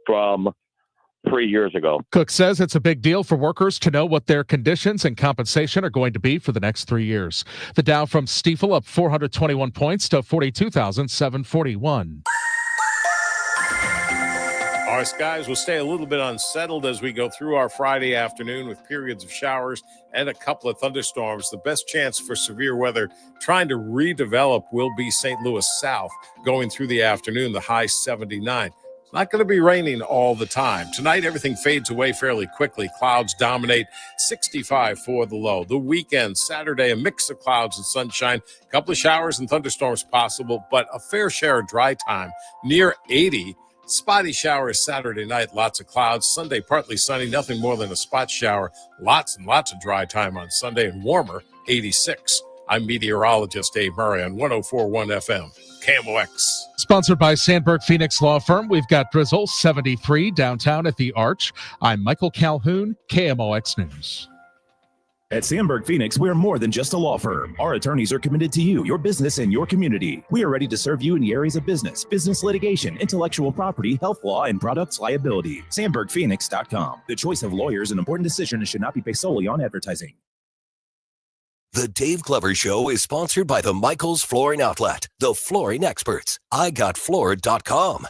from 3 years ago. Cook says it's a big deal for workers to know what their conditions and compensation are going to be for the next 3 years. The Dow from Stifel up 421 points to 42,741. Our skies will stay a little bit unsettled as we go through our Friday afternoon with periods of showers and a couple of thunderstorms. The best chance for severe weather trying to redevelop will be St. Louis south going through the afternoon, the high 79. It's not going to be raining all the time. Tonight, everything fades away fairly quickly. Clouds dominate, 65 for the low. The weekend, Saturday, a mix of clouds and sunshine. A couple of showers and thunderstorms possible, but a fair share of dry time, near 80. Spotty showers Saturday night, lots of clouds. Sunday, partly sunny, nothing more than a spot shower. Lots and lots of dry time on Sunday and warmer, 86. I'm meteorologist Dave Murray on 104.1 FM, KMOX. Sponsored by Sandberg Phoenix Law Firm, we've got drizzle 73 downtown at the Arch. I'm Michael Calhoun, KMOX News. At Sandberg Phoenix, we're more than just a law firm. Our attorneys are committed to you, your business, and your community. We are ready to serve you in the areas of business litigation, intellectual property, health law, and products liability. SandbergPhoenix.com. The choice of lawyers is an important decision and should not be based solely on advertising. The Dave Glover Show is sponsored by the Michaels Flooring Outlet, the flooring experts. IGotFloored.com.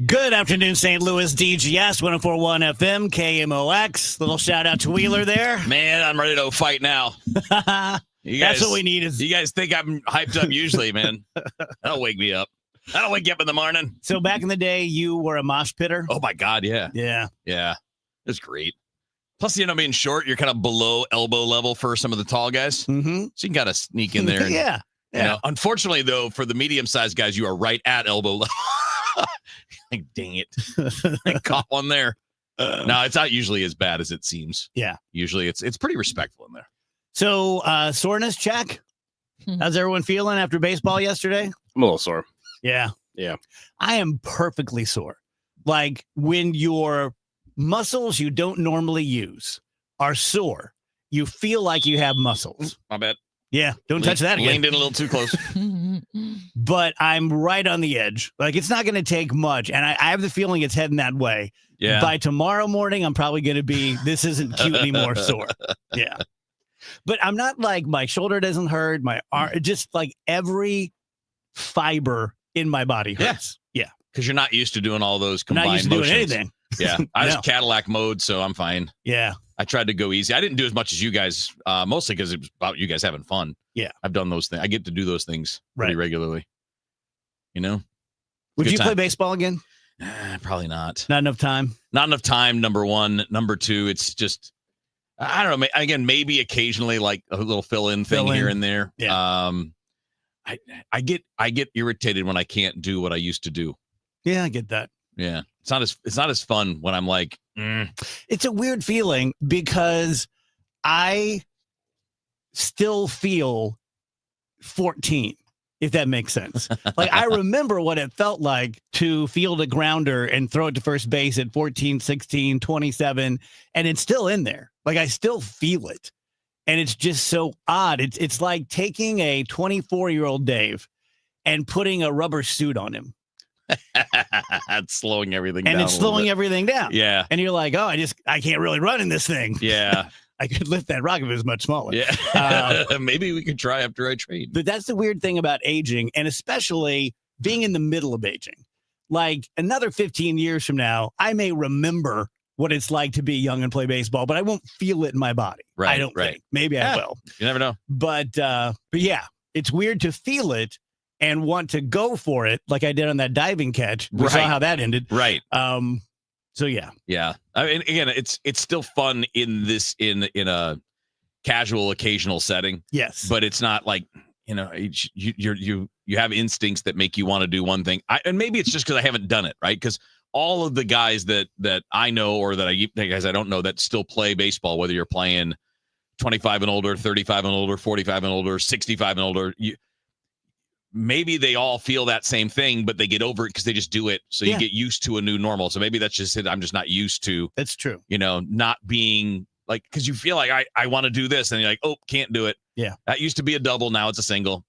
Good afternoon, St. Louis, DGS, 104.1 FM, KMOX. Little shout out to Wheeler there. Man, I'm ready to fight now. That's what we need. You guys think I'm hyped up usually, man. That'll wake me up. That'll wake you up in the morning. So back in the day, you were a mosh pitter? Oh, my God, yeah. Yeah. It's great. Plus, being short, you're kind of below elbow level for some of the tall guys. Mm-hmm. So you can kind of sneak in there. And, yeah. Unfortunately, though, for the medium-sized guys, you are right at elbow level. Like, dang it. I caught one there. No, it's not usually as bad as it seems. Yeah. Usually it's pretty respectful in there. So, soreness check. How's everyone feeling after baseball yesterday? I'm a little sore. Yeah. I am perfectly sore. Like when your muscles you don't normally use are sore, you feel like you have muscles. My bad. Yeah, don't touch that again. Leaned in a little too close. But I'm right on the edge. Like, it's not going to take much, and I have the feeling it's heading that way. Yeah. By tomorrow morning, I'm probably going to be, this isn't cute anymore, sore. Yeah. But I'm not like, my shoulder doesn't hurt, my arm, just like every fiber in my body hurts. Yeah. Because you're not used to doing all those combined motions. Not used to motions. doing anything. Yeah. I was Cadillac mode, so I'm fine. Yeah. I tried to go easy. I didn't do as much as you guys, mostly because it was about you guys having fun. Yeah. I've done those things. I get to do those things pretty regularly. Would you play baseball again? Probably not. Not enough time? Not enough time, number one. Number two, it's just, I don't know. Again, maybe occasionally like a little fill-in thing here and there. Yeah. I get irritated when I can't do what I used to do. Yeah, I get that. Yeah. It's not as fun when I'm like, It's a weird feeling because I still feel 14, if that makes sense. Like, I remember what it felt like to field a grounder and throw it to first base at 14, 16, 27, and it's still in there. Like, I still feel it. And it's just so odd. It's like taking a 24-year-old Dave and putting a rubber suit on him. It's slowing everything down. And it's slowing everything down. Yeah. And you're like, oh, I can't really run in this thing. Yeah. I could lift that rock if it was much smaller. Yeah. Maybe we could try after I trade. But that's the weird thing about aging, and especially being in the middle of aging. Like, another 15 years from now, I may remember what it's like to be young and play baseball, but I won't feel it in my body. Right. I don't think. Maybe I will. You never know. But yeah, it's weird to feel it and want to go for it like I did on that diving catch. We saw how that ended. Right. So yeah. Yeah. I mean, again, it's still fun in a casual, occasional setting. Yes. But it's not like, you have instincts that make you want to do one thing. And maybe it's just because I haven't done it, right? Because all of the guys that I know or the guys I don't know that still play baseball, whether you're playing 25 and older, 35 and older, 45 and older, 65 and older, maybe they all feel that same thing, but they get over it because they just do it. So you get used to a new normal. So maybe that's just it. I'm just not used to. That's true. Not being like, because you feel like I want to do this and you're like, oh, can't do it. Yeah. That used to be a double. Now it's a single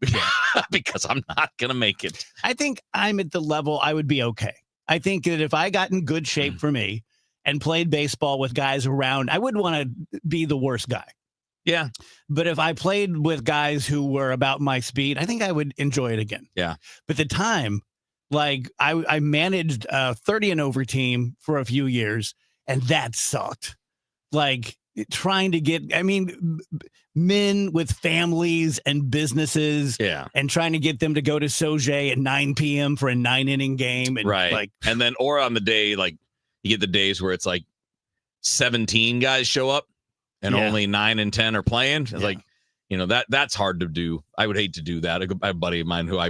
because I'm not going to make it. I think I'm at the level I would be okay. I think that if I got in good shape for me and played baseball with guys around, I wouldn't want to be the worst guy. Yeah. But if I played with guys who were about my speed, I think I would enjoy it again. Yeah. But the time, like I managed a 30 and over team for a few years, and that sucked. Like trying to get, men with families and businesses and trying to get them to go to Sojay at 9 p.m. for a 9-inning game. And right. And then, or on the day, like you get the days where it's like 17 guys show up and only 9 and 10 are playing. It's like, that's hard to do. I would hate to do that. I have a buddy of mine who I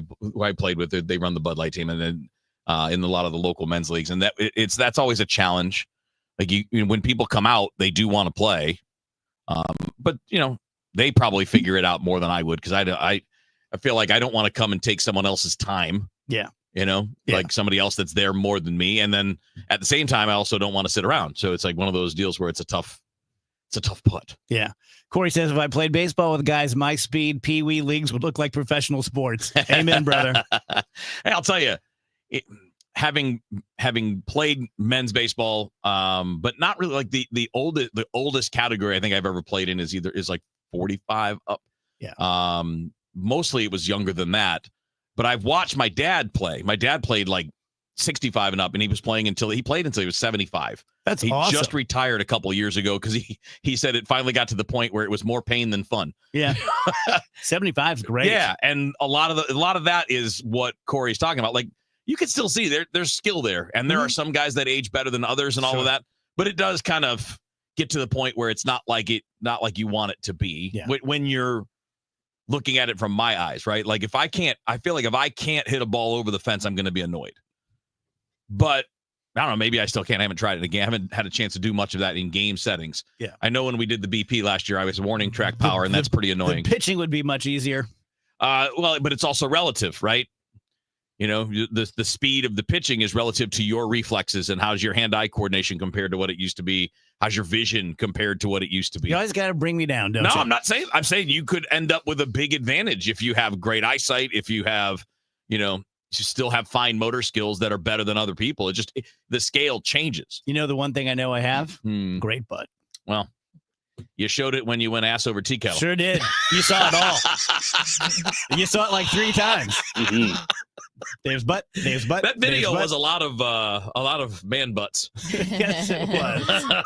played with, they run the Bud Light team and then in a lot of the local men's leagues. And that's always a challenge. Like when people come out, they do want to play. But they probably figure it out more than I would. Cause I feel like I don't want to come and take someone else's time. Yeah. Like somebody else that's there more than me. And then at the same time, I also don't want to sit around. So it's like one of those deals where it's a tough putt. Yeah. Corey says, if I played baseball with guys my speed, Pee-wee leagues would look like professional sports. Amen, brother. Hey, I'll tell you, having played men's baseball, but not really like the oldest category I think I've ever played in is like 45 up. Yeah. Mostly it was younger than that, but I've watched my dad play. My dad played like 65 and up, and he played until he was 75. That's he awesome. just retired a couple of years ago because he said it finally got to the point where it was more pain than fun. Yeah. 75 is great. Yeah, and a lot of that is what Corey's talking about. Like you can still see there's skill there, and there are some guys that age better than others and all of that, but it does kind of get to the point where it's not like you want it to be when you're looking at it from my eyes, right? Like I feel like if I can't hit a ball over the fence, I'm going to be annoyed. But I don't know, maybe I still can't. I haven't tried it again. I haven't had a chance to do much of that in game settings. Yeah. I know when we did the BP last year, I was warning track power, and that's pretty annoying. The pitching would be much easier. Well, but it's also relative, right? The speed of the pitching is relative to your reflexes and how's your hand-eye coordination compared to what it used to be. How's your vision compared to what it used to be? You always got to bring me down, don't you? No, I'm not saying. I'm saying you could end up with a big advantage if you have great eyesight, if you have, you still have fine motor skills that are better than other people. The scale changes. The one thing I know I have? Great butt. Well, you showed it when you went ass over tea kettle. Sure did. You saw it all. You saw it like 3 times. Mm-hmm. There's butt. That video was a lot of man butts. Yes, it was.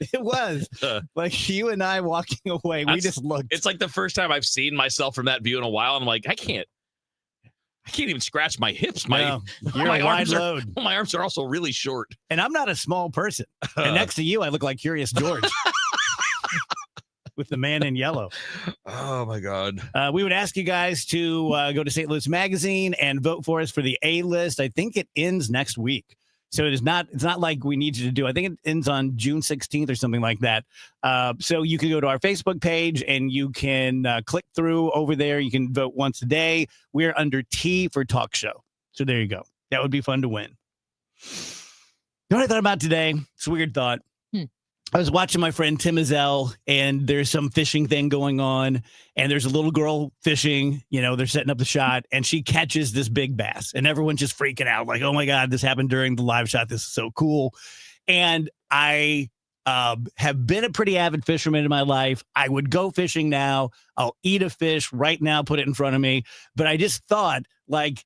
It was. Like you and I walking away, we just looked. It's like the first time I've seen myself from that view in a while, and I'm like, I can't even scratch my hips. You're a wide load. My arms are also really short. And I'm not a small person. And next to you, I look like Curious George. With the man in yellow. Oh, my God. We would ask you guys to go to St. Louis Magazine and vote for us for the A-list. I think it ends next week. So it's not like we need you to do. I think it ends on June 16th or something like that. So you can go to our Facebook page and you can click through over there. You can vote once a day. We're under T for talk show. So there you go. That would be fun to win. You know what I thought about today? It's a weird thought. I was watching my friend Tim Azell, and there's some fishing thing going on, and there's a little girl fishing. They're setting up the shot, and she catches this big bass, and everyone's just freaking out, like, "Oh my God, this happened during the live shot. This is so cool." And I have been a pretty avid fisherman in my life. I would go fishing now. I'll eat a fish right now, put it in front of me. But I just thought, like,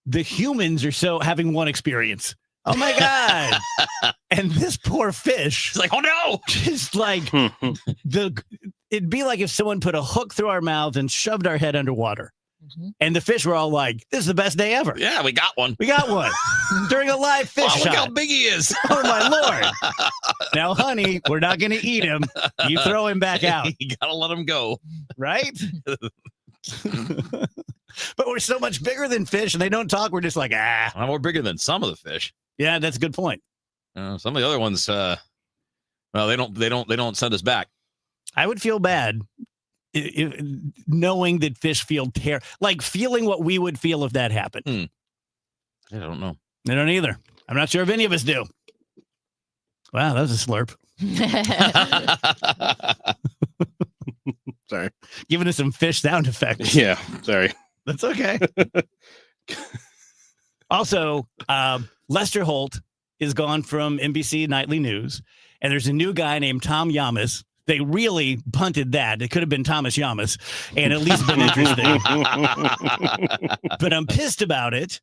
the humans are so having one experience. Oh my God. And this poor fish. It's like, oh no. Just like it'd be like if someone put a hook through our mouth and shoved our head underwater. And the fish were all like, this is the best day ever. Yeah, we got one. We got one during a live fish Oh, look shot. how big he is. Oh, my Lord. Now, honey, we're not going to eat him. You throw him back out. You got to let him go. Right? But we're so much bigger than fish, and they don't talk. We're just like, ah. Well, we're bigger than some of the fish. Yeah, that's a good point. Some of the other ones, well, they don't send us back. I would feel bad knowing that fish feel like feeling what we would feel if that happened. I don't know. I don't either. I'm not sure if any of us do. Wow, that was a slurp. Sorry. Giving us some fish sound effects. Yeah, sorry. That's okay. Also, Lester Holt is gone from NBC Nightly News, and there's a new guy named Tom Yamas. They really punted that. It could have been Thomas Yamas and at least been interesting. But I'm pissed about it,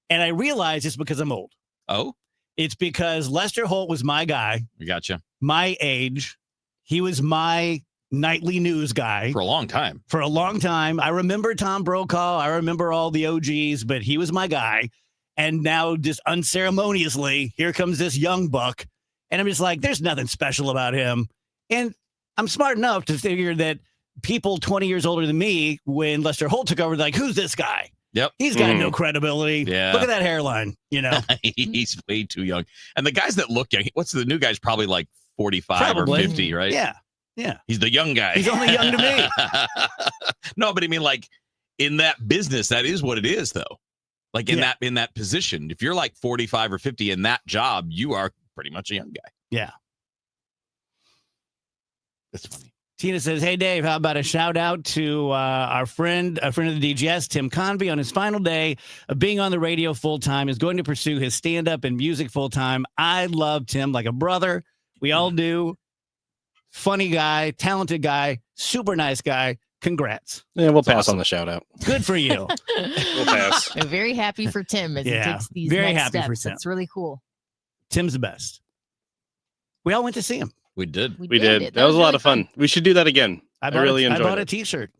and I realize it's because I'm old. Oh? It's because Lester Holt was my guy. We gotcha. My age. He was my nightly news guy. For a long time. For a long time. I remember Tom Brokaw. I remember all the OGs, but he was my guy. And now just unceremoniously, here comes this young buck. And I'm just like, there's nothing special about him. And I'm smart enough to figure that people 20 years older than me, when Lester Holt took over, like, who's this guy? Yep. He's got no credibility. Yeah. Look at that hairline, you know. He's way too young. And the guys that look young, what's the new guy's probably like 45 or 50, right? Yeah. Yeah. He's the young guy. He's only young to me. No, but I mean, like, in that business, that is what it is, though. Like in that position, if you're like 45 or 50 in that job, you are pretty much a young guy. Yeah. That's funny. Tina says, hey, Dave, how about a shout out to a friend of the DGS, Tim Convey, on his final day of being on the radio full time, is going to pursue his stand up and music full time. I love Tim like a brother. We all do. Funny guy, talented guy, super nice guy. Congrats. Yeah, we'll pass on the shout out. Good for you. We'll pass. I'm very happy for Tim as he takes these very next happy steps. for Tim. It's really cool. Tim's the best. We all went to see him. We did. We did. That was a lot of fun. We should do that again. I really enjoyed it. I bought a t-shirt.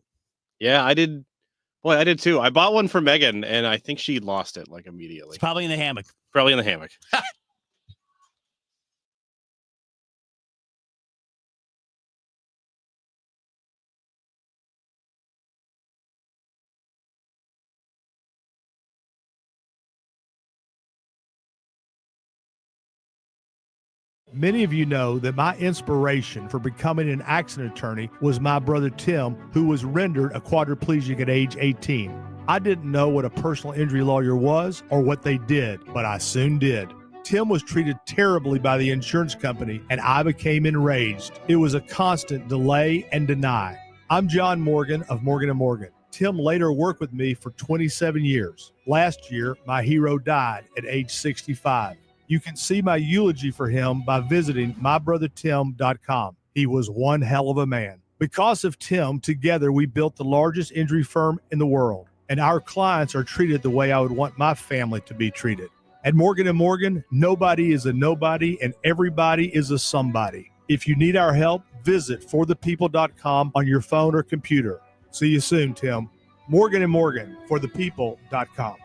Yeah, I did. Boy, I did too. I bought one for Megan, and I think she lost it like immediately. It's probably in the hammock. Probably in the hammock. Many of you know that my inspiration for becoming an accident attorney was my brother Tim, who was rendered a quadriplegic at age 18. I didn't know what a personal injury lawyer was or what they did, but I soon did. Tim was treated terribly by the insurance company, and I became enraged. It was a constant delay and deny. I'm John Morgan of Morgan & Morgan. Tim later worked with me for 27 years. Last year, my hero died at age 65. You can see my eulogy for him by visiting mybrothertim.com. He was one hell of a man. Because of Tim, together we built the largest injury firm in the world, and our clients are treated the way I would want my family to be treated. At Morgan & Morgan, nobody is a nobody and everybody is a somebody. If you need our help, visit forthepeople.com on your phone or computer. See you soon, Tim. Morgan & Morgan, forthepeople.com.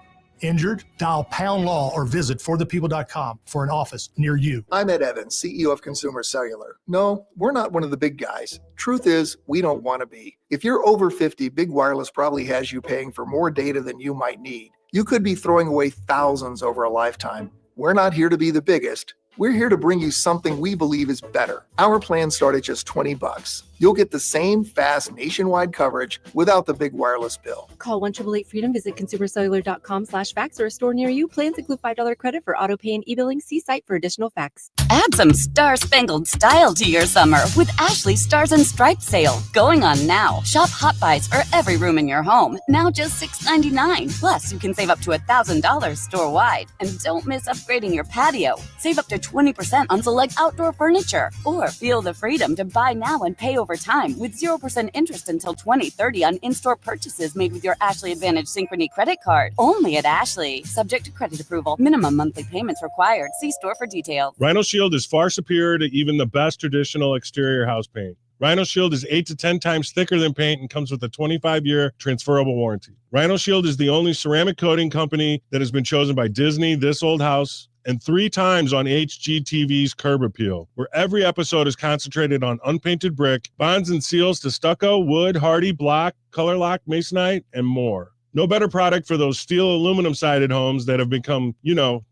Injured? Dial Pound Law or visit forthepeople.com for an office near you. I'm Ed Evans, CEO of Consumer Cellular. No, we're not one of the big guys. Truth is, we don't want to be. If you're over 50, Big Wireless probably has you paying for more data than you might need. You could be throwing away thousands over a lifetime. We're not here to be the biggest. We're here to bring you something we believe is better. Our plans start at just $20. You'll get the same fast nationwide coverage without the big wireless bill. Call 1-888-FREEDOM, visit consumercellular.com/fax or a store near you. Plans include $5 credit for auto pay and e-billing. See site for additional facts. Add some star-spangled style to your summer with Ashley's Stars and Stripes sale. Going on now. Shop Hot Buys for every room in your home. Now just $6.99. Plus, you can save up to $1,000 store-wide. And don't miss upgrading your patio. Save up to 20% on select outdoor furniture. Or feel the freedom to buy now and pay over time with 0% interest until 2030 on in-store purchases made with your Ashley Advantage Synchrony credit card. Only at Ashley. Subject to credit approval. Minimum monthly payments required. See store for details. Rhino Shield is far superior to even the best traditional exterior house paint. Rhino Shield is 8 to 10 times thicker than paint and comes with a 25-year transferable warranty. Rhino Shield is the only ceramic coating company that has been chosen by Disney, This Old House, and 3 times on HGTV's Curb Appeal, where every episode is concentrated on unpainted brick, bonds and seals to stucco, wood, hardy, block, color lock, masonite, and more. No better product for those steel aluminum sided homes that have become,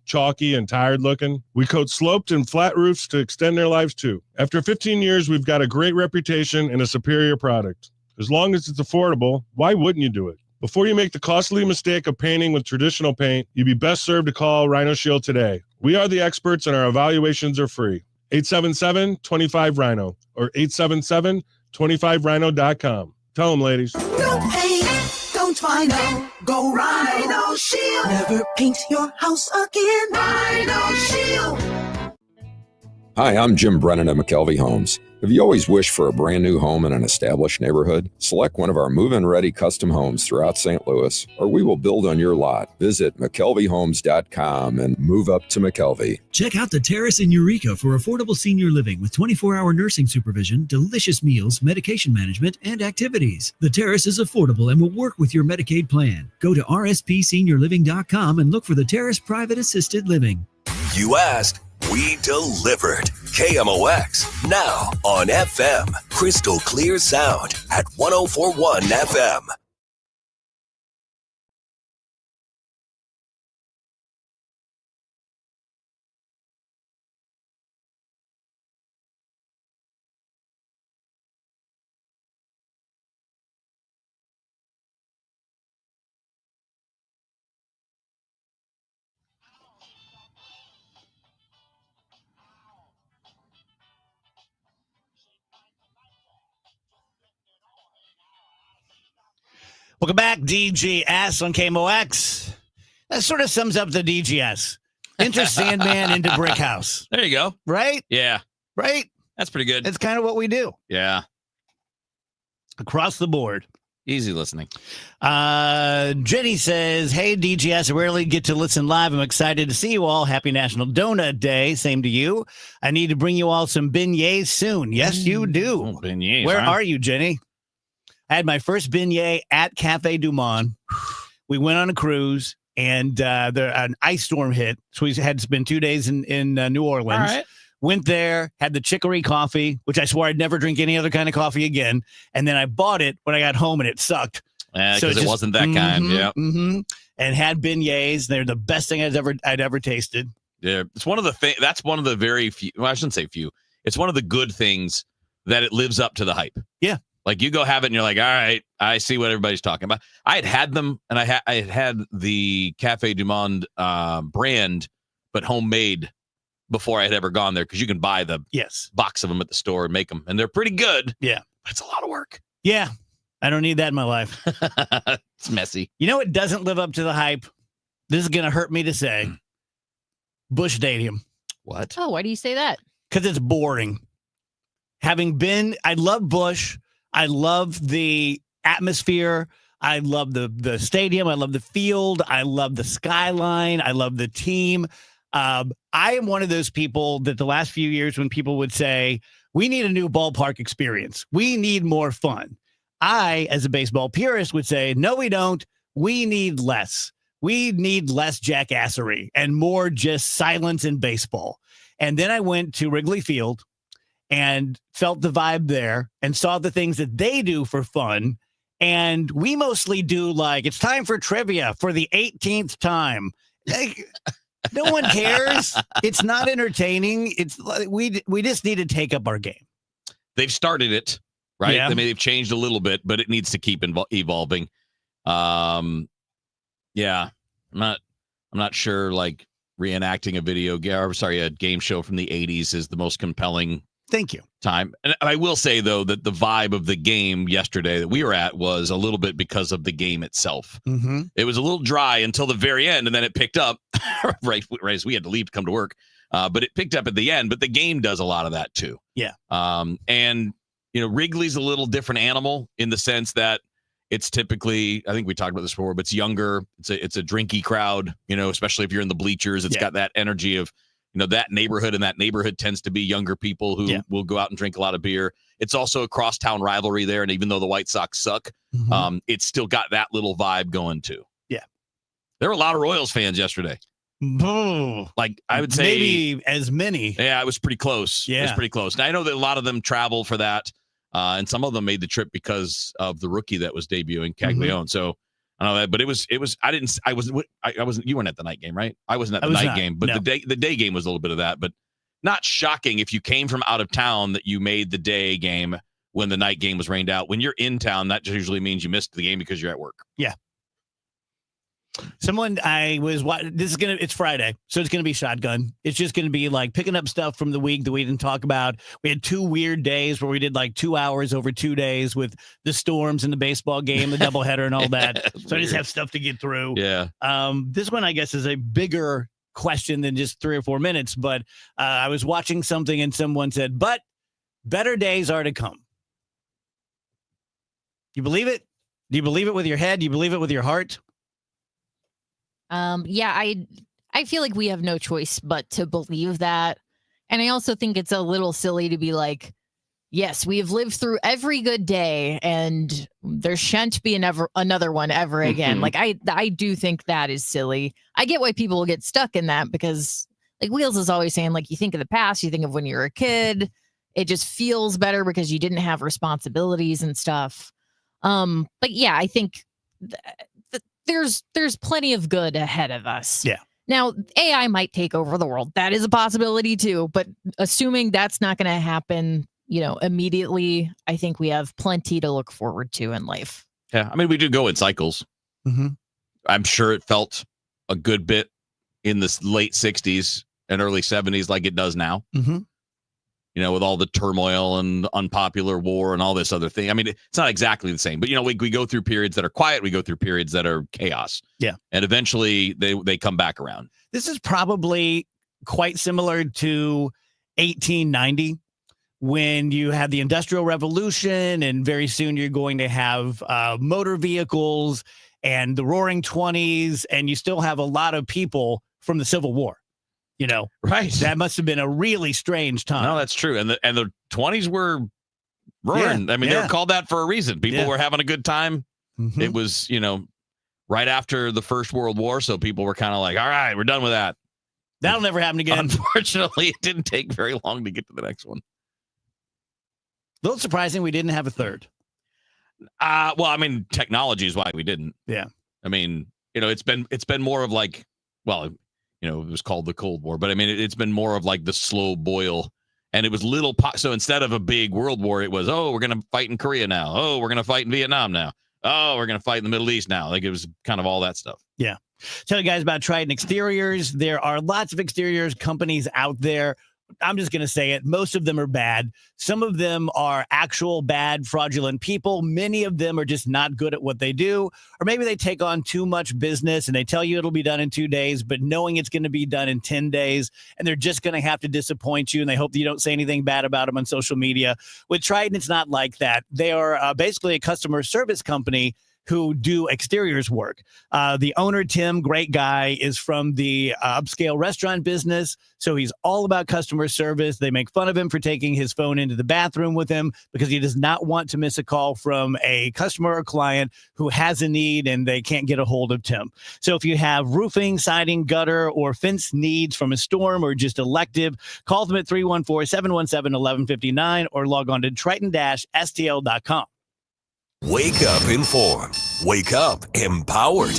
chalky and tired looking. We coat sloped and flat roofs to extend their lives too. After 15 years, we've got a great reputation and a superior product. As long as it's affordable, why wouldn't you do it? Before you make the costly mistake of painting with traditional paint, you'd be best served to call Rhino Shield today. We are the experts and our evaluations are free. 877-25-RHINO or 877-25rhino.com. Tell them, ladies. No pain, don't Rhino, go Rhino Shield. Never paint your house again. Rhino Shield. Hi, I'm Jim Brennan at McKelvey Homes. Have you always wished for a brand new home in an established neighborhood? Select one of our move-in ready custom homes throughout St. Louis, or we will build on your lot. Visit McKelveyhomes.com and move up to McKelvey. Check out the Terrace in Eureka for affordable senior living with 24-hour nursing supervision, delicious meals, medication management, and activities. The Terrace is affordable and will work with your Medicaid plan. Go to rspseniorliving.com and look for the Terrace Private Assisted Living. You asked, we delivered. KMOX, now on FM. Crystal clear sound at 104.1 FM. Welcome back, DGS on KMOX. That sort of sums up the DGS. Enter Sandman into Brick House. There you go. Right? Yeah. Right? That's pretty good. It's kind of what we do. Yeah. Across the board. Easy listening. Jenny says, hey, DGS, I rarely get to listen live. I'm excited to see you all. Happy National Donut Day. Same to you. I need to bring you all some beignets soon. Yes, you do. Oh, beignets. Where are you, Jenny? I had my first beignet at Cafe Du Monde. We went on a cruise, and an ice storm hit. So we had to spend 2 days in New Orleans. All right. Went there, had the chicory coffee, which I swore I'd never drink any other kind of coffee again. And then I bought it when I got home, and it sucked. Because it wasn't that kind. Yeah. And had beignets. They're the best thing I'd ever tasted. Yeah. It's one of the things. That's one of the very few. Well, I shouldn't say few. It's one of the good things that it lives up to the hype. Yeah. Like you go have it and you're like, all right, I see what everybody's talking about. I had them and I had the Cafe Du Monde brand, but homemade before I had ever gone there. Cause you can buy the box of them at the store and make them, and they're pretty good. Yeah. But it's a lot of work. Yeah. I don't need that in my life. It's messy. You know, it doesn't live up to the hype. This is going to hurt me to say. Busch Stadium. What? Oh, why do you say that? Because it's boring. I love Busch. I love the atmosphere. I love the stadium. I love the field. I love the skyline. I love the team. I am one of those people that the last few years when people would say, we need a new ballpark experience. We need more fun. I, as a baseball purist, would say, no, we don't. We need less. We need less jackassery and more just silence in baseball. And then I went to Wrigley Field and felt the vibe there and saw the things that they do for fun. And we mostly do like, it's time for trivia for the 18th time. Like, no one cares. It's not entertaining. It's like we just need to take up our game. They've started it, right? Yeah. I mean, they've changed a little bit, but it needs to keep evolving. Yeah, I'm not sure like reenacting a game show from the 80s is the most compelling Thank you. time. And I will say, though, that the vibe of the game yesterday that we were at was a little bit because of the game itself. Mm-hmm. It was a little dry until the very end, and then it picked up right as we had to leave to come to work. But it picked up at the end. But the game does a lot of that, too. Yeah. And, Wrigley's a little different animal in the sense that it's typically, I think we talked about this before, but it's younger. It's a drinky crowd, especially if you're in the bleachers. It's got that energy of that neighborhood, and that neighborhood tends to be younger people who will go out and drink a lot of beer. It's also a crosstown rivalry there, and even though the White Sox suck, it's still got that little vibe going too. Yeah. There were a lot of Royals fans yesterday. Like, I would say maybe as many. Yeah, it was pretty close. Yeah. It was pretty close. And I know that a lot of them travel for that, and some of them made the trip because of the rookie that was debuting, Caglione. So I don't know that, but it was. I wasn't. You weren't at the night game, right? I wasn't at the night game, but the day game was a little bit of that. But not shocking if you came from out of town that you made the day game when the night game was rained out. When you're in town, that usually means you missed the game because you're at work. Yeah. It's Friday, so it's going to be shotgun. It's just going to be like picking up stuff from the week that we didn't talk about. We had 2 weird days where we did like 2 hours over 2 days with the storms and the baseball game, the doubleheader and all that. So I just have stuff to get through. Yeah. This one, I guess, is a bigger question than just 3 or 4 minutes, but I was watching something and someone said, but better days are to come. You believe it? Do you believe it with your head? Do you believe it with your heart? Yeah, I feel like we have no choice but to believe that. And I also think it's a little silly to be like, yes, we have lived through every good day and there shan't be another one ever again. Like, I do think that is silly. I get why people will get stuck in that because, like, Wheels is always saying, like, you think of the past, you think of when you were a kid. It just feels better because you didn't have responsibilities and stuff. But yeah, I think there's plenty of good ahead of us. Yeah. Now, AI might take over the world. That is a possibility too. But assuming that's not going to happen, immediately, I think we have plenty to look forward to in life. Yeah. I mean, we do go in cycles. I'm sure it felt a good bit in the late 60s and early 70s like it does now. With all the turmoil and unpopular war and all this other thing. I mean, it's not exactly the same, but we go through periods that are quiet. We go through periods that are chaos. Yeah. And eventually they come back around. This is probably quite similar to 1890 when you had the Industrial Revolution, and very soon you're going to have motor vehicles and the Roaring 20s, and you still have a lot of people from the Civil War. Right. That must have been a really strange time. No, that's true. And the 20s were roaring. Yeah, I mean, they were called that for a reason. People were having a good time. It was, right after the First World War. So people were kind of like, all right, we're done with that. That'll never happen again. Unfortunately, it didn't take very long to get to the next one. A little surprising we didn't have a third. Well, I mean, technology is why we didn't. Yeah. I mean, it's been more of like, well, it was called the Cold War, but I mean, it's been more of like the slow boil, and it was little. So instead of a big world war, it was, we're going to fight in Korea now. Oh, we're going to fight in Vietnam now. Oh, we're going to fight in the Middle East now. Like, it was kind of all that stuff. Yeah. Tell you guys about Triton Exteriors. There are lots of exteriors companies out there. I'm just going to say it. Most of them are bad. Some of them are actual bad, fraudulent people. Many of them are just not good at what they do. Or maybe they take on too much business and they tell you it'll be done in 2 days, but knowing it's going to be done in 10 days, and they're just going to have to disappoint you, and they hope that you don't say anything bad about them on social media. With Triton, it's not like that. They are basically a customer service company who do exteriors work. The owner, Tim, great guy, is from the upscale restaurant business. So he's all about customer service. They make fun of him for taking his phone into the bathroom with him because he does not want to miss a call from a customer or client who has a need and they can't get a hold of Tim. So if you have roofing, siding, gutter, or fence needs from a storm or just elective, call them at 314-717-1159 or log on to triton-stl.com. Wake up informed. Wake up empowered.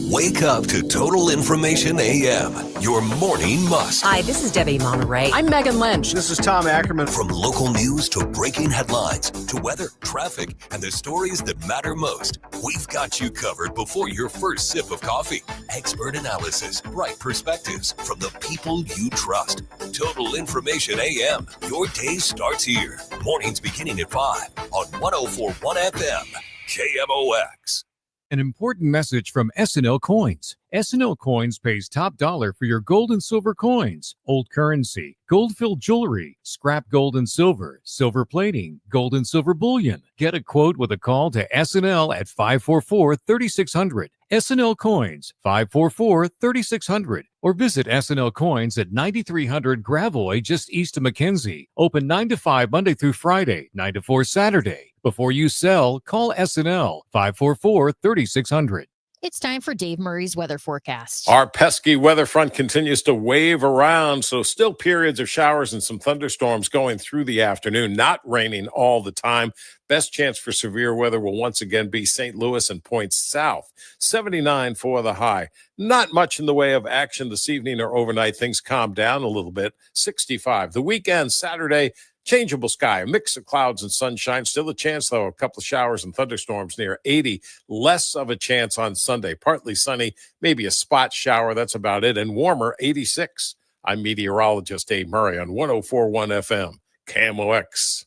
Wake up to Total Information AM, your morning must. Hi, this is Debbie Monterey. I'm Megan Lynch. This is Tom Ackerman. From local news to breaking headlines to weather, traffic, and the stories that matter most, we've got you covered before your first sip of coffee. Expert analysis, bright perspectives from the people you trust. Total Information AM, your day starts here. Mornings beginning at 5 on 104.1 FM, KMOX. An important message from S&L Coins. S&L Coins pays top dollar for your gold and silver coins, old currency, gold-filled jewelry, scrap gold and silver, silver plating, gold and silver bullion. Get a quote with a call to S&L at 544-3600. S&L Coins, 544-3600. Or visit S&L Coins at 9300 Gravois, just east of McKenzie. Open 9 to 5 Monday through Friday, 9 to 4 Saturday. Before you sell, call S&L 544-3600. It's time for Dave Murray's weather forecast. Our pesky weather front continues to wave around, so still periods of showers and some thunderstorms going through the afternoon, not raining all the time. Best chance for severe weather will once again be St. Louis and points south. 79 for the high. Not much in the way of action this evening or overnight. Things calm down a little bit. 65. The weekend, Saturday, changeable sky, a mix of clouds and sunshine. Still a chance, though, a couple of showers and thunderstorms near 80. Less of a chance on Sunday. Partly sunny, maybe a spot shower. That's about it. And warmer, 86. I'm meteorologist Dave Murray on 104.1 FM, KMOX.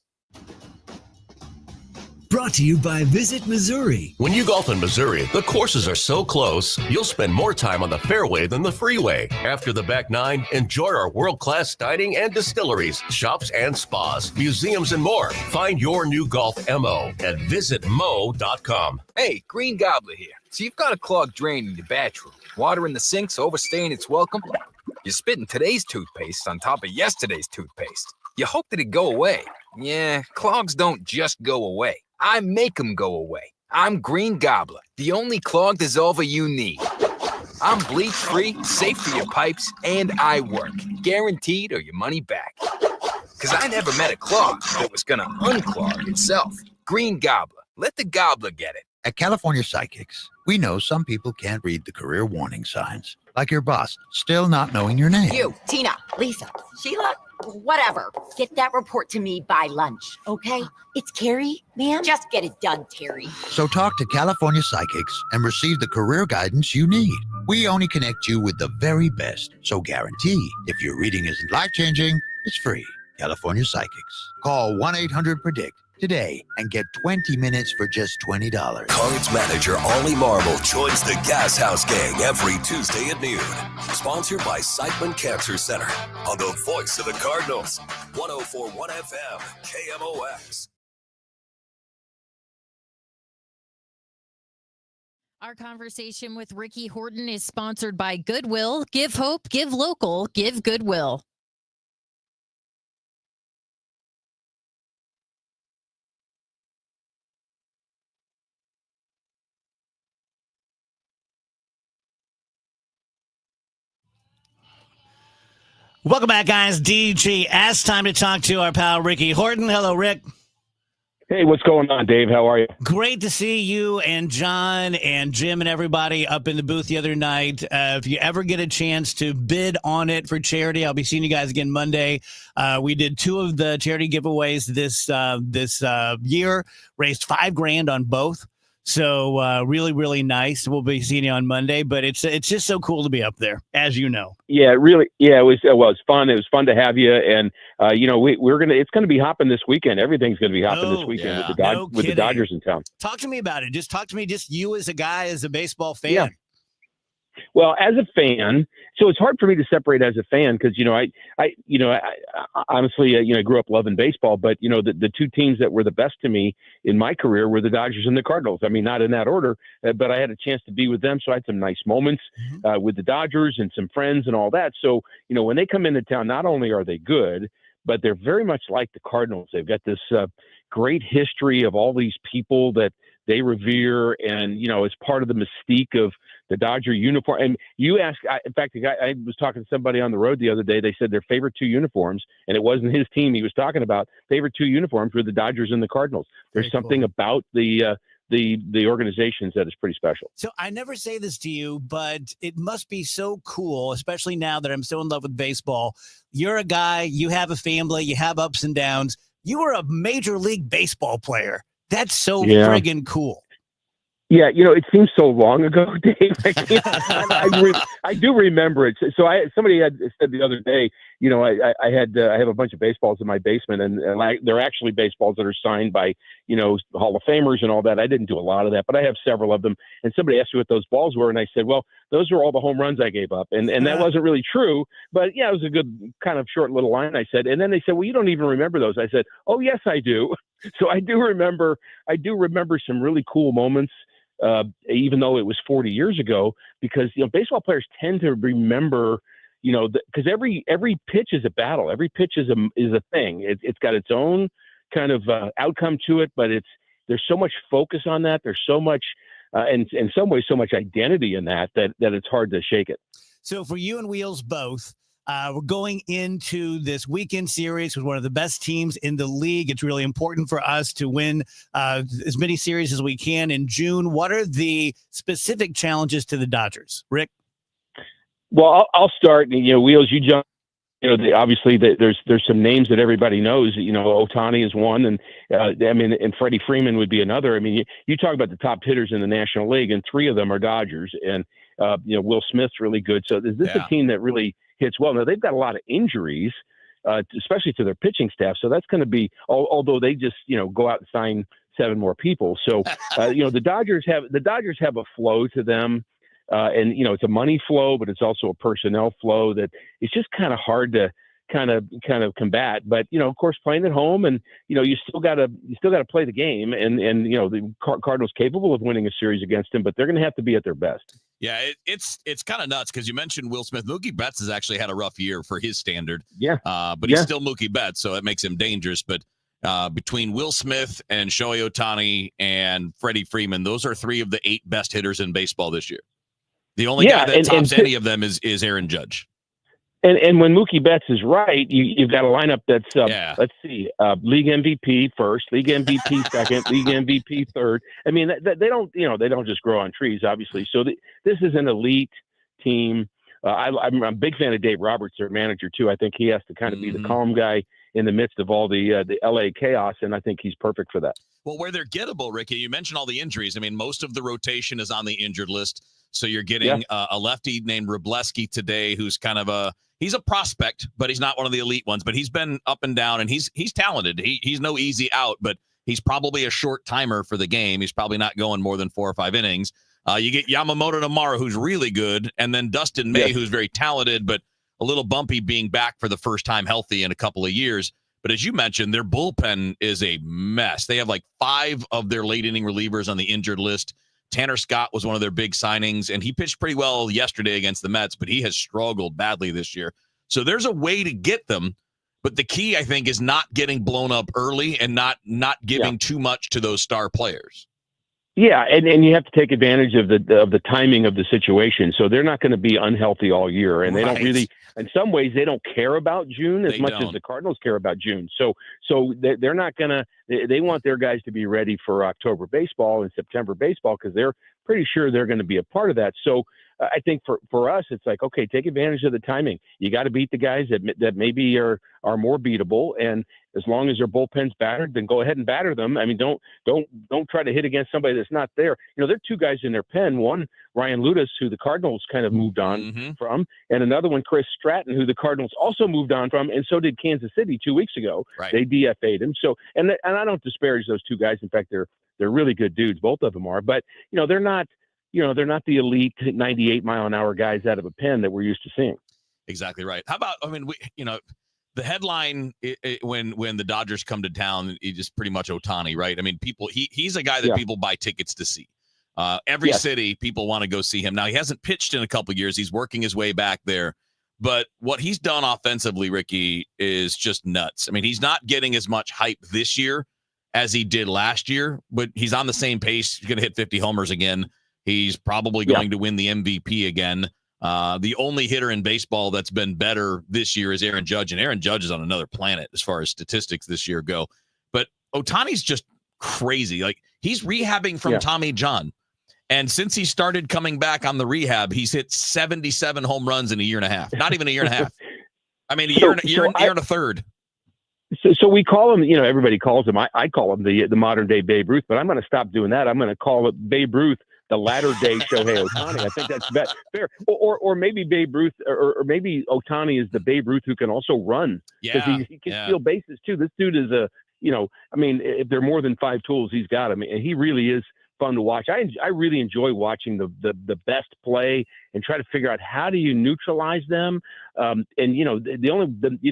Brought to you by Visit Missouri. When you golf in Missouri, the courses are so close, you'll spend more time on the fairway than the freeway. After the back nine, enjoy our world-class dining and distilleries, shops and spas, museums, and more. Find your new golf MO at visitmo.com. Hey, Green Gobbler here. So you've got a clogged drain in your bathroom. Water in the sink's overstaying its welcome. You're spitting today's toothpaste on top of yesterday's toothpaste. You hope that it go away. Yeah, clogs don't just go away. I make them go away. I'm Green Gobbler, the only clog dissolver you need. I'm bleach-free, safe for your pipes, and I work. Guaranteed or your money back. Because I never met a clog that was going to unclog itself. Green Gobbler. Let the gobbler get it. At California Psychics, we know some people can't read the career warning signs. Like your boss, still not knowing your name. You, Tina, Lisa, Sheila, whatever. Get that report to me by lunch, okay? It's Carrie, ma'am. Just get it done, Terry. So talk to California Psychics and receive the career guidance you need. We only connect you with the very best. So guarantee, if your reading isn't life-changing, it's free. California Psychics. Call 1-800-PREDICT today and get 20 minutes for just $20. Cards manager Ollie Marble joins the Gas House Gang every Tuesday at noon. Sponsored by Siteman Cancer Center on the voice of the Cardinals. 104.1 FM, KMOX. Our conversation with Ricky Horton is sponsored by Goodwill. Give hope, give local, give Goodwill. Welcome back, guys. DGS. Time to talk to our pal Ricky Horton. Hello, Rick. Hey, what's going on, Dave? How are you? Great to see you and John and Jim and everybody up in the booth the other night. If you ever get a chance to bid on it for charity, I'll be seeing you guys again Monday. We did 2 of the charity giveaways this year, raised $5,000 on both. So really, really nice. We'll be seeing you on Monday, but it's just so cool to be up there, as you know. Yeah, really. Yeah, it was fun. It was fun to have you. And, it's going to be hopping this weekend. Everything's going to be hopping this weekend with the Dodgers in town. Talk to me about it. Just talk to me, just you as a guy, as a baseball fan. Yeah. Well, as a fan, so it's hard for me to separate as a fan because, I honestly, grew up loving baseball, but, the 2 teams that were the best to me in my career were the Dodgers and the Cardinals. I mean, not in that order, but I had a chance to be with them. So I had some nice moments with the Dodgers and some friends and all that. So, when they come into town, not only are they good, but they're very much like the Cardinals. They've got this great history of all these people that they revere, and it's part of the mystique of the Dodger uniform. And you ask, in fact, I was talking to somebody on the road the other day. They said their favorite 2 uniforms, and it wasn't his team he was talking about. Favorite 2 uniforms were the Dodgers and the Cardinals. There's very something cool about the organizations that is pretty special. So I never say this to you, but it must be so cool, especially now that I'm so in love with baseball. You're a guy, you have a family, you have ups and downs. You were a Major League Baseball player. That's so friggin' cool. Yeah, it seems so long ago, Dave. I do remember it. So somebody had said the other day, I have a bunch of baseballs in my basement, and they're actually baseballs that are signed by, Hall of Famers and all that. I didn't do a lot of that, but I have several of them. And somebody asked me what those balls were, and I said, well, those are all the home runs I gave up. And that wasn't really true, but yeah, it was a good kind of short little line, I said. And then they said, well, you don't even remember those. I said, oh, yes, I do. So I do remember some really cool moments. Even though it was 40 years ago, because baseball players tend to remember, because every pitch is a battle. Every pitch is a thing. It's got its own kind of outcome to it, but there's so much focus on that. There's so much, and in some ways, so much identity in that it's hard to shake it. So for you and Wheels both, we're going into this weekend series with one of the best teams in the league. It's really important for us to win as many series as we can in June. What are the specific challenges to the Dodgers, Rick? Well, I'll start. Wheels, you jump. Obviously there's some names that everybody knows. Ohtani is one, and and Freddie Freeman would be another. I mean, you talk about the top hitters in the National League, and 3 of them are Dodgers, and Will Smith's really good. So is this a team that really hits well? Now they've got a lot of injuries, especially to their pitching staff. So that's going to be, although they just go out and sign 7 more people. So the Dodgers have a flow to them. And it's a money flow, but it's also a personnel flow that it's just kind of hard to kind of combat. But of course, playing at home, and you still got to play the game. And the Cardinals capable of winning a series against them, but they're going to have to be at their best. Yeah, it's kind of nuts because you mentioned Will Smith. Mookie Betts has actually had a rough year for his standard. Yeah, but he's still Mookie Betts, so it makes him dangerous. But between Will Smith and Shohei Ohtani and Freddie Freeman, those are 3 of the 8 best hitters in baseball this year. The only guy that tops any of them is Aaron Judge. And when Mookie Betts is right, you've got a lineup that's let's see, league MVP first, league MVP second, league MVP third. I mean, they don't just grow on trees, obviously. So this is an elite team. I'm a big fan of Dave Roberts, their manager too. I think he has to kind of be the calm guy in the midst of all the LA chaos, and I think he's perfect for that. Well, where they're gettable, Ricky, you mentioned all the injuries. I mean, most of the rotation is on the injured list. So you're getting a lefty named Wrobleski today, who's kind of he's a prospect, but he's not one of the elite ones. But he's been up and down, and he's talented. He's no easy out, but he's probably a short timer for the game. He's probably not going more than 4 or 5 innings. You get Yamamoto tomorrow, who's really good, and then Dustin May, who's very talented, but a little bumpy being back for the first time healthy in a couple of years. But as you mentioned, their bullpen is a mess. They have like 5 of their late inning relievers on the injured list. Tanner Scott was one of their big signings, and he pitched pretty well yesterday against the Mets, but he has struggled badly this year. So there's a way to get them, but the key, I think, is not getting blown up early and not giving too much to those star players. Yeah, and you have to take advantage of the timing of the situation. So they're not going to be unhealthy all year, and they don't really. In some ways, they don't care about June as much as the Cardinals care about June. So they're not going to. They want their guys to be ready for October baseball and September baseball because they're pretty sure they're going to be a part of that. So I think for us, it's like, okay, take advantage of the timing. You got to beat the guys that maybe are more beatable, and as long as their bullpen's battered, then go ahead and batter them. I mean, don't try to hit against somebody that's not there. There are 2 guys in their pen. One, Ryan Ludus, who the Cardinals kind of moved on from, and another one, Chris Stratton, who the Cardinals also moved on from, and so did Kansas City 2 weeks ago. Right. They DFA'd him. So, and I don't disparage those 2 guys. In fact, they're really good dudes. Both of them are. But they're not. They're not the elite 98-mile-an-hour guys out of a pen that we're used to seeing. Exactly right. How about? I mean, the headline when the Dodgers come to town, it's just pretty much Ohtani, right? I mean, he's a guy that people buy tickets to see. Every city, people want to go see him. Now, he hasn't pitched in a couple of years. He's working his way back there. But what he's done offensively, Ricky, is just nuts. I mean, he's not getting as much hype this year as he did last year, but he's on the same pace. He's going to hit 50 homers again. He's probably going to win the MVP again. The only hitter in baseball that's been better this year is Aaron Judge, and Aaron Judge is on another planet as far as statistics this year go. But Ohtani's just crazy. Like, he's rehabbing from Tommy John. And since he started coming back on the rehab, he's hit 77 home runs in a year and a half. Not even a year and a half. I mean, a year and a third. So we call him, everybody calls him. I call him the modern day Babe Ruth, but I'm going to stop doing that. I'm going to call it Babe Ruth, the latter day Shohei Ohtani. I think that's fair. Or maybe Babe Ruth, or maybe Ohtani is the Babe Ruth who can also run, because he can steal bases too. This dude is if there are more than 5 tools, he's got him, and he really is fun to watch. I really enjoy watching the best play and try to figure out how do you neutralize them. You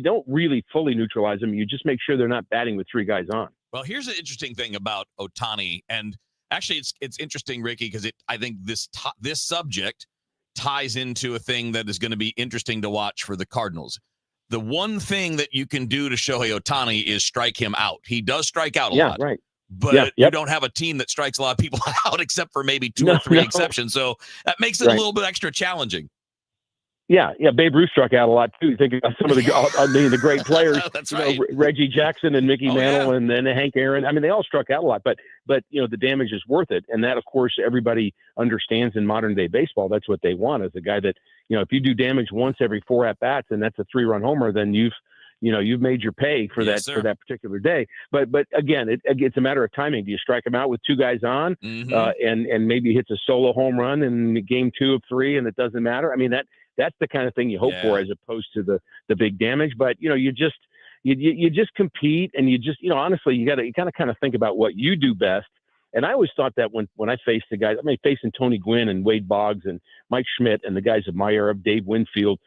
don't really fully neutralize them. You just make sure they're not batting with 3 guys on. Well, here's an interesting thing about Ohtani, and actually it's interesting, Ricky, because I think this subject ties into a thing that is going to be interesting to watch for the Cardinals. The one thing that you can do to Shohei Ohtani is strike him out. He does strike out a lot. Right. But you don't have a team that strikes a lot of people out, except for maybe 2 or 3 exceptions. So that makes it a little bit extra challenging. Yeah. Babe Ruth struck out a lot too. You think about some of the great players. That's right. Reggie Jackson and Mickey Mantle and then Hank Aaron. I mean, they all struck out a lot, but the damage is worth it. And that, of course, everybody understands in modern day baseball. That's what they want, is a guy that, if you do damage once every 4 at bats and that's a 3-run homer, then you've made your pay for that particular day. But again, it's a matter of timing. Do you strike him out with 2 guys on, and maybe he hits a solo home run in game 2 of 3, and it doesn't matter? I mean, that's the kind of thing you hope for, as opposed to the big damage. But you just compete, and you just honestly you gotta kind of think about what you do best. And I always thought that when I faced the guys, facing Tony Gwynn and Wade Boggs and Mike Schmidt and the guys of my era, Dave Winfield,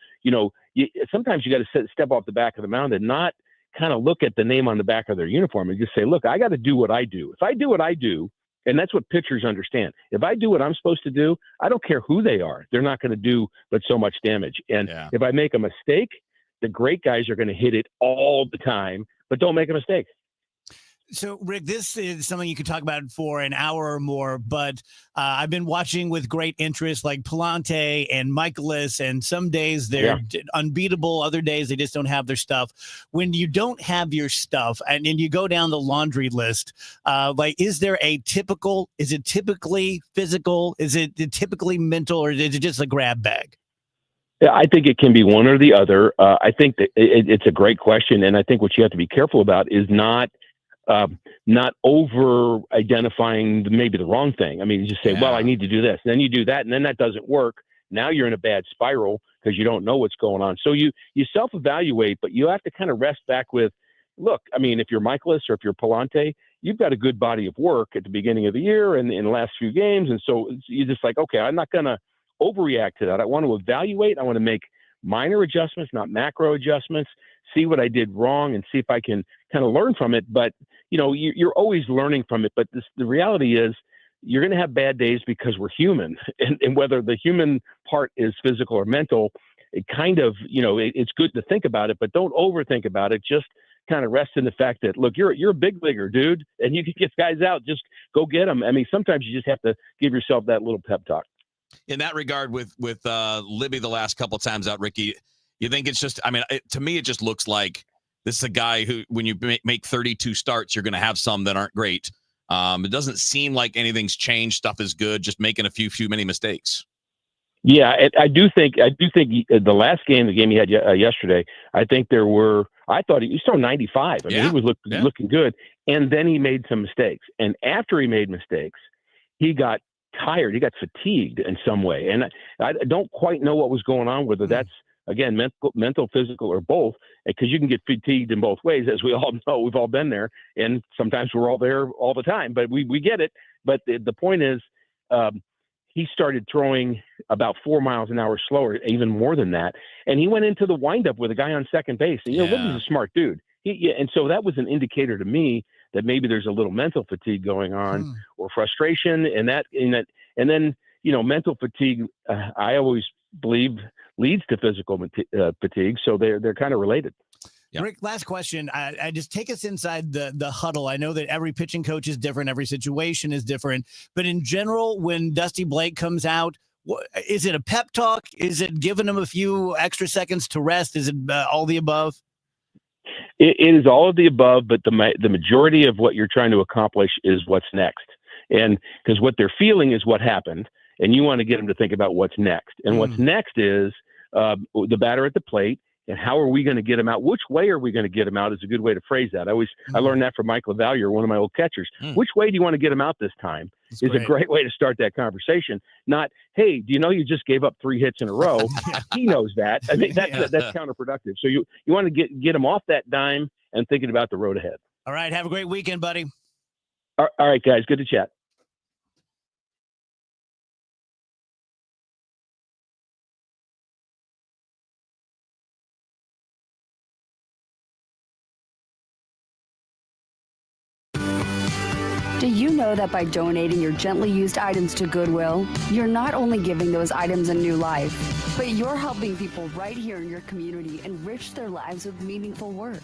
sometimes you got to step off the back of the mound and not kind of look at the name on the back of their uniform and just say, look, I got to do what I do. If I do what I do, and that's what pitchers understand. If I do what I'm supposed to do, I don't care who they are. They're not going to do but so much damage. And if I make a mistake, the great guys are going to hit it all the time, but don't make a mistake. So, Rick, this is something you could talk about for an hour or more, but I've been watching with great interest, like Palante and Michaelis, and some days they're unbeatable. Other days they just don't have their stuff. When you don't have your stuff and you go down the laundry list, is it typically physical? Is it typically mental, or is it just a grab bag? Yeah, I think it can be one or the other. I think that it's a great question. And I think what you have to be careful about is not over identifying maybe the wrong thing. I mean, you just say, well, I need to do this. And then you do that, and then that doesn't work. Now you're in a bad spiral because you don't know what's going on. So you self-evaluate, but you have to kind of rest back with, look, I mean, if you're Michaelis or if you're Palante, you've got a good body of work at the beginning of the year and in the last few games. And so you're just like, okay, I'm not going to overreact to that. I want to evaluate. I want to make minor adjustments, not macro adjustments, see what I did wrong and see if I can kind of learn from it. But, you're always learning from it. But the reality is you're going to have bad days because we're human. And whether the human part is physical or mental, it kind of, it's good to think about it, but don't overthink about it. Just kind of rest in the fact that, look, you're a big leaguer, dude, and you can get guys out. Just go get them. I mean, sometimes you just have to give yourself that little pep talk. In that regard, with Libby the last couple of times out, Ricky, you think it's just, to me, it just looks like this is a guy who, when you make 32 starts, you're going to have some that aren't great. It doesn't seem like anything's changed. Stuff is good, just making a few many mistakes. Yeah, I do think the last game, the game he had yesterday, I think I thought he was still 95. I mean, he was looking good. And then he made some mistakes. And after he made mistakes, he got tired. He got fatigued in some way. And I don't quite know what was going on, whether that's, again, mental, physical, or both, because you can get fatigued in both ways, as we all know. We've all been there, and sometimes we're all there all the time, but we get it. But the point is, he started throwing about 4 miles an hour slower, even more than that. And he went into the windup with a guy on second base. And, Libby's a smart dude. And so that was an indicator to me that maybe there's a little mental fatigue going on or frustration. And then, mental fatigue, I always believe leads to physical fatigue. So they're kind of related. Yep. Rick, last question. I just take us inside the huddle. I know that every pitching coach is different. Every situation is different. But in general, when Dusty Blake comes out, is it a pep talk? Is it giving him a few extra seconds to rest? Is it all the above? It is all of the above, but the majority of what you're trying to accomplish is what's next. And because what they're feeling is what happened, and you want to get them to think about what's next. And what's next is the batter at the plate. And how are we going to get them out? Which way are we going to get them out is a good way to phrase that. I learned that from Mike LaValliere, one of my old catchers. Which way do you want to get them out this time? Is a great way to start that conversation. Not, hey, do you know you just gave up 3 hits in a row? He knows that. I mean, that's counterproductive. So you want to get them off that dime and thinking about the road ahead. All right. Have a great weekend, buddy. All right, guys. Good to chat. Do you know that by donating your gently used items to Goodwill, you're not only giving those items a new life, but you're helping people right here in your community enrich their lives with meaningful work?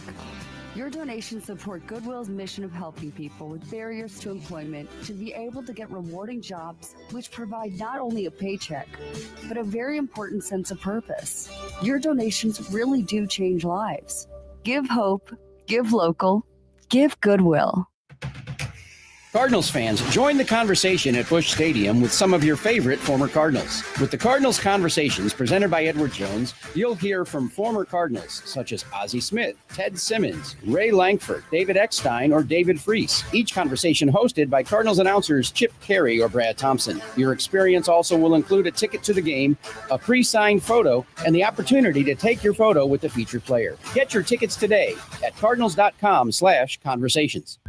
Your donations support Goodwill's mission of helping people with barriers to employment to be able to get rewarding jobs which provide not only a paycheck, but a very important sense of purpose. Your donations really do change lives. Give hope, give local, give Goodwill. Cardinals fans, join the conversation at Busch Stadium with some of your favorite former Cardinals. With the Cardinals Conversations presented by Edward Jones, you'll hear from former Cardinals such as Ozzie Smith, Ted Simmons, Ray Langford, David Eckstein, or David Freese. Each conversation hosted by Cardinals announcers Chip Carey or Brad Thompson. Your experience also will include a ticket to the game, a pre-signed photo, and the opportunity to take your photo with the featured player. Get your tickets today at cardinals.com/conversations.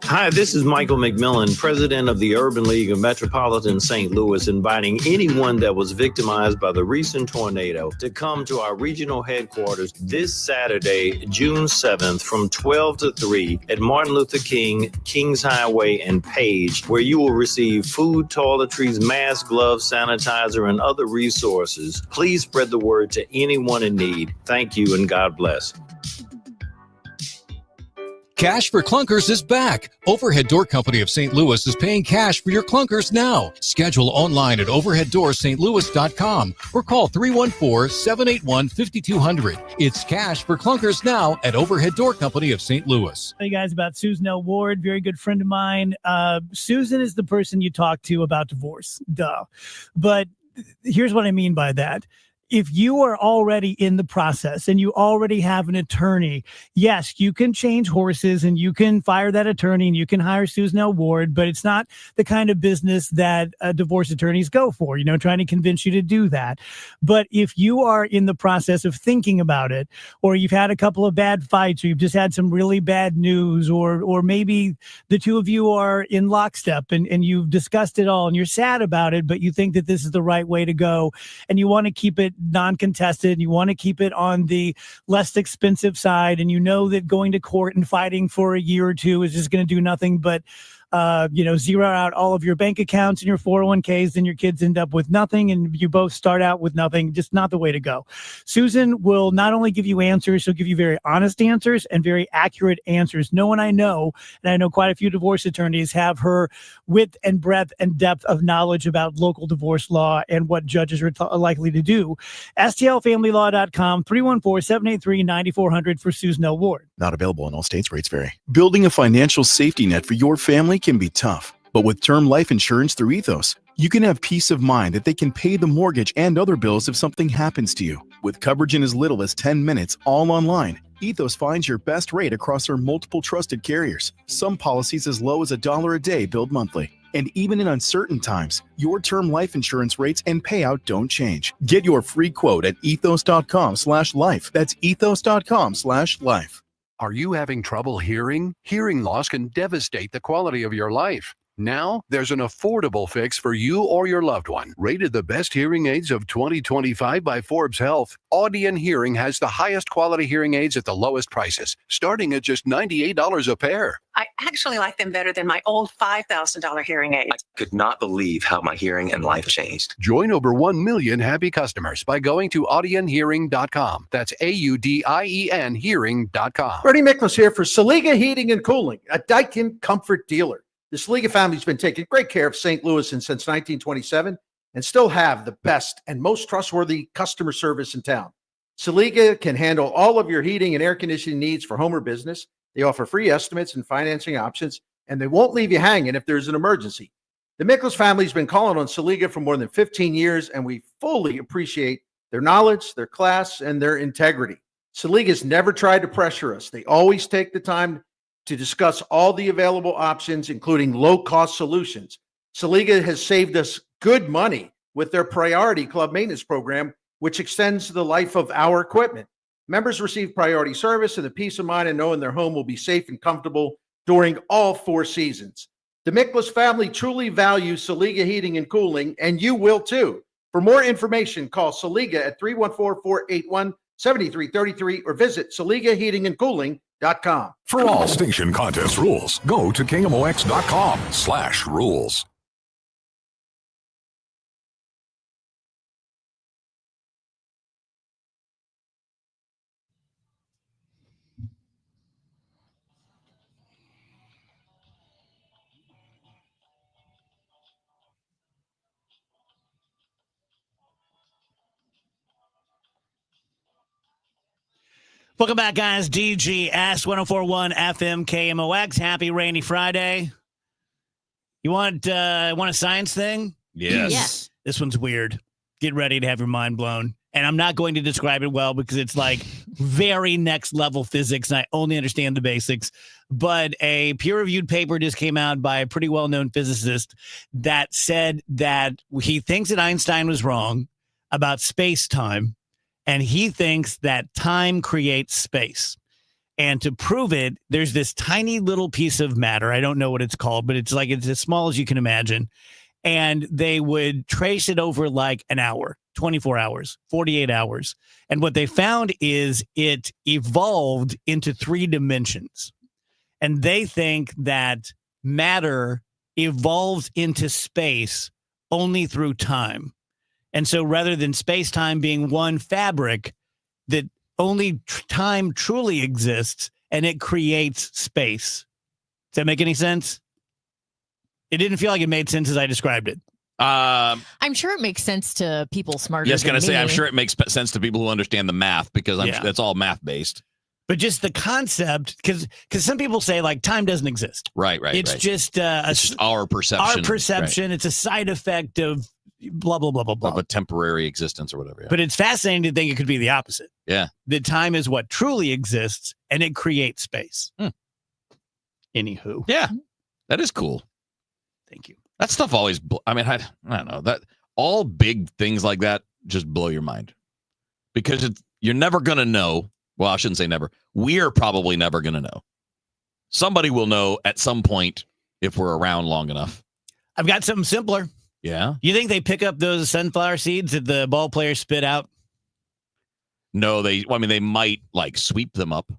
Hi, this is Michael McMillan, president of the Urban League of Metropolitan St. Louis, inviting anyone that was victimized by the recent tornado to come to our regional headquarters this Saturday, June 7th from 12 to 3 at Martin Luther King, Kings Highway, and Page, where you will receive food, toiletries, masks, gloves, sanitizer, and other resources. Please spread the word to anyone in need. Thank you, and God bless. Cash for Clunkers is back. Overhead Door Company of St. Louis is paying cash for your clunkers now. Schedule online at overheaddoorsstlouis.com or call 314-781-5200. It's cash for clunkers now at Overhead Door Company of St. Louis. Hey guys, about Susan L. Ward, very good friend of mine. Susan is the person you talk to about divorce. Duh. But here's what I mean by that. If you are already in the process and you already have an attorney, yes, you can change horses and you can fire that attorney and you can hire Susan L. Ward, but it's not the kind of business that divorce attorneys go for, trying to convince you to do that. But if you are in the process of thinking about it, or you've had a couple of bad fights, or you've just had some really bad news, or maybe the two of you are in lockstep and you've discussed it all and you're sad about it, but you think that this is the right way to go and you want to keep it non-contested, and you want to keep it on the less expensive side, and you know that going to court and fighting for a year or two is just going to do nothing but zero out all of your bank accounts and your 401ks, and your kids end up with nothing, and you both start out with nothing. Just not the way to go. Susan will not only give you answers, she'll give you very honest answers and very accurate answers. No one I know, and I know quite a few divorce attorneys, have her width and breadth and depth of knowledge about local divorce law and what judges are likely to do. STLFamilyLaw.com, 314-783-9400 for Susan L. Ward. Not available in all states. Rates vary. Building a financial safety net for your family can be tough, but with term life insurance through Ethos, you can have peace of mind that they can pay the mortgage and other bills if something happens to you. With coverage in as little as 10 minutes, all online, Ethos finds your best rate across their multiple trusted carriers. Some policies as low as $1 a day billed monthly. And even in uncertain times, your term life insurance rates and payout don't change. Get your free quote at ethos.com/life. That's ethos.com/life. Are you having trouble hearing? Hearing loss can devastate the quality of your life. Now, there's an affordable fix for you or your loved one. Rated the best hearing aids of 2025 by Forbes Health, Audion Hearing has the highest quality hearing aids at the lowest prices, starting at just $98 a pair. I actually like them better than my old $5,000 hearing aid. I could not believe how my hearing and life changed. Join over 1 million happy customers by going to audionhearing.com. That's AUDIEN hearing.com. Bernie Miklas here for Saliga Heating and Cooling, a Daikin comfort dealer. The Saliga family's been taking great care of St. Louis since 1927 and still have the best and most trustworthy customer service in town. Saliga can handle all of your heating and air conditioning needs for home or business. They offer free estimates and financing options, and they won't leave you hanging if there's an emergency. The Miklas family's been calling on Saliga for more than 15 years, and we fully appreciate their knowledge, their class, and their integrity. Saliga has never tried to pressure us. They always take the time to discuss all the available options, including low-cost solutions. Saliga has saved us good money with their Priority Club maintenance program, which extends the life of our equipment. Members receive priority service and the peace of mind of knowing their home will be safe and comfortable during all 4 seasons. The Miklas family truly values Saliga Heating and Cooling, and you will too. For more information, call Saliga at 314-481-7333 or visit SaligaHeatingandCooling.com. For all station contest rules, go to KMOX.com/rules. Welcome back, guys. DGS 1041 FM KMOX. Happy rainy Friday. You want a science thing? Yes. Yeah. This one's weird. Get ready to have your mind blown. And I'm not going to describe it well because it's like very next level physics and I only understand the basics. But a peer-reviewed paper just came out by a pretty well-known physicist that said that he thinks that Einstein was wrong about space-time. And he thinks that time creates space. And to prove it, there's this tiny little piece of matter. I don't know what it's called, but it's as small as you can imagine. And they would trace it over like an hour, 24 hours, 48 hours. And what they found is it evolved into 3 dimensions. And they think that matter evolves into space only through time. And so rather than space-time being one fabric, that only time truly exists and it creates space. Does that make any sense? It didn't feel like it made sense as I described it. I'm sure it makes sense to people smarter Yes, than going to say, me. I'm sure it makes sense to people who understand the math because I'm sure that's all math-based. But just the concept, because some people say, like, time doesn't exist. Right. It's just it's just our perception. Our perception. Right. It's a side effect of blah, blah, blah, blah, blah. Of a temporary existence or whatever. Yeah. But it's fascinating to think it could be the opposite. Yeah. That time is what truly exists, and it creates space. Anywho. Yeah. That is cool. Thank you. That stuff always, I don't know. That all big things like that just blow your mind. Because you're never going to know. Well, I shouldn't say never. We're probably never going to know. Somebody will know at some point if we're around long enough. I've got something simpler. Yeah. You think they pick up those sunflower seeds that the ball players spit out? No, they might like sweep them up.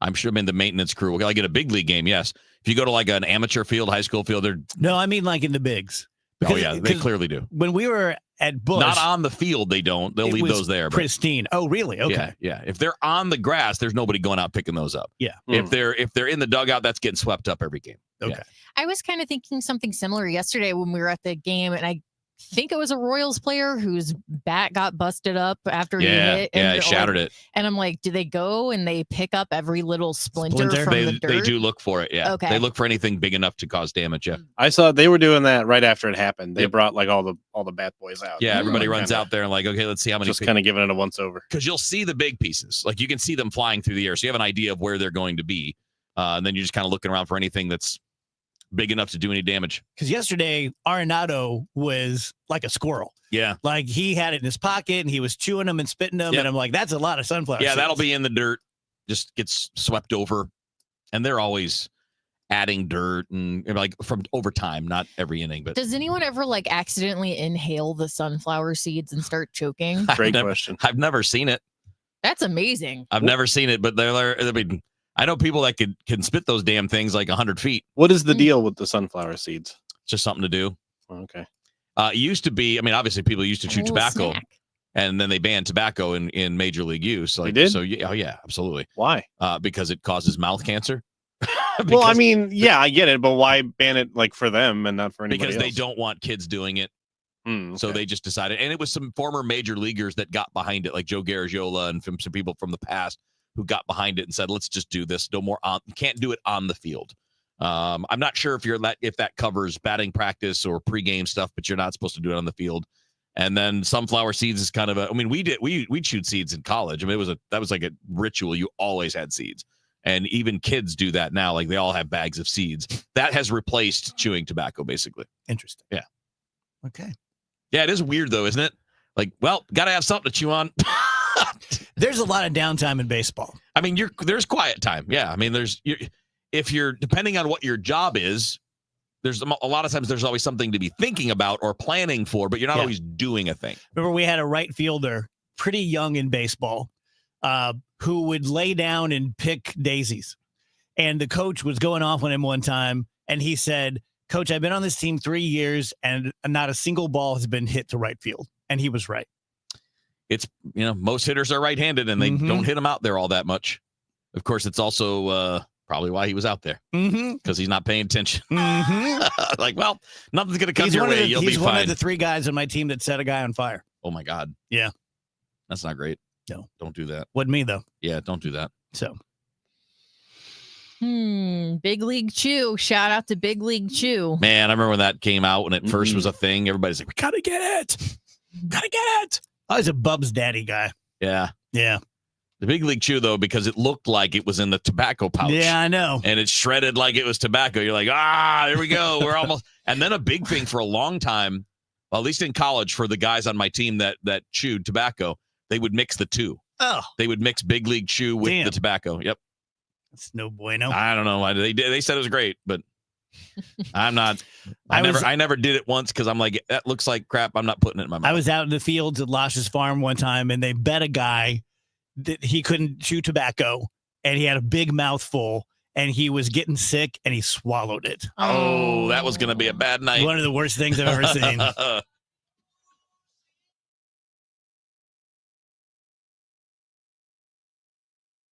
I'm sure. The maintenance crew will like at a big league game. Yes. If you go to like an amateur field, high school field, no, I mean like in the bigs. Because, they clearly do. When we were at Busch, not on the field, they don't. They'll leave those there. Pristine. Oh, really? Okay. Yeah. If they're on the grass, there's nobody going out picking those up. Yeah. If they're in the dugout, that's getting swept up every game. Okay. Yeah. I was kind of thinking something similar yesterday when we were at the game, and I think it was a Royals player whose bat got busted up after he hit. And he shattered it. And I'm like, do they go and they pick up every little splinter from the dirt? They do look for it, yeah. Okay. They look for anything big enough to cause damage, yeah. I saw they were doing that right after it happened. They brought like all the bat boys out. Yeah, everybody runs out there and like, okay, let's see how many. Just kind of giving it a once over. Because you'll see the big pieces. Like you can see them flying through the air. So you have an idea of where they're going to be. And then you're just kind of looking around for anything that's big enough to do any damage. Because yesterday, Arenado was like a squirrel. Yeah. Like he had it in his pocket and he was chewing them and spitting them. Yep. And I'm like, that's a lot of sunflower seeds. That'll be in the dirt. Just gets swept over. And they're always adding dirt and like from over time, not every inning. But does anyone ever like accidentally inhale the sunflower seeds and start choking? Great question. I've never seen it. That's amazing. I've never seen it, but I know people that can spit those damn things like 100 feet. What is the deal with the sunflower seeds? It's just something to do. Okay. It used to be, obviously people used to chew tobacco snack. And then they banned tobacco in major league use. Like, they did? So yeah, absolutely. Why? Because it causes mouth cancer. Well, I get it, but why ban it like for them and not for anybody because else? they don't want kids doing it. Okay. So they just decided, and it was some former major leaguers that got behind it, like Joe Garagiola and some people from the past who got behind it and said, let's just do this. No more you can't do it on the field. I'm not sure if that covers batting practice or pregame stuff, but you're not supposed to do it on the field. And then sunflower seeds is kind of we chewed seeds in college. I mean, that was like a ritual. You always had seeds. And even kids do that now. Like they all have bags of seeds. That has replaced chewing tobacco, basically. Interesting. Yeah. Okay. Yeah, it is weird though, isn't it? Like, well, got to have something to chew on. There's a lot of downtime in baseball. I mean, there's quiet time. Yeah. I mean, if you're depending on what your job is, there's a lot of times there's always something to be thinking about or planning for, but you're not always doing a thing. Remember, we had a right fielder, pretty young in baseball, who would lay down and pick daisies. And the coach was going off on him one time, and he said, "Coach, I've been on this team 3 years, and not a single ball has been hit to right field." And he was right. It's, most hitters are right-handed, and they don't hit them out there all that much. Of course, it's also probably why he was out there, because he's not paying attention. Like, well, nothing's going to come your way. You'll be fine. He's one of the 3 guys on my team that set a guy on fire. Oh, my God. Yeah. That's not great. No. Don't do that. Wasn't me, though. Yeah, don't do that. So. Big League Chew. Shout out to Big League Chew. Man, I remember when that came out, when it first was a thing. Everybody's like, we got to get it. Got to get it. I was a Bub's daddy guy. Yeah. Yeah. The Big League Chew, though, because it looked like it was in the tobacco pouch. Yeah, I know. And it shredded like it was tobacco. You're like, there we go. We're almost. And then a big thing for a long time, well, at least in college, for the guys on my team that chewed tobacco, they would mix the two. Oh. They would mix Big League Chew with the tobacco. Yep. That's no bueno. I don't know why they said it was great, but I'm not. I never did it once because I'm like, that looks like crap. I'm not putting it in my mouth. I was out in the fields at Losh's farm one time, and they bet a guy that he couldn't chew tobacco, and he had a big mouthful, and he was getting sick, and he swallowed it. Oh, that was going to be a bad night. One of the worst things I've ever seen.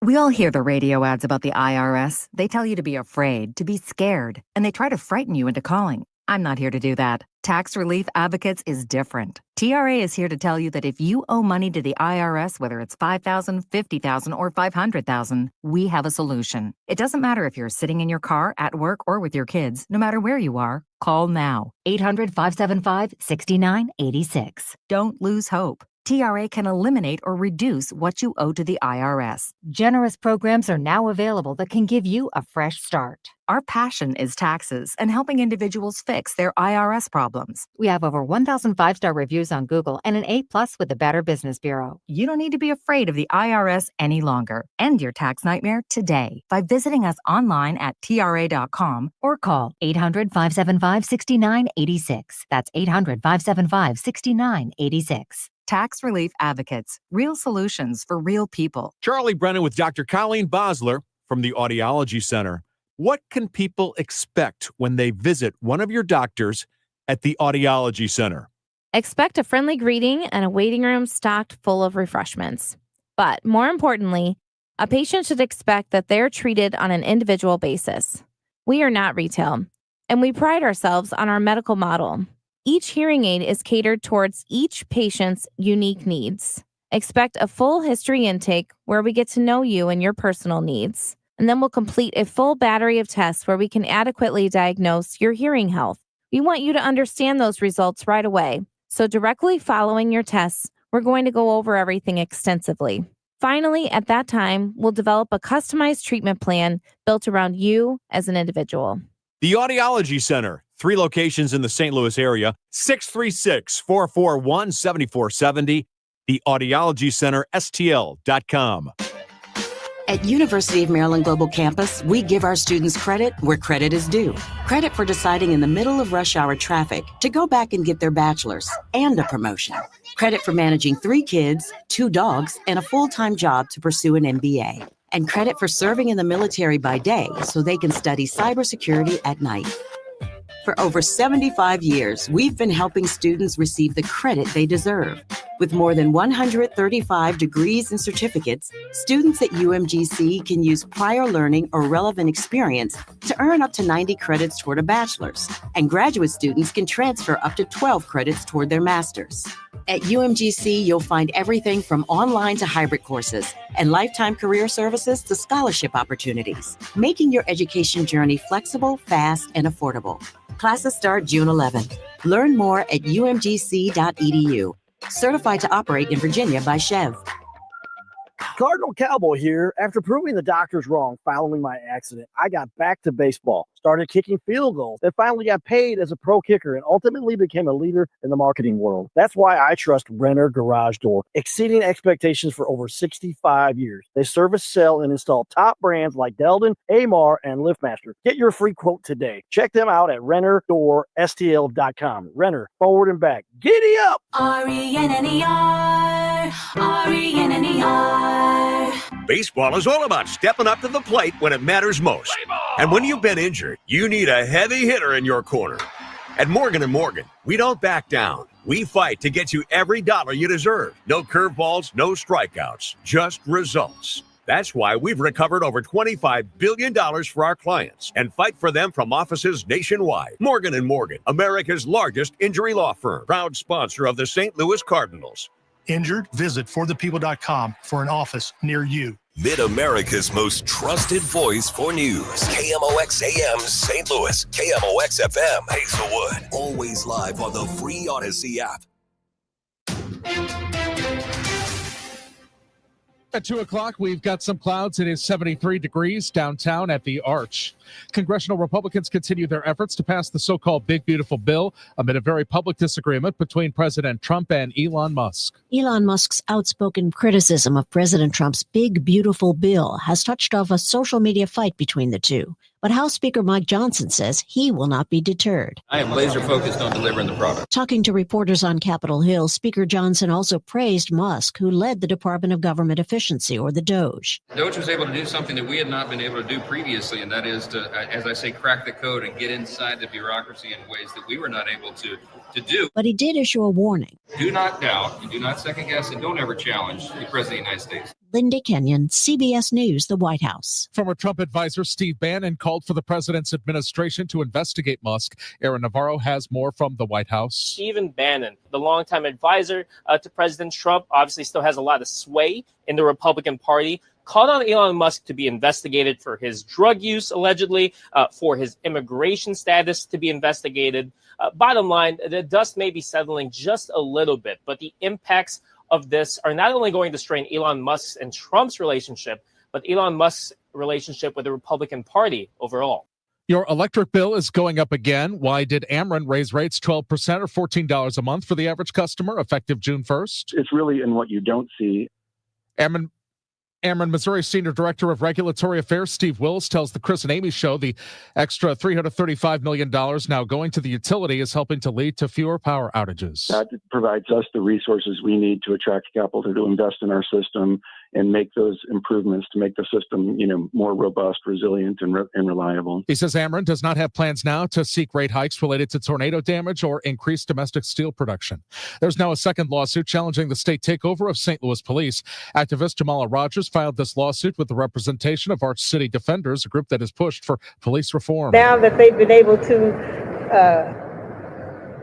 We all hear the radio ads about the IRS. They tell you to be afraid, to be scared, and they try to frighten you into calling. I'm not here to do that. Tax Relief Advocates is different. TRA is here to tell you that if you owe money to the IRS, whether it's $5,000, $50,000, or $500,000, we have a solution. It doesn't matter if you're sitting in your car, at work, or with your kids. No matter where you are, call now. 800-575-6986. Don't lose hope. TRA can eliminate or reduce what you owe to the IRS. Generous programs are now available that can give you a fresh start. Our passion is taxes and helping individuals fix their IRS problems. We have over 1,000 5-star reviews on Google and an A+ with the Better Business Bureau. You don't need to be afraid of the IRS any longer. End your tax nightmare today by visiting us online at TRA.com or call 800-575-6986. That's 800-575-6986. Tax Relief Advocates, real solutions for real people. Charlie Brennan with Dr. Colleen Bosler from the Audiology Center. What can people expect when they visit one of your doctors at the Audiology Center? Expect a friendly greeting and a waiting room stocked full of refreshments. But more importantly, a patient should expect that they're treated on an individual basis. We are not retail, and we pride ourselves on our medical model. Each hearing aid is catered towards each patient's unique needs. Expect a full history intake where we get to know you and your personal needs. And then we'll complete a full battery of tests where we can adequately diagnose your hearing health. We want you to understand those results right away. So directly following your tests, we're going to go over everything extensively. Finally, at that time, we'll develop a customized treatment plan built around you as an individual. The Audiology Center, 3 locations in the St. Louis area, 636-441-7470, theaudiologycenterstl.com. At University of Maryland Global Campus, we give our students credit where credit is due. Credit for deciding in the middle of rush hour traffic to go back and get their bachelor's and a promotion. Credit for managing 3 kids, 2 dogs, and a full-time job to pursue an MBA. And credit for serving in the military by day so they can study cybersecurity at night. For over 75 years, we've been helping students receive the credit they deserve. With more than 135 degrees and certificates, students at UMGC can use prior learning or relevant experience to earn up to 90 credits toward a bachelor's, and graduate students can transfer up to 12 credits toward their master's. At UMGC, you'll find everything from online to hybrid courses and lifetime career services to scholarship opportunities, making your education journey flexible, fast, and affordable. Classes start June 11th. Learn more at umgc.edu. Certified to operate in Virginia by Chev. Cardinal Cowboy here. After proving the doctors wrong following my accident, I got back to baseball, started kicking field goals, and finally got paid as a pro kicker and ultimately became a leader in the marketing world. That's why I trust Renner Garage Door, exceeding expectations for over 65 years. They service, sell, and install top brands like Delden, Amar, and LiftMaster. Get your free quote today. Check them out at RennerDoorSTL.com. Renner, forward and back. Giddy up! RENNER, RENNER. Baseball is all about stepping up to the plate when it matters most. And when you've been injured, you need a heavy hitter in your corner. At Morgan & Morgan, we don't back down. We fight to get you every dollar you deserve. No curveballs, no strikeouts, just results. That's why we've recovered over $25 billion for our clients and fight for them from offices nationwide. Morgan & Morgan, America's largest injury law firm, proud sponsor of the St. Louis Cardinals. Injured? Visit forthepeople.com for an office near you. Mid-America's most trusted voice for news. KMOX AM St. Louis. KMOX FM Hazelwood. Always live on the free Odyssey app. At 2 o'clock, we've got some clouds. It is 73 degrees downtown at the Arch. Congressional Republicans continue their efforts to pass the so-called Big Beautiful Bill amid a very public disagreement between President Trump and Elon Musk. Elon Musk's outspoken criticism of President Trump's Big Beautiful Bill has touched off a social media fight between the two. But House Speaker Mike Johnson says he will not be deterred. I am laser focused on delivering the product. Talking to reporters on Capitol Hill, Speaker Johnson also praised Musk, who led the Department of Government Efficiency, or the DOGE. DOGE was able to do something that we had not been able to do previously, and that is to, as I say, crack the code and get inside the bureaucracy in ways that we were not able to do. But he did issue a warning. Do not doubt, and do not second guess, and don't ever challenge the President of the United States. Linda Kenyon, CBS News, the White House. Former Trump advisor Steve Bannon called for the president's administration to investigate Musk. Aaron Navarro has more from the White House. Stephen Bannon, the longtime advisor to President Trump, obviously still has a lot of sway in the Republican Party, called on Elon Musk to be investigated for his drug use, allegedly, for his immigration status to be investigated. Bottom line, the dust may be settling just a little bit, but the impacts of this are not only going to strain Elon Musk's and Trump's relationship, but Elon Musk's relationship with the Republican Party overall. Your electric bill is going up again. Why did Ameren raise rates 12% or $14 a month for the average customer effective June 1st? It's really in what you don't see. Ameren, Missouri Senior Director of Regulatory Affairs Steve Wills tells the Chris and Amy Show the extra $335 million now going to the utility is helping to lead to fewer power outages. That provides us the resources we need to attract capital to invest in our system and make those improvements to make the system, more robust, resilient, and reliable. He says Ameren does not have plans now to seek rate hikes related to tornado damage or increased domestic steel production. There's now a second lawsuit challenging the state takeover of St. Louis police. Activist Jamala Rogers filed this lawsuit with the representation of Arch City Defenders, a group that has pushed for police reform. Now that they've been able to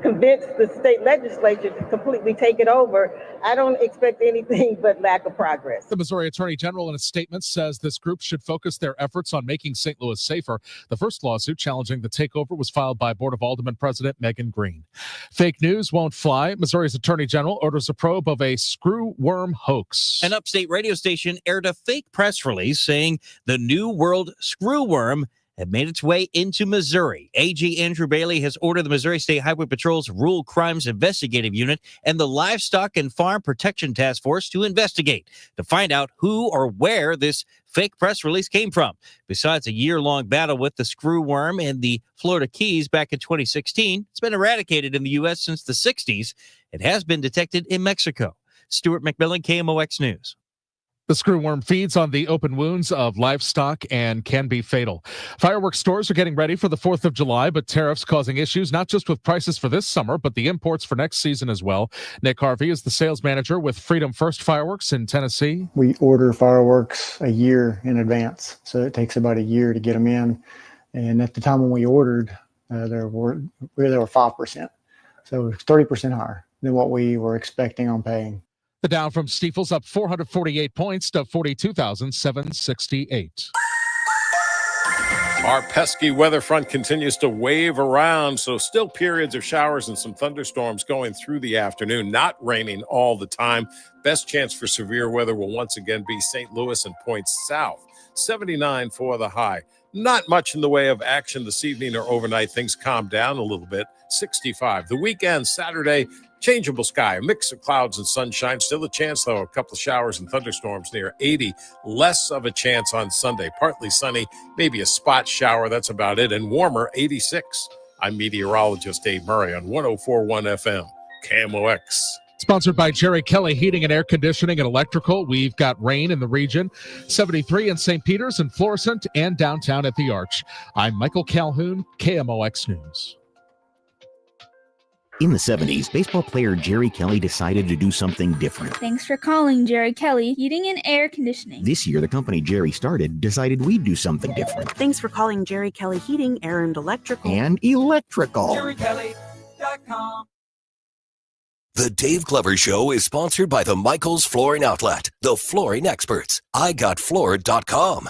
convince the state legislature to completely take it over, I don't expect anything but lack of progress. The Missouri Attorney General in a statement says this group should focus their efforts on making St. Louis safer. The first lawsuit challenging the takeover was filed by Board of Alderman President Megan Green. Fake news won't fly. Missouri's Attorney General orders a probe of a screw worm hoax. An upstate radio station aired a fake press release saying the New World screw worm had made its way into Missouri. AG Andrew Bailey has ordered the Missouri State Highway Patrol's Rural Crimes Investigative Unit and the Livestock and Farm Protection Task Force to investigate to find out who or where this fake press release came from. Besides a year-long battle with the screw worm in the Florida Keys back in 2016, it's been eradicated in the U.S. since the 60s. It has been detected in Mexico. Stuart McMillan, KMOX News. The screwworm feeds on the open wounds of livestock and can be fatal. Fireworks stores are getting ready for the 4th of July, but tariffs causing issues, not just with prices for this summer, but the imports for next season as well. Nick Harvey is the sales manager with Freedom First Fireworks in Tennessee. We order fireworks a year in advance, so it takes about a year to get them in. And at the time when we ordered, they were 5%. So it's 30% higher than what we were expecting on paying. The Dow from Stifel's up 448 points to 42,768. Our pesky weather front continues to wave around, so still periods of showers and some thunderstorms going through the afternoon. Not raining all the time. Best chance for severe weather will once again be St. Louis and points south. 79 for the high. Not much in the way of action this evening or overnight. Things calm down a little bit. 65. The weekend, Saturday, changeable sky, a mix of clouds and sunshine. Still a chance, though, a couple of showers and thunderstorms near 80. Less of a chance on Sunday. Partly sunny, maybe a spot shower. That's about it. And warmer, 86. I'm meteorologist Dave Murray on 104.1 FM, KMOX. Sponsored by Jerry Kelly Heating and Air Conditioning and Electrical. We've got rain in the region. 73 in St. Peter's and Florissant and downtown at the Arch. I'm Michael Calhoun, KMOX News. In the 70s, baseball player Jerry Kelly decided to do something different. Thanks for calling Jerry Kelly Heating and Air Conditioning. This year, the company Jerry started decided we'd do something different. Thanks for calling Jerry Kelly Heating, Air, and Electrical. And electrical. JerryKelly.com. The Dave Glover Show is sponsored by the Michaels Flooring Outlet, the flooring experts. IGotFloored.com.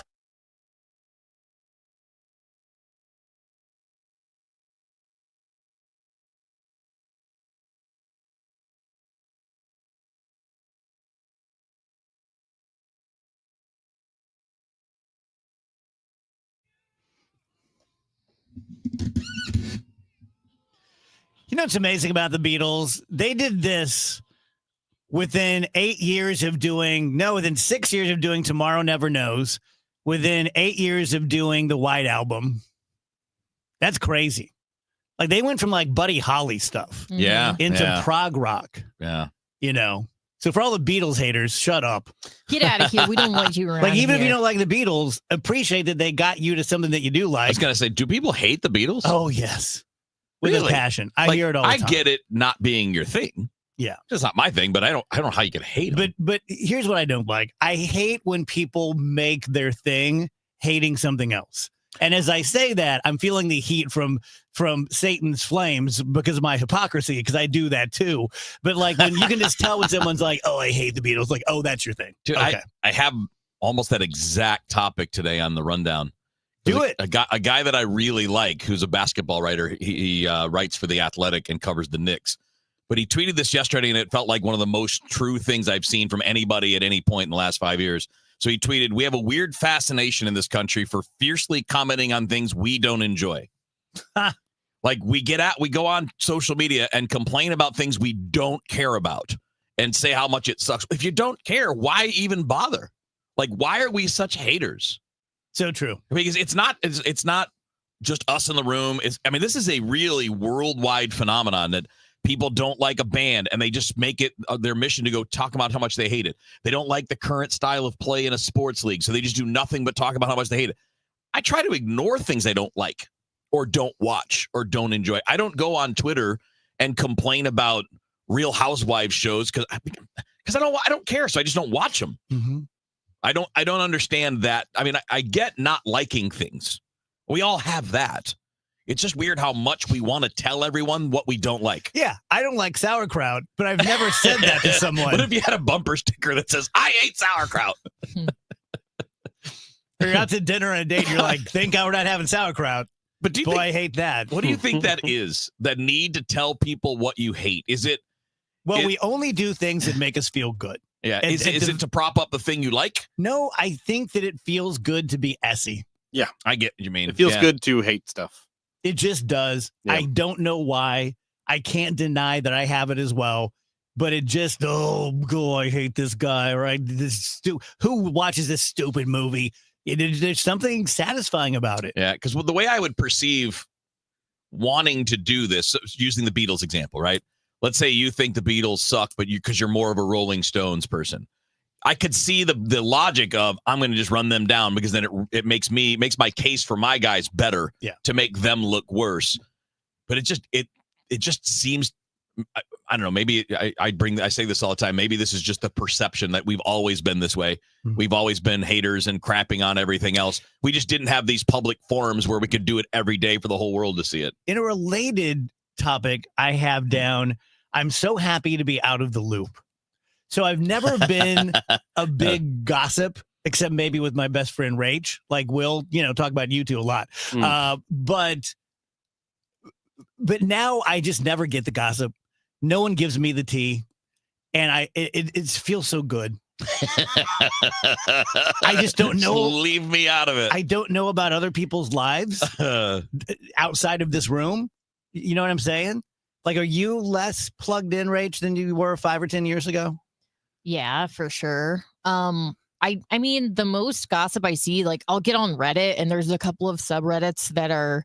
You know what's amazing about the Beatles? They did this within 6 years of doing Tomorrow Never Knows, within 8 years of doing the White Album. That's crazy. Like they went from like Buddy Holly stuff into prog rock. Yeah. You know. So for all the Beatles haters, shut up. Get out of here. We don't want you around. Like even here. if you don't like the Beatles, appreciate that they got you to something that you do like. I was going to say, do people hate the Beatles? Oh, yes. With Really? a passion. I hear it all the time. I get it not being your thing. Yeah. It's not my thing, but I don't know how you can hate them. But here's what I don't like. I hate when people make their thing hating something else. And as I say that, I'm feeling the heat from Satan's flames because of my hypocrisy, because I do that too. But like when you can just tell when someone's like, oh, I hate the Beatles, like, oh, that's your thing. Dude, okay. I have almost that exact topic today on the rundown. Do it. A guy that I really like, who's a basketball writer. He writes for The Athletic and covers the Knicks. But he tweeted this yesterday, and it felt like one of the most true things I've seen from anybody at any point in the last 5 years. So he tweeted, "We have a weird fascination in this country for fiercely commenting on things we don't enjoy." Like we go on social media and complain about things we don't care about and say how much it sucks. If you don't care, why even bother? Like, why are we such haters? So true. Because it's not just us in the room. This is a really worldwide phenomenon that people don't like a band and they just make it their mission to go talk about how much they hate it. They don't like the current style of play in a sports league, so they just do nothing but talk about how much they hate it. I try to ignore things I don't like or don't watch or don't enjoy. I don't go on Twitter and complain about Real Housewives shows because I don't care, so I just don't watch them. Mm-hmm. I don't understand that. I mean, I get not liking things. We all have that. It's just weird how much we want to tell everyone what we don't like. Yeah, I don't like sauerkraut, but I've never said that to someone. What if you had a bumper sticker that says, "I hate sauerkraut"? Or you're out to dinner on a date, and you're like, thank God we're not having sauerkraut. But I hate that. What do you think that is? The need to tell people what you hate? Is it? Well, we only do things that make us feel good. Yeah. Is it to prop up the thing you like? No, I think that it feels good to be essy. Yeah. I get what you mean. It feels good to hate stuff. It just does. Yeah. I don't know why. I can't deny that I have it as well. But it just, oh, God, I hate this guy. Right? Who watches this stupid movie? There's something satisfying about it. Yeah, because the way I would perceive wanting to do this, using the Beatles example, right? Let's say you think the Beatles suck, but because you're more of a Rolling Stones person. I could see the logic of I'm going to just run them down because then it makes my case for my guys better to make them look worse. But it just seems, I don't know, maybe I say this all the time. Maybe this is just the perception that we've always been this way. Mm-hmm. We've always been haters and crapping on everything else. We just didn't have these public forums where we could do it every day for the whole world to see it. In a related topic I have down, I'm so happy to be out of the loop. So I've never been a big gossip, except maybe with my best friend Rach. Like we'll, talk about you two a lot. But now I just never get the gossip. No one gives me the tea, and it feels so good. I just don't know. Leave me out of it. I don't know about other people's lives outside of this room. You know what I'm saying? Like, are you less plugged in, Rach, than you were 5 or 10 years ago? Yeah, for sure. I mean, the most gossip I see, like I'll get on Reddit and there's a couple of subreddits that are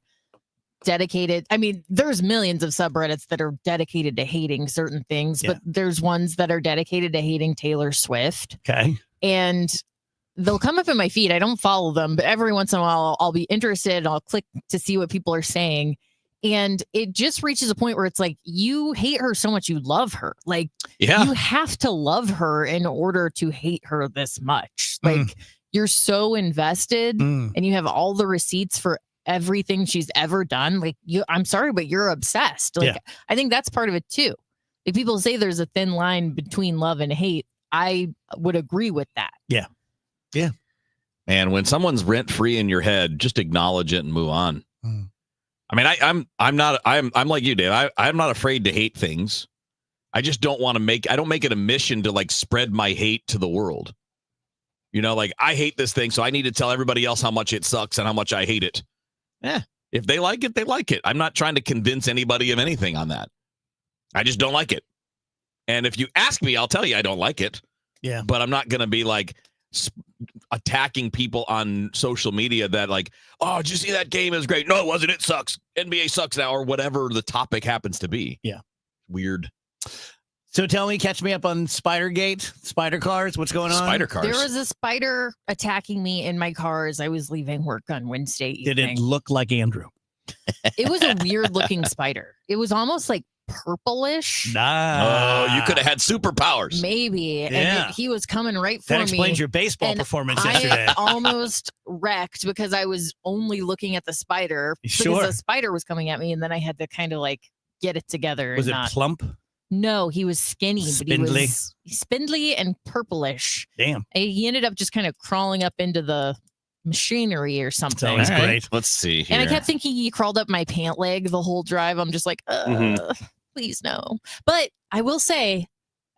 dedicated. I mean, there's millions of subreddits that are dedicated to hating certain things, but there's ones that are dedicated to hating Taylor Swift. Okay. And they'll come up in my feed. I don't follow them, but every once in a while I'll be interested. I'll click to see what people are saying. And it just reaches a point where it's like, you hate her so much, you love her. Like, you have to love her in order to hate her this much. Like, you're so invested and you have all the receipts for everything she's ever done. Like, I'm sorry, but you're obsessed. Like, I think that's part of it too. If people say there's a thin line between love and hate, I would agree with that. Yeah. Yeah. And when someone's rent free in your head, just acknowledge it and move on. I mean, I'm like you, Dave. I'm not afraid to hate things. I just don't want to I don't make it a mission to like spread my hate to the world. Like I hate this thing, so I need to tell everybody else how much it sucks and how much I hate it. If they like it, they like it. I'm not trying to convince anybody of anything on that. I just don't like it. And if you ask me, I'll tell you I don't like it. Yeah. But I'm not going to be like attacking people on social media that like, oh, did you see that game? It was great. No, it wasn't. It sucks. NBA sucks now, or whatever the topic happens to be. Yeah. Weird. So tell me, catch me up on Spidergate, spider cars. What's going on? Spider cars. There was a spider attacking me in my car as I was leaving work on Wednesday evening. Did it look like Andrew? It was a weird looking spider. It was almost like purplish. Nah. Oh, you could have had superpowers. Maybe. Yeah. And he was coming right for me. That explains your baseball performance yesterday. I almost wrecked because I was only looking at the spider. Sure. Because the spider was coming at me, and then I had to kind of like get it together. Was it plump? No, he was skinny, Spindly? but he was spindly and purplish. Damn. And he ended up just kind of crawling up into the machinery or something. always great. Let's see here. And I kept thinking he crawled up my pant leg the whole drive. I'm just like, please no. But I will say,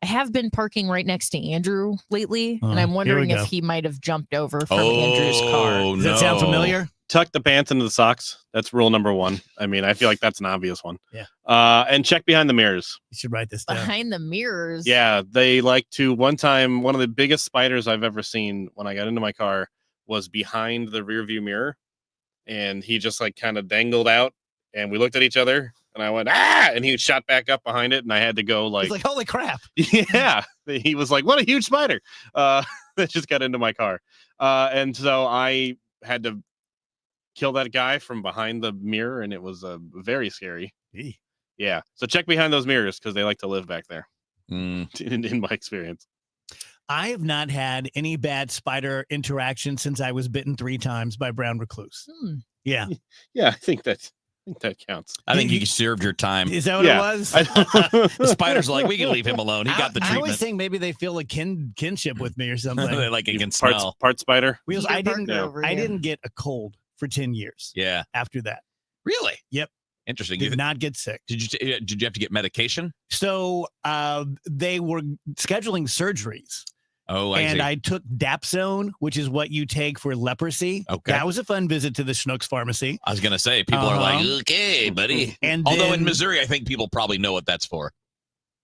I have been parking right next to Andrew lately, and I'm wondering if he might have jumped over from Andrew's car. Does that sound familiar? Tuck the pants into the socks. That's rule number 1. I mean, I feel like that's an obvious one. Yeah. And check behind the mirrors. You should write this down. Behind the mirrors. Yeah, they like to. One time, one of the biggest spiders I've ever seen when I got into my car was behind the rear view mirror, and he just like kind of dangled out, and we looked at each other, and I went, ah, and he shot back up behind it, and I had to go like, It's like, holy crap. yeah. He was like, what a huge spider that just got into my car. And so I had to kill that guy from behind the mirror, and it was very scary. Yeah. So check behind those mirrors because they like to live back there. In my experience. I have not had any bad spider interaction since I was bitten 3 times by brown recluse. Yeah. Yeah, I think that counts. I think you served your time. Is that what it was? The spider's like, we can leave him alone. He got the I treatment. always think maybe they feel a kinship with me or something. Like it can smell. Part spider. Wheels, I didn't get a cold for 10 years. Yeah. After that. Really? Yep. Interesting. Did not get sick. Did you have to get medication? So they were scheduling surgeries. Oh, I see. I took Dapsone, which is what you take for leprosy. Okay. That was a fun visit to the Schnucks pharmacy. I was going to say, people are like, okay, buddy. And although then, in Missouri, I think people probably know what that's for.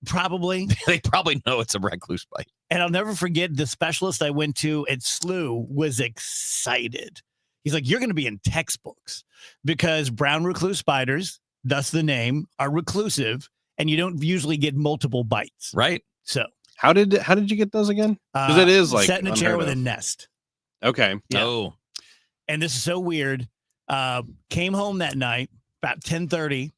Probably. They probably know it's a recluse bite. And I'll never forget the specialist I went to at SLU was excited. He's like, you're going to be in textbooks because brown recluse spiders, thus the name, are reclusive, and you don't usually get multiple bites. Right. So how did you get those again? Because it is like set in a chair with a nest. Okay. Yeah. Oh. And this is so weird. Came home that night about 10:30,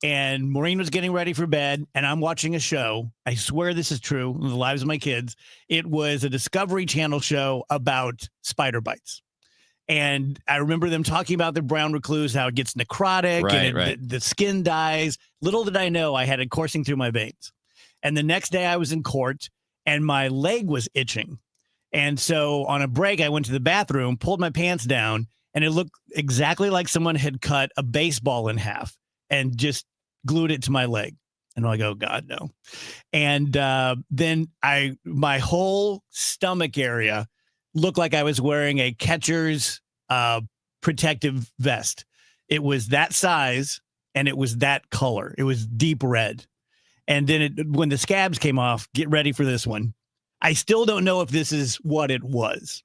and Maureen was getting ready for bed, and I'm watching a show. I swear this is true. The lives of my kids. It was a Discovery Channel show about spider bites. And I remember them talking about the brown recluse, how it gets necrotic and the skin dies. Little did I know I had it coursing through my veins. And the next day I was in court and my leg was itching. And so on a break, I went to the bathroom, pulled my pants down, and it looked exactly like someone had cut a baseball in half and just glued it to my leg. And I'm like, oh God, no. And then my whole stomach area looked like I was wearing a catcher's protective vest. It was that size and it was that color. It was deep red. And then when the scabs came off, get ready for this one. I still don't know if this is what it was.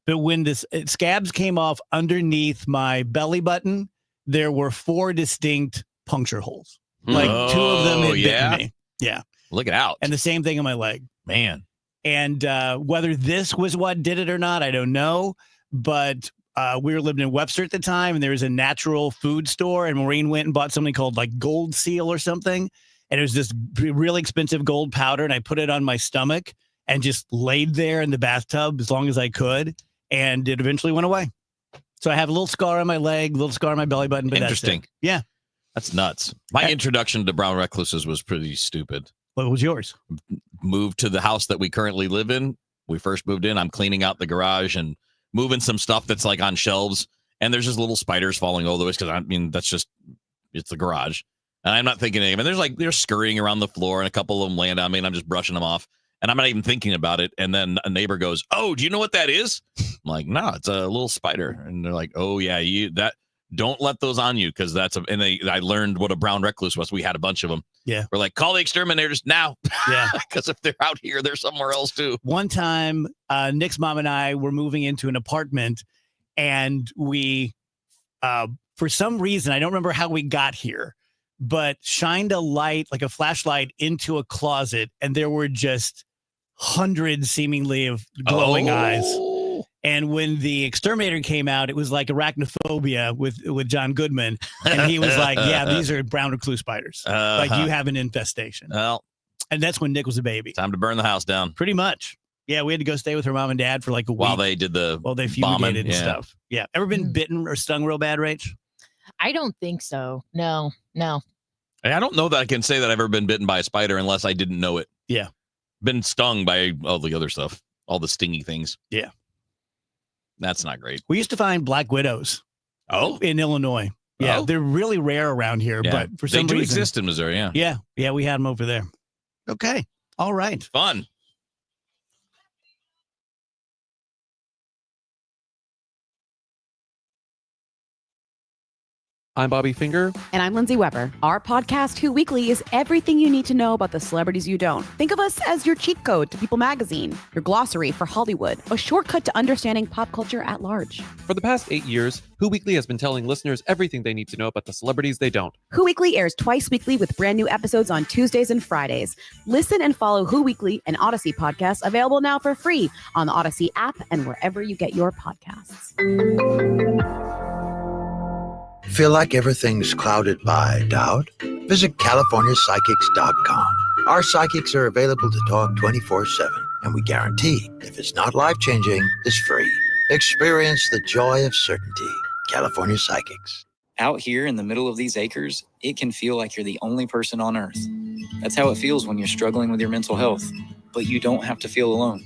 But when scabs came off underneath my belly button, there were 4 distinct puncture holes. Like 2 of them had bitten me. Yeah. Look it out. And the same thing on my leg. Man. And whether this was what did it or not, I don't know. But we were living in Webster at the time, and there was a natural food store, and Maureen went and bought something called like Gold Seal or something. And it was this really expensive gold powder, and I put it on my stomach and just laid there in the bathtub as long as I could. And it eventually went away. So I have a little scar on my leg, a little scar on my belly button. But Interesting. That's it. Yeah. That's nuts. My introduction to brown recluses was pretty stupid. What was yours? Moved to the house that we currently live in. We first moved in. I'm cleaning out the garage and moving some stuff that's like on shelves. And there's just little spiders falling all the way because it's the garage. And I'm not thinking of them. And they're scurrying around the floor and a couple of them land on me and I'm just brushing them off. And I'm not even thinking about it. And then a neighbor goes, "Oh, do you know what that is?" I'm like, "No, it's a little spider." And they're like, "Oh yeah, don't let those on you because I learned what a brown recluse was. We had a bunch of them. Yeah. We're like, call the exterminators now. Yeah. Because if they're out here, they're somewhere else too. One time, Nick's mom and I were moving into an apartment and we, for some reason, I don't remember how we got here, but shined a light, like a flashlight into a closet. And there were just hundreds seemingly of glowing eyes. And when the exterminator came out, it was like arachnophobia with John Goodman. And he was like, yeah, these are brown recluse spiders. Like you have an infestation. Well, and that's when Nick was a baby. Time to burn the house down. Pretty much. Yeah, we had to go stay with her mom and dad for like a week. While they did they fumigated bombing, and stuff. Yeah. Ever been bitten or stung real bad, Rach? I don't think so. No. I don't know that I can say that I've ever been bitten by a spider unless I didn't know it. Yeah. Been stung by all the other stuff, all the stingy things. Yeah. That's not great. We used to find black widows. Oh, in Illinois. Yeah, they're really rare around here, but for some reason they do exist in Missouri. Yeah. Yeah, we had them over there. Okay. All right. Fun. I'm Bobby Finger. And I'm Lindsay Weber. Our podcast, Who Weekly, is everything you need to know about the celebrities you don't. Think of us as your cheat code to People Magazine, your glossary for Hollywood, a shortcut to understanding pop culture at large. For the past 8 years, Who Weekly has been telling listeners everything they need to know about the celebrities they don't. Who Weekly airs twice weekly with brand new episodes on Tuesdays and Fridays. Listen and follow Who Weekly, an Odyssey podcast, available now for free on the Odyssey app and wherever you get your podcasts. Feel like everything's clouded by doubt? Visit CaliforniaPsychics.com. Our psychics are available to talk 24/7, and we guarantee if it's not life-changing, it's free. Experience the joy of certainty. California Psychics. Out here in the middle of these acres, it can feel like you're the only person on Earth. That's how it feels when you're struggling with your mental health. But you don't have to feel alone.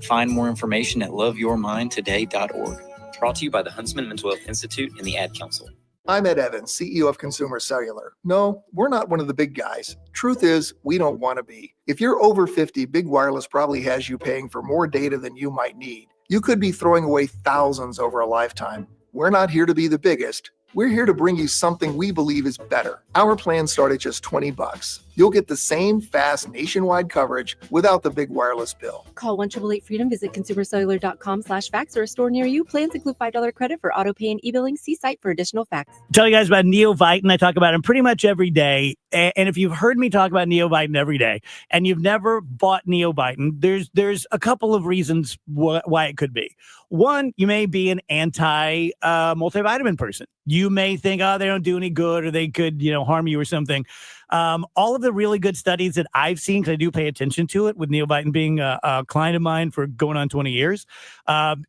Find more information at loveyourmindtoday.org. Brought to you by the Huntsman Mental Health Institute and the Ad Council. I'm Ed Evans, CEO of Consumer Cellular. No, we're not one of the big guys. Truth is, we don't want to be. If you're over 50, Big Wireless probably has you paying for more data than you might need. You could be throwing away thousands over a lifetime. We're not here to be the biggest. We're here to bring you something we believe is better. Our plans start at just $20. You'll get the same fast nationwide coverage without the big wireless bill. Call 1-888-FREEDOM, visit consumercellular.com/facts or a store near you. Plans include $5 credit for auto pay and e-billing. See site for additional facts. Tell you guys about Neovitin. I talk about them pretty much every day. And if you've heard me talk about Neovitin every day and you've never bought Neovitin, there's a couple of reasons why it could be. One, you may be an anti-multivitamin person. You may think, oh, they don't do any good or they could, harm you or something. All of the really good studies that I've seen, because I do pay attention to it with Neobitin being a client of mine for going on 20 years,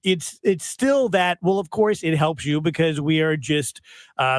it's still that, well, of course, it helps you because we are just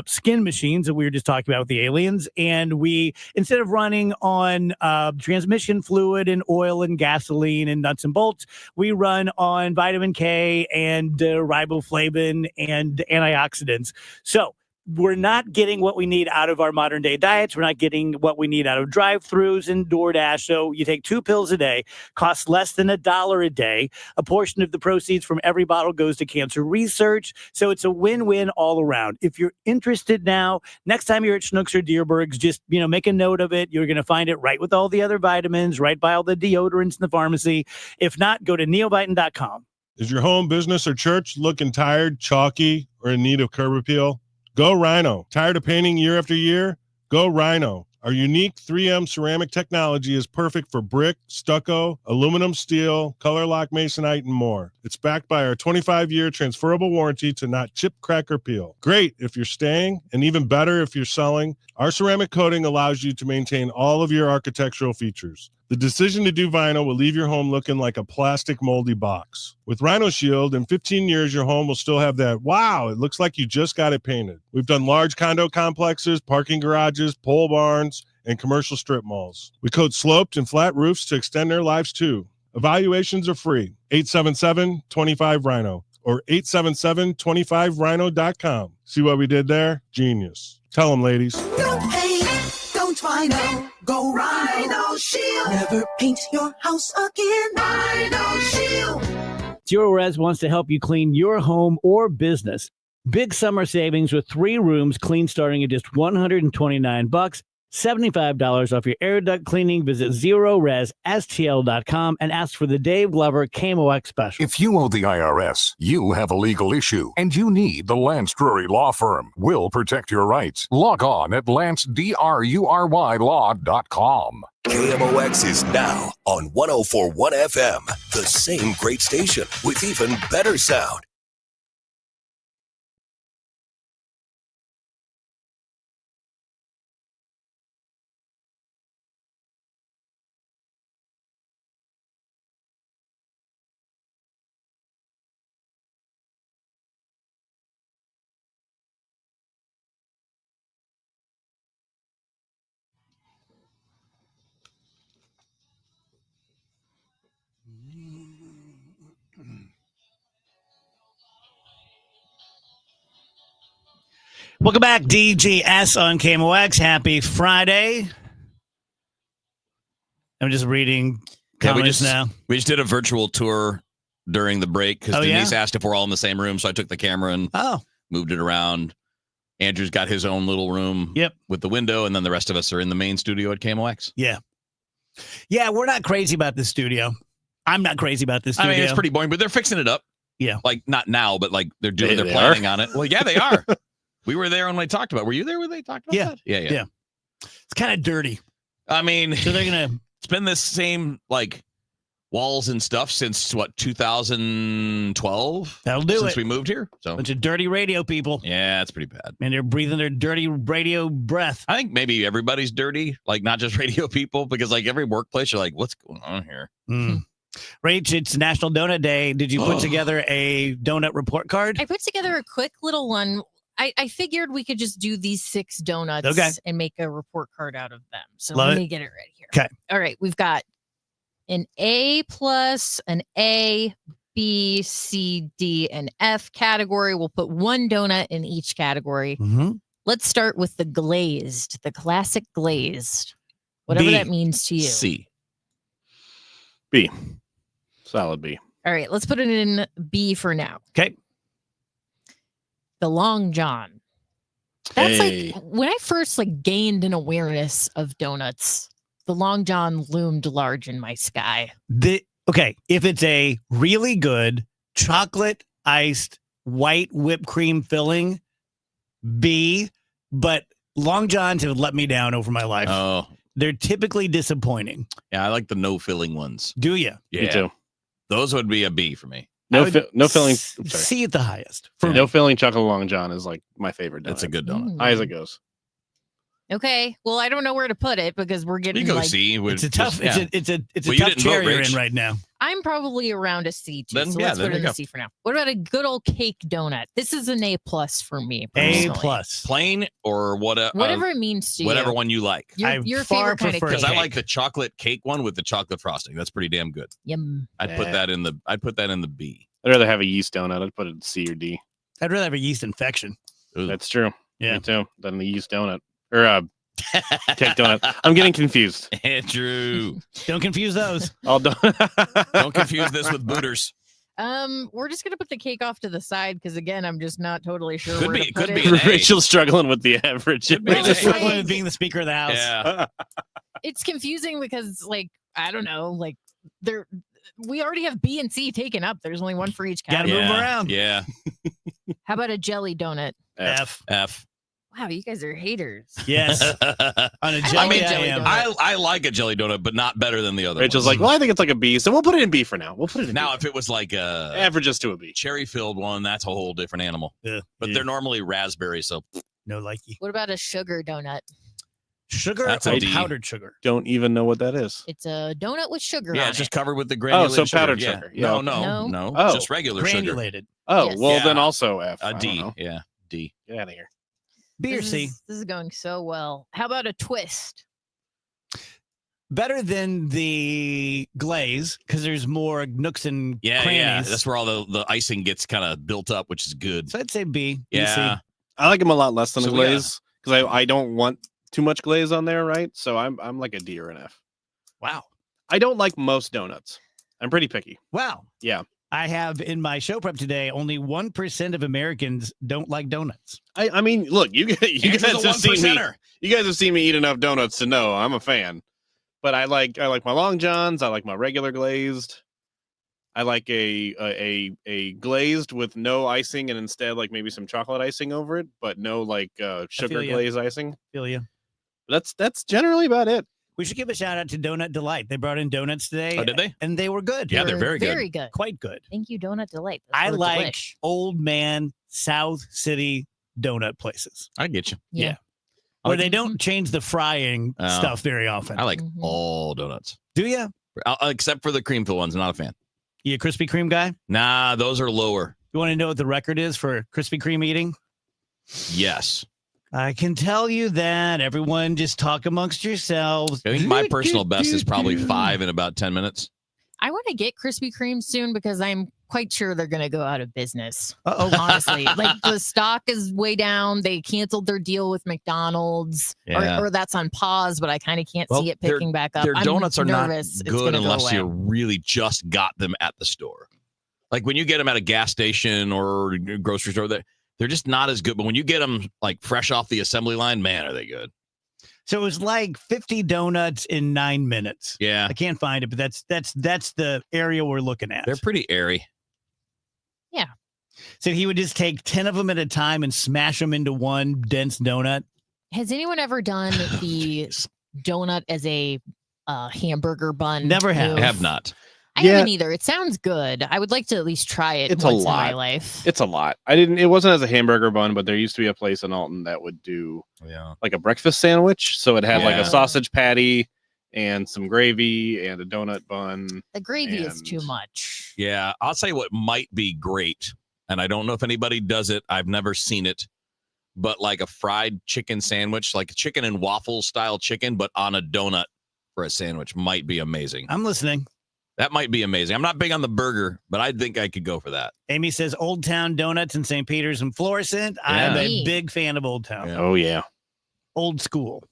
skin machines that we were just talking about with the aliens. And we, instead of running on transmission fluid and oil and gasoline and nuts and bolts, we run on vitamin K and riboflavin and antioxidants. So we're not getting what we need out of our modern day diets. We're not getting what we need out of drive-thrus and DoorDash. So you take 2 pills a day, costs less than $1 a day. A portion of the proceeds from every bottle goes to cancer research. So it's a win-win all around. If you're interested now, next time you're at Schnucks or Deerberg's, just, make a note of it. You're going to find it right with all the other vitamins, right by all the deodorants in the pharmacy. If not, go to neobitin.com. Is your home, business, or church looking tired, chalky, or in need of curb appeal? Go Rhino. Tired of painting year after year? Go Rhino. Our unique 3M ceramic technology is perfect for brick, stucco, aluminum, steel, color lock masonite, and more. It's backed by our 25-year transferable warranty to not chip, crack, or peel. Great if you're staying, and even better if you're selling. Our ceramic coating allows you to maintain all of your architectural features. The decision to do vinyl will leave your home looking like a plastic moldy box. With Rhino Shield, in 15 years, your home will still have that, wow, it looks like you just got it painted. We've done large condo complexes, parking garages, pole barns, and commercial strip malls. We coat sloped and flat roofs to extend their lives too. Evaluations are free. 877-25-RHINO or 877-25rhino.com. See what we did there? Genius. Tell them, ladies. Don't paint, don't Rhino, go Rhino Shield. Never paint your house again. Rhino Shield. Zero Res wants to help you clean your home or business. Big summer savings with 3 rooms, clean starting at just $129. $75 off your air duct cleaning. Visit ZeroResSTL.com and ask for the Dave Glover KMOX special. If you owe the IRS, you have a legal issue, and you need the Lance Drury Law Firm. We'll protect your rights. Log on at LanceDruryLaw.com. KMOX is now on 104.1 FM, the same great station with even better sound. Welcome back, DGS on KMOX. Happy Friday. I'm just reading comments now. We just did a virtual tour during the break because Denise asked if we're all in the same room, so I took the camera and moved it around. Andrew's got his own little room with the window, and then the rest of us are in the main studio at KMOX. Yeah, we're not crazy about this studio. I'm not crazy about this studio. I mean, it's pretty boring, but they're fixing it up. Yeah. Like, not now, but like they're planning on it. Well, yeah, they are. We were there when they talked about it. Were you there when they talked about that? Yeah. It's kind of dirty. I mean, so they're going to it's been the same, like, walls and stuff since, 2012? That'll do since we moved here. So bunch of dirty radio people. Yeah, it's pretty bad. And they're breathing their dirty radio breath. I think maybe everybody's dirty, like, not just radio people, because, like, every workplace, you're like, what's going on here? Rach, it's National Donut Day. Did you put together a donut report card? I put together a quick little one. I figured we could just do these 6 donuts and make a report card out of them. So let me get it ready here. Okay. All right. We've got an A+, an A, B, C, D, and F category. We'll put 1 donut in each category. Let's start with the glazed, the classic glazed. Whatever that means to you. C. B. Solid B. All right. Let's put it in B for now. Okay. The Long John. That's like when I first gained an awareness of donuts, the Long John loomed large in my sky. If it's a really good chocolate iced white whipped cream filling, B, but Long Johns have let me down over my life. Oh. They're typically disappointing. Yeah, I like the no filling ones. Do you? Yeah. Me too. Those would be a B for me. No filling. C at the highest. No filling chocolate Long John is like my favorite donut. That's a good donut. High as it goes. Okay. Well, I don't know where to put it because we're getting You go like C. It's a tough. Yeah. It's a Well, you tough didn't vote, chair you're Rach. in right now. I'm probably around a C too. Then, So yeah, let's then put it there in you a go. C for now. What about a good old cake donut? This is an A+ for me. A+. personally. Plain or what? Whatever it means to you. Whatever one you like. Your favorite kind of cake. Because I like the chocolate cake one with the chocolate frosting. That's pretty damn good. Yum. I'd put that in the B. I'd rather have a yeast donut. I'd put it in C or D. I'd rather have a yeast infection. Ooh. That's true. Yeah. Me too. Than the yeast donut or cake donut. I'm getting confused. Andrew, don't confuse those. Don't confuse this with booters. We're just gonna put the cake off to the side because again, I'm just not totally sure Could where be- to put could it. be an A. Rachel's struggling with the average. Rachel's struggling with being the Speaker of the House. Yeah. It's confusing because, like, I don't know, like we already have B and C taken up. There's only one for each Gotta category. move around. Yeah. How about a jelly donut? F. Wow, you guys are haters. Yes. On a I jelly, like a I jelly am. donut. I like a jelly donut, but not better than the other Rachel's ones. like, well, I think it's like a B, so we'll put it in B for now. We'll put it in Now, B. if it was like a Averages to a B. cherry-filled one, that's a whole different animal. Yeah. But they're normally raspberry, so No likey. What about a sugar donut? Sugar That's or a D. powdered sugar? Don't even know what that is. It's a donut with sugar yeah, on it's it. just covered with the granulated so sugar. powdered Yeah. sugar. Yeah. No. Oh. Just regular sugar. Granulated. Oh, Yes. well, Yeah. then also F. I A don't D. know. Yeah, D. Get out of here. B or This C? is going so well. How about a twist? Better than the glaze because there's more nooks and Yeah, crannies. yeah. That's where all the icing gets kind of built up, which is good. So I'd say B. Yeah. I like them a lot less than So a we got- glaze because I don't want too much glaze on there, right? So I'm like a D or an F. Wow. I don't like most donuts. I'm pretty picky. Wow. Yeah. I have in my show prep today, only 1% of Americans don't like donuts. I mean, look, you guys Andrew's have a seen me. 1%er. You guys have seen me eat enough donuts to know I'm a fan. But I like my Long Johns. I like my regular glazed. I like a glazed with no icing and instead like maybe some chocolate icing over it, but no like sugar ya. glaze icing. Feel you. That's generally about it. We should give a shout out to Donut Delight. They brought in donuts today. Oh, did they? And they were good. Yeah, they're very good. Very good. Quite good. Thank you, Donut Delight. That's I what it's like delish. old man South City donut places. I get you. Yeah. Where they don't change the frying Oh. stuff very often. I like Mhm. all donuts, Do you? except for the cream fill ones. Not a fan. You a Krispy Kreme guy? Nah, those are lower. You want to know what the record is for Krispy Kreme eating? Yes. I can tell you that. Everyone just talk amongst yourselves. I think my personal best is probably 5 in about 10 minutes. I want to get Krispy Kreme soon because I'm quite sure they're going to go out of business. Uh-oh. Honestly, like the stock is way down. They canceled their deal with McDonald's, Yeah. or that's on pause. But I kind of can't Well, see it their- picking back up. Their I'm donuts are not nervous it's good gonna go unless away. you really just got them at the store. Like when you get them at a gas station or grocery store, they're just not as good. But when you get them like fresh off the assembly line, man, are they good? So it was like 50 donuts in 9 minutes. Yeah, I can't find it, but that's the area we're looking at. they're pretty airy. Yeah. So he would just take 10 of them at a time and smash them into one dense donut. Has anyone ever done the donut as a hamburger bun? Never have. move? I have not. I Yeah. haven't either. It sounds good. I would like to at least try it It's a once in lot. my life. It's a lot. It wasn't as a hamburger bun, but there used to be a place in Alton that would do Yeah. like a breakfast sandwich. So it had like Yeah. a sausage patty and some gravy and a donut bun. The gravy is too and- much. Yeah, I'll tell you what might be great, and I don't know if anybody does it. I've never seen it, but like a fried chicken sandwich, like a chicken and waffle style chicken, but on a donut for a sandwich might be amazing. I'm listening. That might be amazing. I'm not big on the burger, but I think I could go for that. Amy says Old Town Donuts in St. Peter's and Florissant. I'm Yeah. a big fan of Old Town. Yeah. Oh yeah. Old school.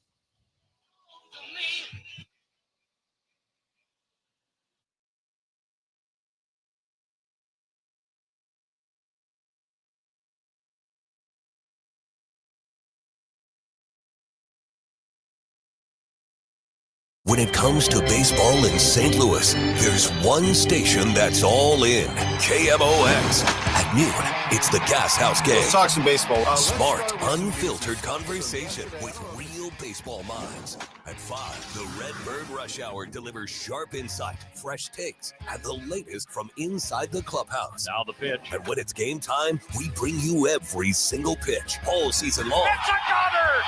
When it comes to baseball in St. Louis, there's one station that's all in. KMOX. At noon, it's the Gas House Game. Let's talk some baseball. Smart, unfiltered conversation with real baseball minds. At 5, the Redbird Rush Hour delivers sharp insight, fresh takes, and the latest from inside the clubhouse. Now the pitch. And when it's game time, we bring you every single pitch, all season long.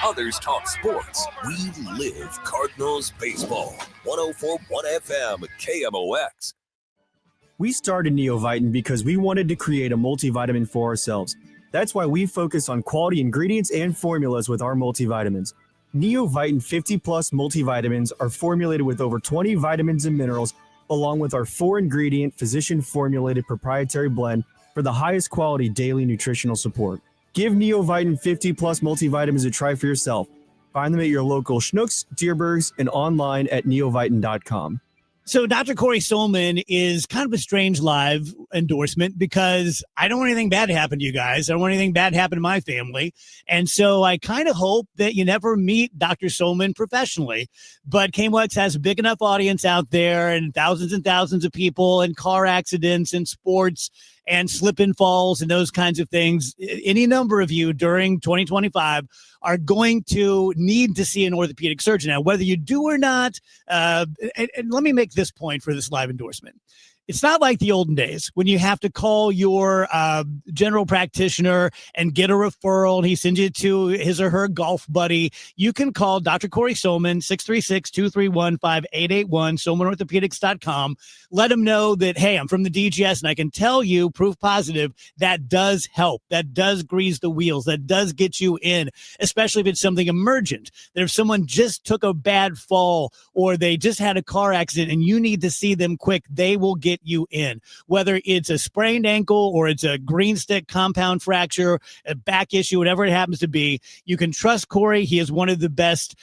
Others talk sports. We live Cardinals baseball. 104.1 FM KMOX. We started Neovitin because we wanted to create a multivitamin for ourselves. That's why we focus on quality ingredients and formulas with our multivitamins. Neovitin 50 Plus multivitamins are formulated with over 20 vitamins and minerals, along with our 4-ingredient physician-formulated proprietary blend for the highest quality daily nutritional support. Give Neovitin 50 Plus multivitamins a try for yourself. Find them at your local Schnucks, Dierbergs, and online at neovitin.com. So Dr. Corey Solman is kind of a strange live endorsement because I don't want anything bad to happen to you guys. I don't want anything bad to happen to my family. And so I kind of hope that you never meet Dr. Solman professionally. But KMOX has a big enough audience out there and thousands of people and car accidents and sports and slip and falls and those kinds of things. Any number of you during 2025 are going to need to see an orthopedic surgeon. Now, whether you do or not, and let me make this point for this live endorsement. It's not like the olden days when you have to call your general practitioner and get a referral and he sends you to his or her golf buddy. You can call Dr. Corey Solman, 636-231-5881, SolmanOrthopedics.com. Let him know that, hey, I'm from the DGS and I can tell you, proof positive, that does help. That does grease the wheels. That does get you in, especially if it's something emergent. That if someone just took a bad fall or they just had a car accident and you need to see them quick, they will get you in. Whether it's a sprained ankle or it's a green stick compound fracture, a back issue, whatever it happens to be, you can trust Corey. He is one of the best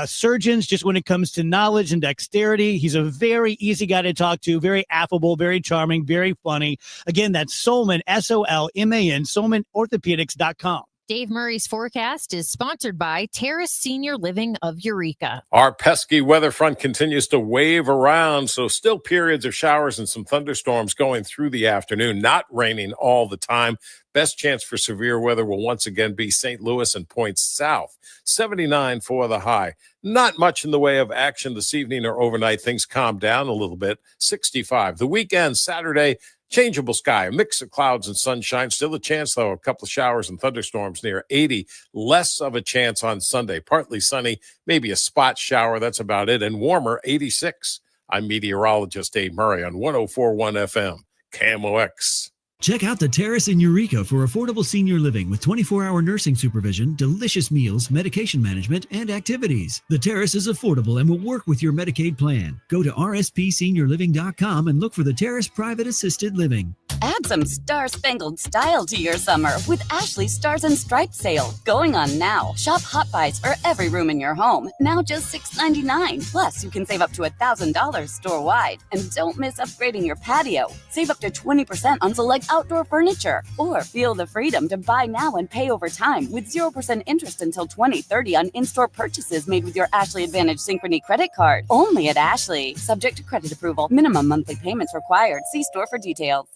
surgeons just when it comes to knowledge and dexterity. He's a very easy guy to talk to, very affable, very charming, very funny. Again, that's Solman, S-O-L-M-A-N, SolmanOrthopedics.com. Dave Murray's forecast is sponsored by Terrace Senior Living of Eureka. Our pesky weather front continues to wave around, so still periods of showers and some thunderstorms going through the afternoon, not raining all the time. Best chance for severe weather will once again be St. Louis and points south. 79 for the high. Not much in the way of action this evening or overnight. Things calm down a little bit. 65. The weekend, Saturday, changeable sky, a mix of clouds and sunshine. Still a chance, though, a couple of showers and thunderstorms near 80. Less of a chance on Sunday. Partly sunny, maybe a spot shower. That's about it. And warmer, 86. I'm meteorologist Dave Murray on 104.1 FM, KMOX. Check out the Terrace in Eureka for affordable senior living with 24-hour nursing supervision, delicious meals, medication management, and activities. The Terrace is affordable and will work with your Medicaid plan. Go to rspseniorliving.com and look for the Terrace Private Assisted Living. Add some star-spangled style to your summer with Ashley's Stars and Stripes sale going on now. Shop Hot Buys for every room in your home, now just $6.99. Plus, you can save up to $1,000 store-wide. And don't miss upgrading your patio. Save up to 20% on select outdoor furniture. Or feel the freedom to buy now and pay over time with 0% interest until 2030 on in-store purchases made with your Ashley Advantage Synchrony credit card. Only at Ashley. Subject to credit approval. Minimum monthly payments required. See store for details.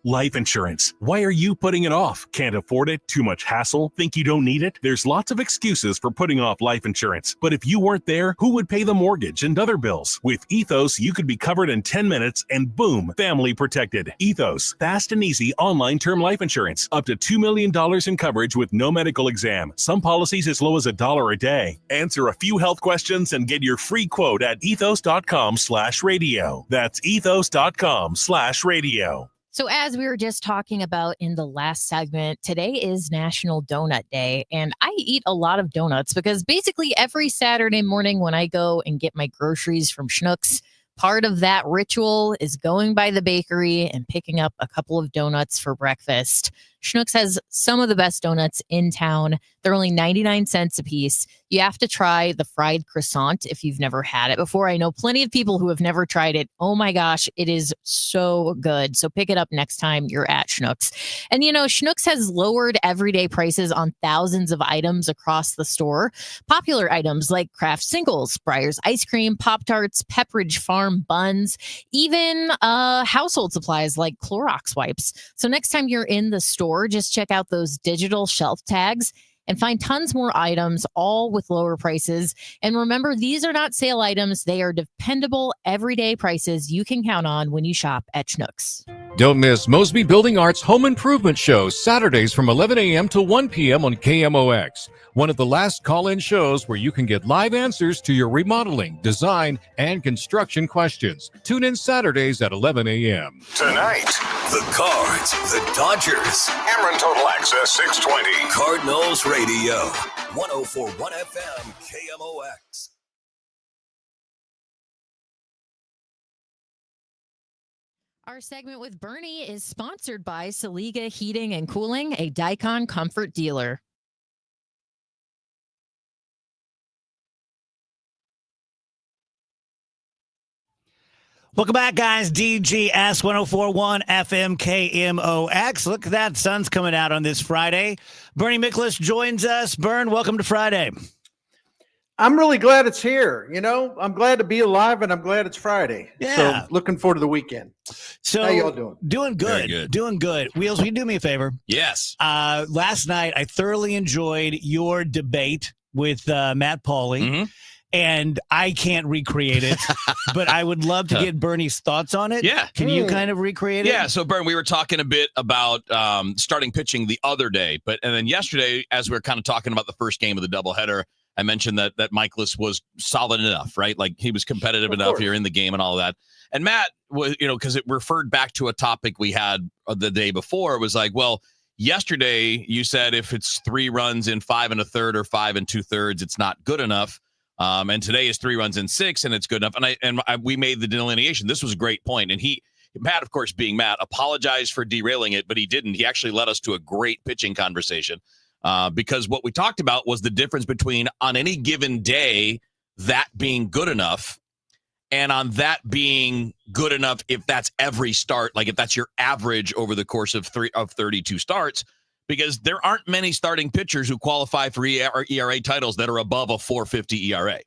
Life insurance. Why are you putting it off? Can't afford it? Too much hassle? Think you don't need it? There's lots of excuses for putting off life insurance. But if you weren't there, who would pay the mortgage and other bills? With Ethos, you could be covered in 10 minutes and boom, family protected. Ethos, fast and easy online term life insurance. Up to $2 million in coverage with no medical exam. Some policies as low as $1 a day. Answer a few health questions and get your free quote at ethos.com/radio. That's ethos.com/radio. So as we were just talking about in the last segment, today is National Donut Day, and I eat a lot of donuts because basically every Saturday morning when I go and get my groceries from Schnucks, part of that ritual is going by the bakery and picking up a couple of donuts for breakfast. Schnucks has some of the best donuts in town. They're only 99 cents a piece. You have to try the fried croissant if you've never had it before. I know plenty of people who have never tried it. Oh my gosh, it is so good. So pick it up next time you're at Schnucks. And Schnucks has lowered everyday prices on thousands of items across the store. Popular items like Kraft Singles, Breyer's ice cream, Pop-Tarts, Pepperidge Farm buns, even household supplies like Clorox wipes. So next time you're in the store, just check out those digital shelf tags and find tons more items, all with lower prices. And remember, these are not sale items. They are dependable, everyday prices you can count on when you shop at Schnucks. Don't miss Mosby Building Arts Home Improvement Shows, Saturdays from 11 a.m. to 1 p.m. on KMOX. One of the last call-in shows where you can get live answers to your remodeling, design, and construction questions. Tune in Saturdays at 11 a.m. Tonight, the Cards, the Dodgers. Cameron Total Access 620. Cardinals Radio. 104.1 FM KMOX. Our segment with Bernie is sponsored by Saliga Heating and Cooling, a Dicon comfort dealer. Welcome back, guys. DGS 104.1 FM KMOX. Look at that. Sun's coming out on this Friday. Bernie Miklasz joins us. Bern, welcome to Friday. I'm really glad it's here. I'm glad to be alive, and I'm glad it's Friday. Yeah. So looking forward to the weekend. So how y'all doing? Doing good. Very good. Doing good. Wheels, will you do me a favor? Yes. Last night, I thoroughly enjoyed your debate with Matt Pauley. Mm-hmm. And I can't recreate it, but I would love to get Bernie's thoughts on it. Yeah. Can you kind of recreate it? Yeah. So, Bern, we were talking a bit about starting pitching the other day, and then yesterday, as we were kind of talking about the first game of the doubleheader, I mentioned that Michaelis was solid enough, right? Like he was competitive enough here in the game and all of that. And Matt was, because it referred back to a topic we had the day before. It was like, well, yesterday you said if it's 3 runs in 5 1/3 or 5 2/3, it's not good enough. And today is 3 runs in 6, and it's good enough. And we made the delineation. This was a great point. And Matt, of course, being Matt, apologized for derailing it, but he didn't. He actually led us to a great pitching conversation because what we talked about was the difference between on any given day that being good enough and on that being good enough if that's every start, like if that's your average over the course of 32 starts. Because there aren't many starting pitchers who qualify for ERA titles that are above a 4.50 ERA.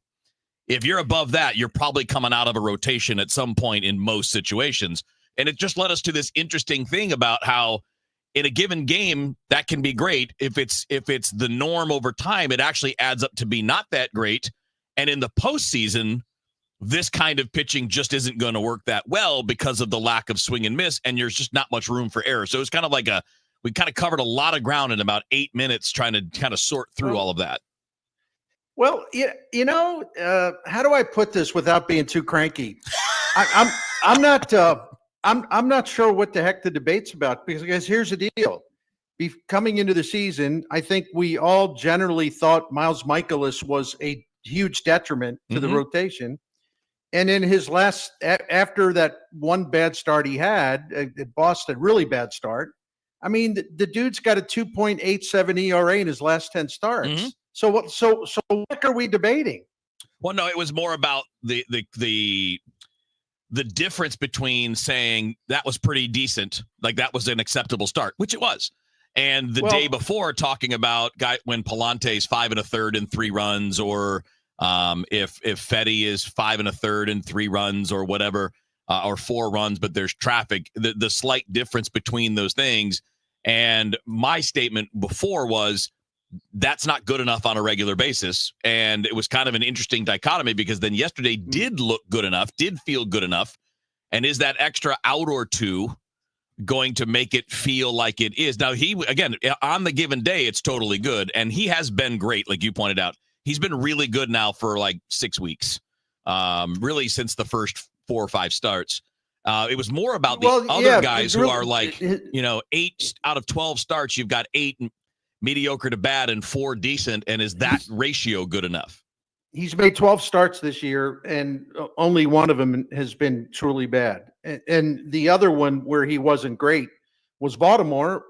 If you're above that, you're probably coming out of a rotation at some point in most situations. And it just led us to this interesting thing about how in a given game, that can be great. If it's the norm over time, it actually adds up to be not that great. And in the postseason, this kind of pitching just isn't going to work that well because of the lack of swing and miss, and there's just not much room for error. So it's kind of like we kind of covered a lot of ground in about 8 minutes trying to kind of sort through all of that. Well, how do I put this without being too cranky? I'm not sure what the heck the debate's about, because guys, here's the deal. Coming into the season, I think we all generally thought Miles Michaelis was a huge detriment to the rotation. And in his after that one bad start he had at Boston, really bad start, I mean, the dude's got a 2.87 ERA in his last 10 starts. Mm-hmm. So what are we debating? Well, no, it was more about the difference between saying that was pretty decent, like that was an acceptable start, which it was, and the day before talking about when Palante's 5 1/3 and 3 runs, or if Fetty is 5 1/3 and 3 runs, or whatever, or 4 runs, but there's traffic. The slight difference between those things. And my statement before was that's not good enough on a regular basis. And it was kind of an interesting dichotomy, because then yesterday did look good enough, did feel good enough. And is that extra out or two going to make it feel like it is? Now, again, on the given day, it's totally good. And he has been great, like you pointed out. He's been really good now for like 6 weeks, really since the first 4 or 5 starts. It was more about the other guys who are like, 8 out of 12 starts, you've got 8 mediocre to bad and 4 decent. And is that ratio good enough? He's made 12 starts this year, and only one of them has been truly bad. And the other one where he wasn't great was Baltimore.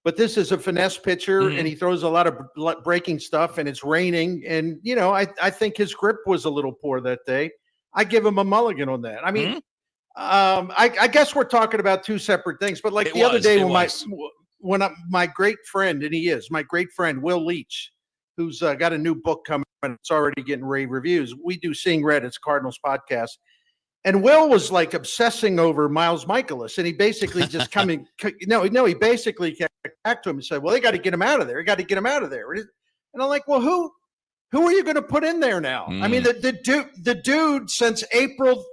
but this is a finesse pitcher, and he throws a lot of breaking stuff, and it's raining. And, I think his grip was a little poor that day. I give him a mulligan on that. I mean, I guess we're talking about two separate things, but like other day when my great friend, and he is my great friend, Will Leach, who's got a new book coming, and it's already getting rave reviews. We do Seeing Red, it's Cardinals podcast. And Will was like obsessing over Miles Michaelis, and he basically just he basically came back to him and said, well, they got to get him out of there. Got to get him out of there. And I'm like, well, who are you going to put in there now? I mean, the dude since April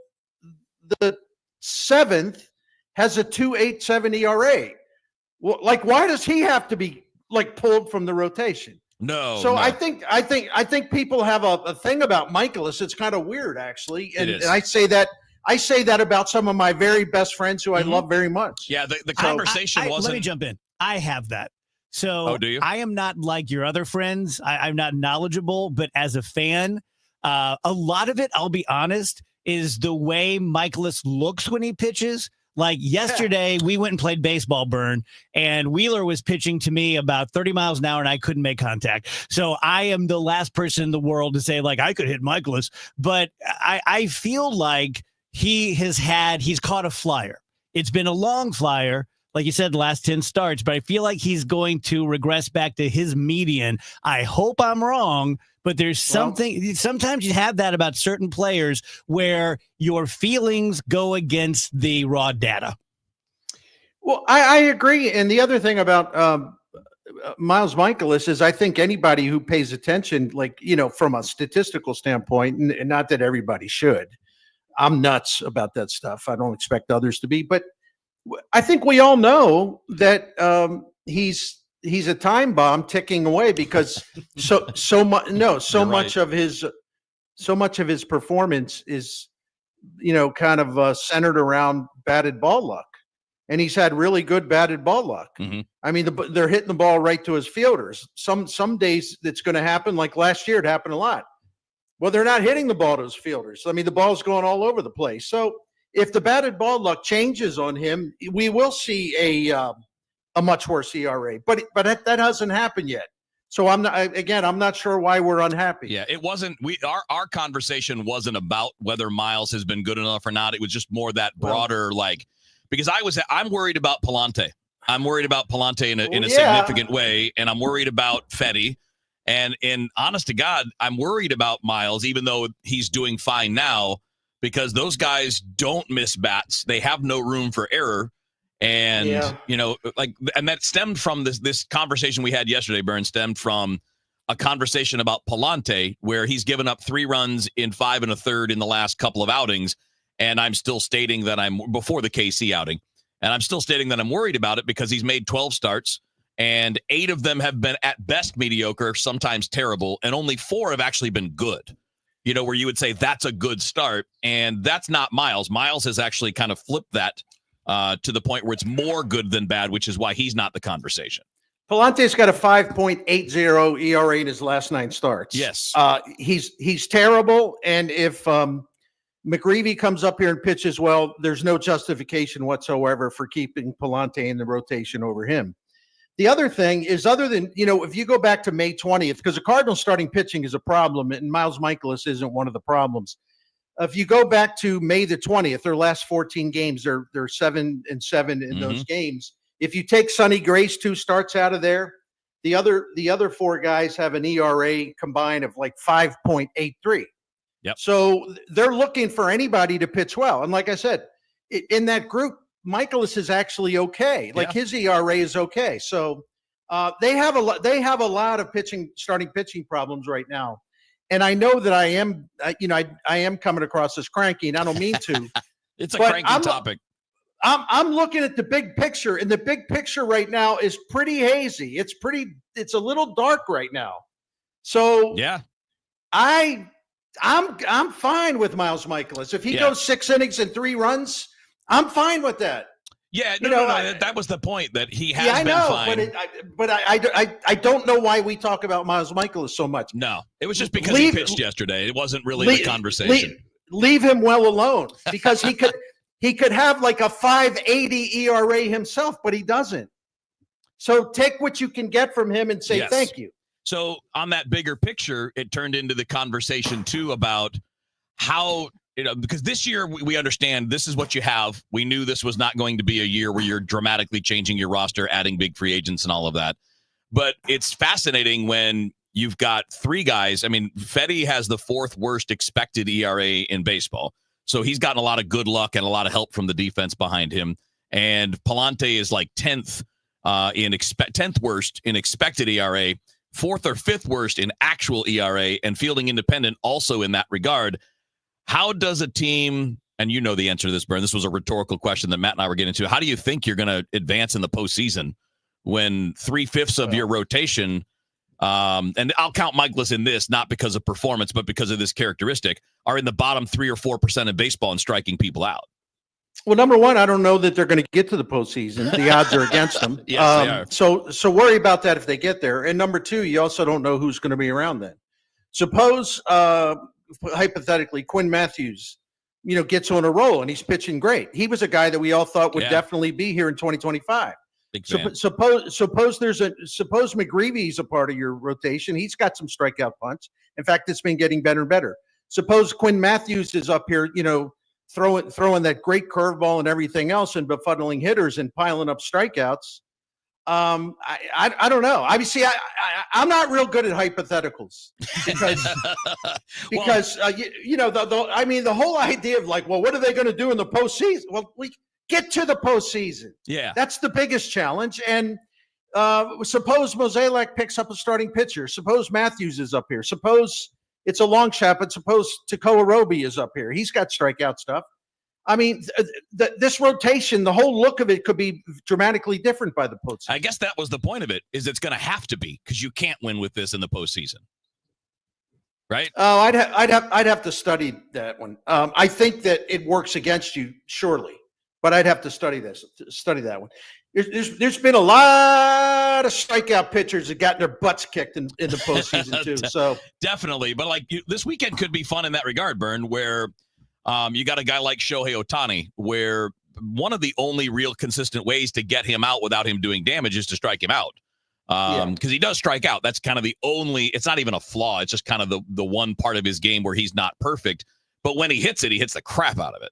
the 7th has a 2.87 ERA. Well, like, why does he have to be like pulled from the rotation? So I think people have a thing about Michaelis. It's kind of weird, actually, and I say that about some of my very best friends who I love very much. Yeah, the conversation wasn't. Let me jump in. I have that. So do you? I am not like your other friends. I'm not knowledgeable, but as a fan, a lot of it, I'll be honest, is the way Michaelis looks when he pitches. Like yesterday, we went and played baseball, Burn, and Wheeler was pitching to me about 30 miles an hour, and I couldn't make contact. So I am the last person in the world to say, like, I could hit Michaelis. But I feel like he's caught a flyer. It's been a long flyer, like you said, the last 10 starts, but I feel like he's going to regress back to his median. I hope I'm wrong, but there's something, sometimes you have that about certain players where your feelings go against the raw data. Well, I agree. And the other thing about Miles Michaelis is I think anybody who pays attention, like, from a statistical standpoint, and not that everybody should, I'm nuts about that stuff. I don't expect others to be, but I think we all know that he's a time bomb ticking away because so much of his performance is kind of centered around batted ball luck, and he's had really good batted ball luck. I mean, they're hitting the ball right to his fielders. Some days it's going to happen. Like last year, it happened a lot. Well, they're not hitting the ball to his fielders. I mean, the ball's going all over the place. So if the batted ball luck changes on him, we will see a much worse ERA. But that hasn't happened yet. So I'm not sure why we're unhappy. Yeah, it wasn't. Our conversation wasn't about whether Miles has been good enough or not. It was just more that broader, because I'm worried about Palante. I'm worried about Palante in a significant way, and I'm worried about Fetty. And honest to God, I'm worried about Miles, even though he's doing fine now, because those guys don't miss bats. They have no room for error. And, and that stemmed from this conversation we had yesterday, Burn, stemmed from a conversation about Palante, where he's given up 3 runs in 5 1/3 in the last couple of outings. And I'm still stating that before the KC outing. And I'm still stating that I'm worried about it because he's made 12 starts. And 8 of them have been at best mediocre, sometimes terrible, and only 4 have actually been good. Where you would say that's a good start, and that's not Miles. Miles has actually kind of flipped that to the point where it's more good than bad, which is why he's not the conversation. Palante's got a 5.80 ERA in his last 9 starts. Yes. He's terrible, and if McGreevy comes up here and pitches well, there's no justification whatsoever for keeping Palante in the rotation over him. The other thing is, other than, if you go back to May 20th, because the Cardinals starting pitching is a problem, and Miles Michaelis isn't one of the problems. If you go back to May the 20th, their last 14 games, they're 7-7 in those games. If you take Sonny Gray's 2 starts out of there, the other 4 guys have an ERA combined of like 5.83. Yep. So they're looking for anybody to pitch well. And like I said, in that group, Michaelis is actually okay. Like his ERA is okay. So they have a lot of starting pitching problems right now. And I know that I am coming across as cranky, and I don't mean to. It's a cranky topic. I'm looking at the big picture, and the big picture right now is pretty hazy. It's a little dark right now. So yeah, I'm fine with Miles Michaelis. If he goes 6 innings and 3 runs, I'm fine with that. Yeah, no, that was the point, that he has been fine. But I don't know why we talk about Miles Michaelis so much. No, it was just because he pitched yesterday. It wasn't really the conversation. Leave him well alone, because he could have like a 5.80 ERA himself, but he doesn't. So take what you can get from him and say Yes. thank you. So on that bigger picture, it turned into the conversation too about how, because this year we understand this is what you have. We knew this was not going to be a year where you're dramatically changing your roster, adding big free agents and all of that. But it's fascinating when you've got three guys. I mean, Fetty has the 4th worst expected ERA in baseball. So he's gotten a lot of good luck and a lot of help from the defense behind him. And Palante is like 10th 10th worst in expected ERA, 4th or 5th worst in actual ERA, and Fielding Independent also in that regard. How does a team, and you know the answer to this, Bern, this was a rhetorical question that Matt and I were getting into. How do you think you're going to advance in the postseason when 3/5 of your rotation, and I'll count Michaelis in this, not because of performance, but because of this characteristic, are in the bottom 3 or 4% of baseball and striking people out? Well, number one, I don't know that they're going to get to the postseason. The odds are against them. Yes, they are. So worry about that if they get there. And number two, you also don't know who's going to be around then. Suppose, hypothetically, Quinn Matthews, gets on a roll and he's pitching great. He was a guy that we all thought would definitely be here in 2025. Suppose McGreevy's a part of your rotation. He's got some strikeout punch. In fact, it's been getting better and better. Suppose Quinn Matthews is up here, throwing that great curveball and everything else and befuddling hitters and piling up strikeouts. I don't know. Obviously, I'm not real good at hypotheticals because the whole idea of like, well, what are they going to do in the postseason? Well, we get to the postseason. Yeah, that's the biggest challenge. And suppose Mozeliak picks up a starting pitcher. Suppose Matthews is up here. Suppose it's a long shot, but suppose Tekoa Roby is up here. He's got strikeout stuff. I mean, this rotation, the whole look of it could be dramatically different by the postseason. I guess that was the point of it, is it's going to have to be, because you can't win with this in the postseason, right? Oh, I'd have to study that one. I think that it works against you, surely, but I'd have to study that one. There's been a lot of strikeout pitchers that got their butts kicked in the postseason too. So definitely, but this weekend could be fun in that regard, Bern, where you got a guy like Shohei Ohtani, where one of the only real consistent ways to get him out without him doing damage is to strike him out. Because he does strike out. That's kind of the only, it's not even a flaw. It's just kind of the one part of his game where he's not perfect. But when he hits it, he hits the crap out of it.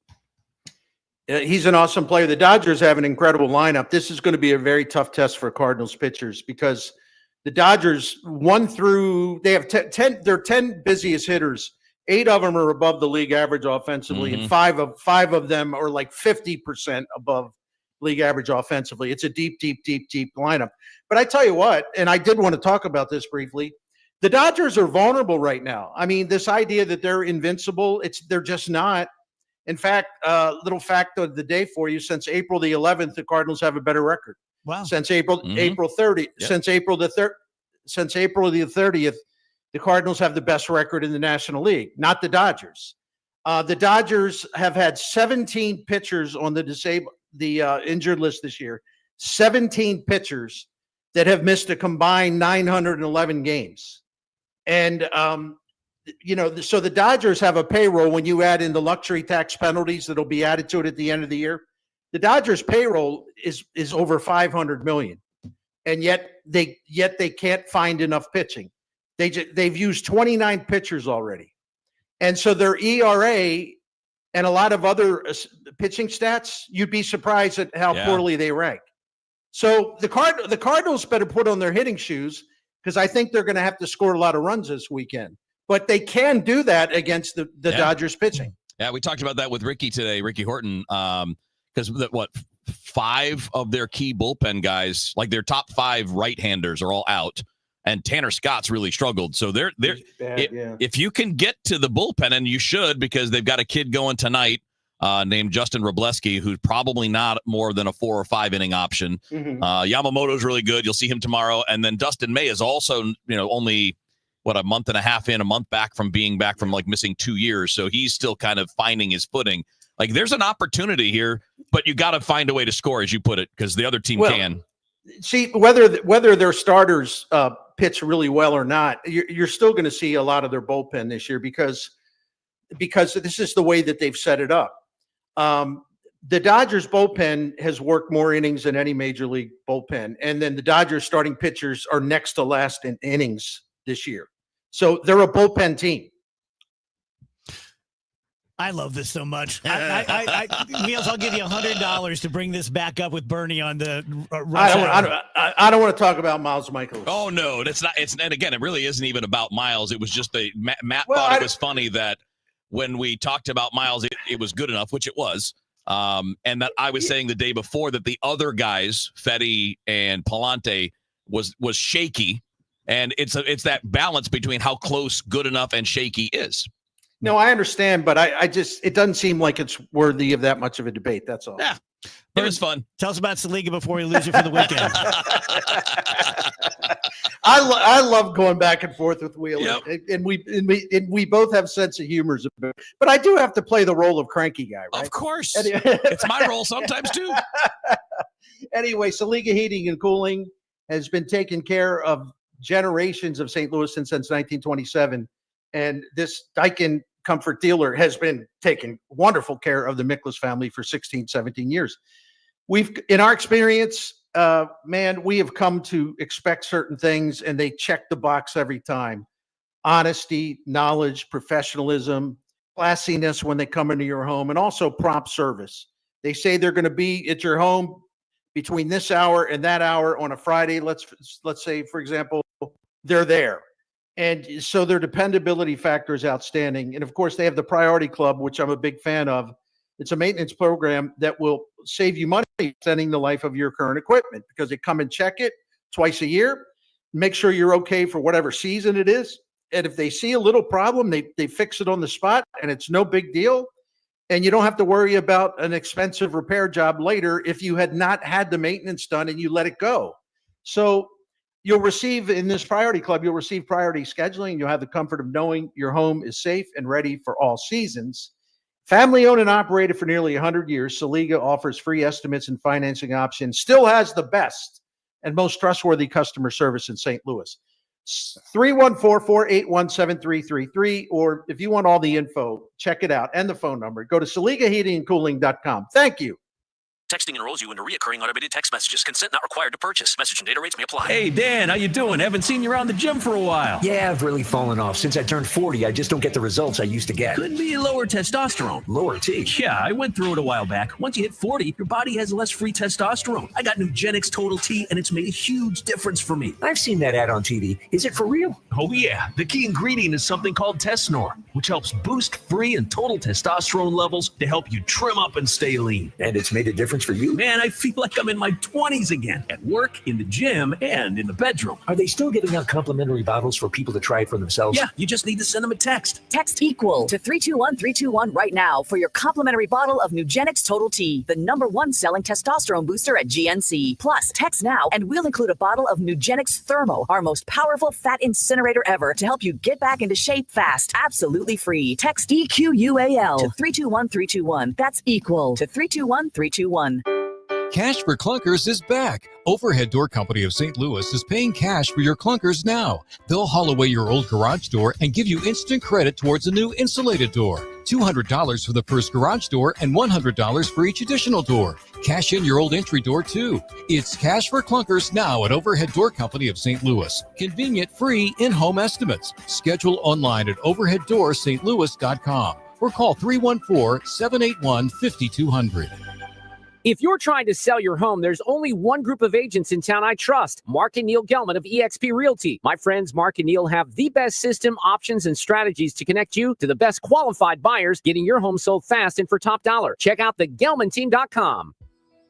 He's an awesome player. The Dodgers have an incredible lineup. This is going to be a very tough test for Cardinals pitchers because the Dodgers, they have 10, their 10 busiest hitters. 8 of them are above the league average offensively, and five of them are like 50% above league average offensively. It's a deep lineup. But I tell you what, and I did want to talk about this briefly, the Dodgers are vulnerable right now. I mean, this idea that they're invincible, they're just not. In fact, little fact of the day for you: since April the 11th, the Cardinals have a better record. Wow! Since April 30th, since April the 30th, the Cardinals have the best record in the National League. Not the Dodgers. The Dodgers have had 17 pitchers on the injured list this year. 17 pitchers that have missed a combined 911 games, and so the Dodgers have a payroll when you add in the luxury tax penalties that'll be added to it at the end of the year. The Dodgers payroll is over $500 million, and yet they can't find enough pitching. They've used 29 pitchers already, and so their ERA and a lot of other pitching stats, you'd be surprised at how poorly they rank. So the Cardinals better put on their hitting shoes because I think they're going to have to score a lot of runs this weekend. But they can do that against the Dodgers pitching. Yeah, we talked about that with Ricky today, Ricky Horton, because 5 of their key bullpen guys, like their top 5 right-handers, are all out, and Tanner Scott's really struggled. So if you can get to the bullpen, and you should, because they've got a kid going tonight named Justin Robleski, who's probably not more than a 4 or 5 inning option. Yamamoto's really good. You'll see him tomorrow, and then Dustin May is also only a month and a half in, a month back from being back from missing 2 years. So he's still kind of finding his footing. There's an opportunity here, but you got to find a way to score, as you put it, because the other team can. See, whether their starters pitch really well or not, you're still going to see a lot of their bullpen this year because this is the way that they've set it up. the Dodgers bullpen has worked more innings than any major league bullpen. And then the Dodgers starting pitchers are next to last in innings this year. So they're a bullpen team. I love this so much. Meals, I'll give you $100 to bring this back up with Bernie on the. I don't want to talk about Miles Michaelis. Oh no, that's not. And again, it really isn't even about Miles. It was just Matt thought it was funny that when we talked about Miles, it was good enough, which it was. And that I was saying the day before that the other guys, Fetty and Palante, was shaky, and it's that balance between how close good enough and shaky is. No, I understand, but it doesn't seem like it's worthy of that much of a debate. That's all. Yeah, it was fun. Tell us about Saliga before we lose you for the weekend. I love going back and forth with Wheeler, Yep. and we both have sense of humor. But I do have to play the role of cranky guy, right? Of course, it's my role sometimes too. Anyway, Saliga Heating and Cooling has been taking care of generations of St. Louis since 1927. And this Daikin Comfort dealer has been taking wonderful care of the Miklas family for 16, 17 years. In our experience, we have come to expect certain things, and they check the box every time. Honesty, knowledge, professionalism, classiness when they come into your home, and also prompt service. They say they're going to be at your home between this hour and that hour on a Friday. Let's say, for example, they're there. And so their dependability factor is outstanding. And of course, they have the Priority Club, which I'm a big fan of. It's a maintenance program that will save you money extending the life of your current equipment, because they come and check it twice a year, make sure you're okay for whatever season it is. And if they see a little problem, they fix it on the spot, and it's no big deal. And you don't have to worry about an expensive repair job later if you had not had the maintenance done and you let it go. So you'll receive, in this Priority Club, you'll receive priority scheduling. You'll have the comfort of knowing your home is safe and ready for all seasons. Family owned and operated for nearly 100 years, Saliga offers free estimates and financing options, still has the best and most trustworthy customer service in St. Louis. 314-481-7333, or if you want all the info, check it out, and the phone number. Go to SaligaHeatingandCooling.com. Thank you. Texting enrolls you into recurring automated text messages. Consent not required to purchase. Message and data rates may apply. Hey, Dan, how you doing? Haven't seen you around the gym for a while. Yeah, I've really fallen off. Since I turned 40, I just don't get the results I used to get. Could be lower testosterone. Lower T? Yeah, I went through it a while back. Once you hit 40, your body has less free testosterone. I got Nugenix Total T, and it's made a huge difference for me. I've seen that ad on TV. Is it for real? Oh, yeah. The key ingredient is something called Tesnor, which helps boost free and total testosterone levels to help you trim up and stay lean. And it's made a difference for you? Man, I feel like I'm in my 20s again, at work, in the gym, and in the bedroom. Are they still giving out complimentary bottles for people to try it for themselves? Yeah, you just need to send them a text. Text EQUAL to 321-321 right now for your complimentary bottle of Nugenix Total T, the #1 selling testosterone booster at GNC. Plus, text now and we'll include a bottle of Nugenix Thermo, our most powerful fat incinerator ever, to help you get back into shape fast. Absolutely free. Text EQUAL to 321-321. That's EQUAL to 321-321. Cash for Clunkers is back. Overhead Door Company of St. Louis is paying cash for your clunkers now. They'll haul away your old garage door and give you instant credit towards a new insulated door. $200 for the first garage door and $100 for each additional door. Cash in your old entry door too. It's Cash for Clunkers now at Overhead Door Company of St. Louis. Convenient, free, in-home estimates. Schedule online at overheaddoorsstlouis.com or call 314-781-5200. If you're trying to sell your home, there's only one group of agents in town I trust, Mark and Neil Gelman of eXp Realty. My friends Mark and Neil have the best system, options, and strategies to connect you to the best qualified buyers, getting your home sold fast and for top dollar. Check out thegelmanteam.com.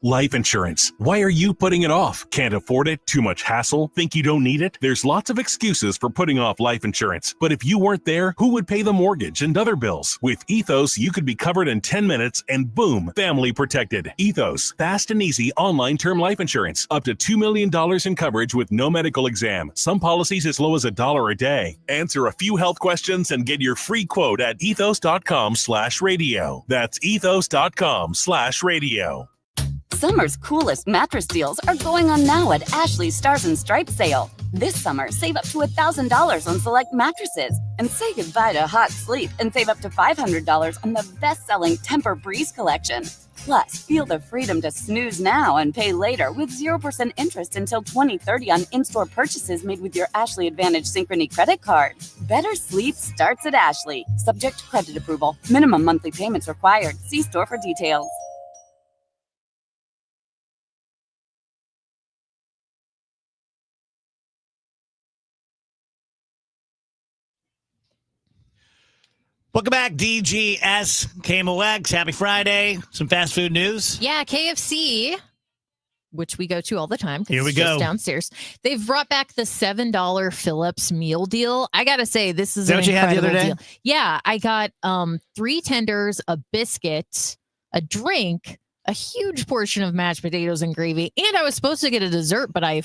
Life insurance. Why are you putting it off? Can't afford it? Too much hassle? Think you don't need it? There's lots of excuses for putting off life insurance. But if you weren't there, who would pay the mortgage and other bills? With Ethos, you could be covered in 10 minutes and boom, family protected. Ethos, fast and easy online term life insurance. Up to $2 million in coverage with no medical exam. Some policies as low as $1 a day. Answer a few health questions and get your free quote at ethos.com/radio. That's ethos.com/radio. Summer's coolest mattress deals are going on now at Ashley's Stars and Stripes sale. This summer, save up to $1,000 on select mattresses and say goodbye to hot sleep and save up to $500 on the best-selling Temper Breeze collection. Plus, feel the freedom to snooze now and pay later with 0% interest until 2030 on in-store purchases made with your Ashley Advantage Synchrony credit card. Better sleep starts at Ashley. Subject to credit approval. Minimum monthly payments required. See store for details. Welcome back, DGS, KMOX. Happy Friday. Some fast food news. Yeah, KFC, which we go to all the time. Here we it's go. Just downstairs. They've brought back the $7 Phillips meal deal. I got to say, this is that an what you had the incredible other day? deal. Yeah, I got 3 tenders, a biscuit, a drink, a huge portion of mashed potatoes and gravy, and I was supposed to get a dessert, but I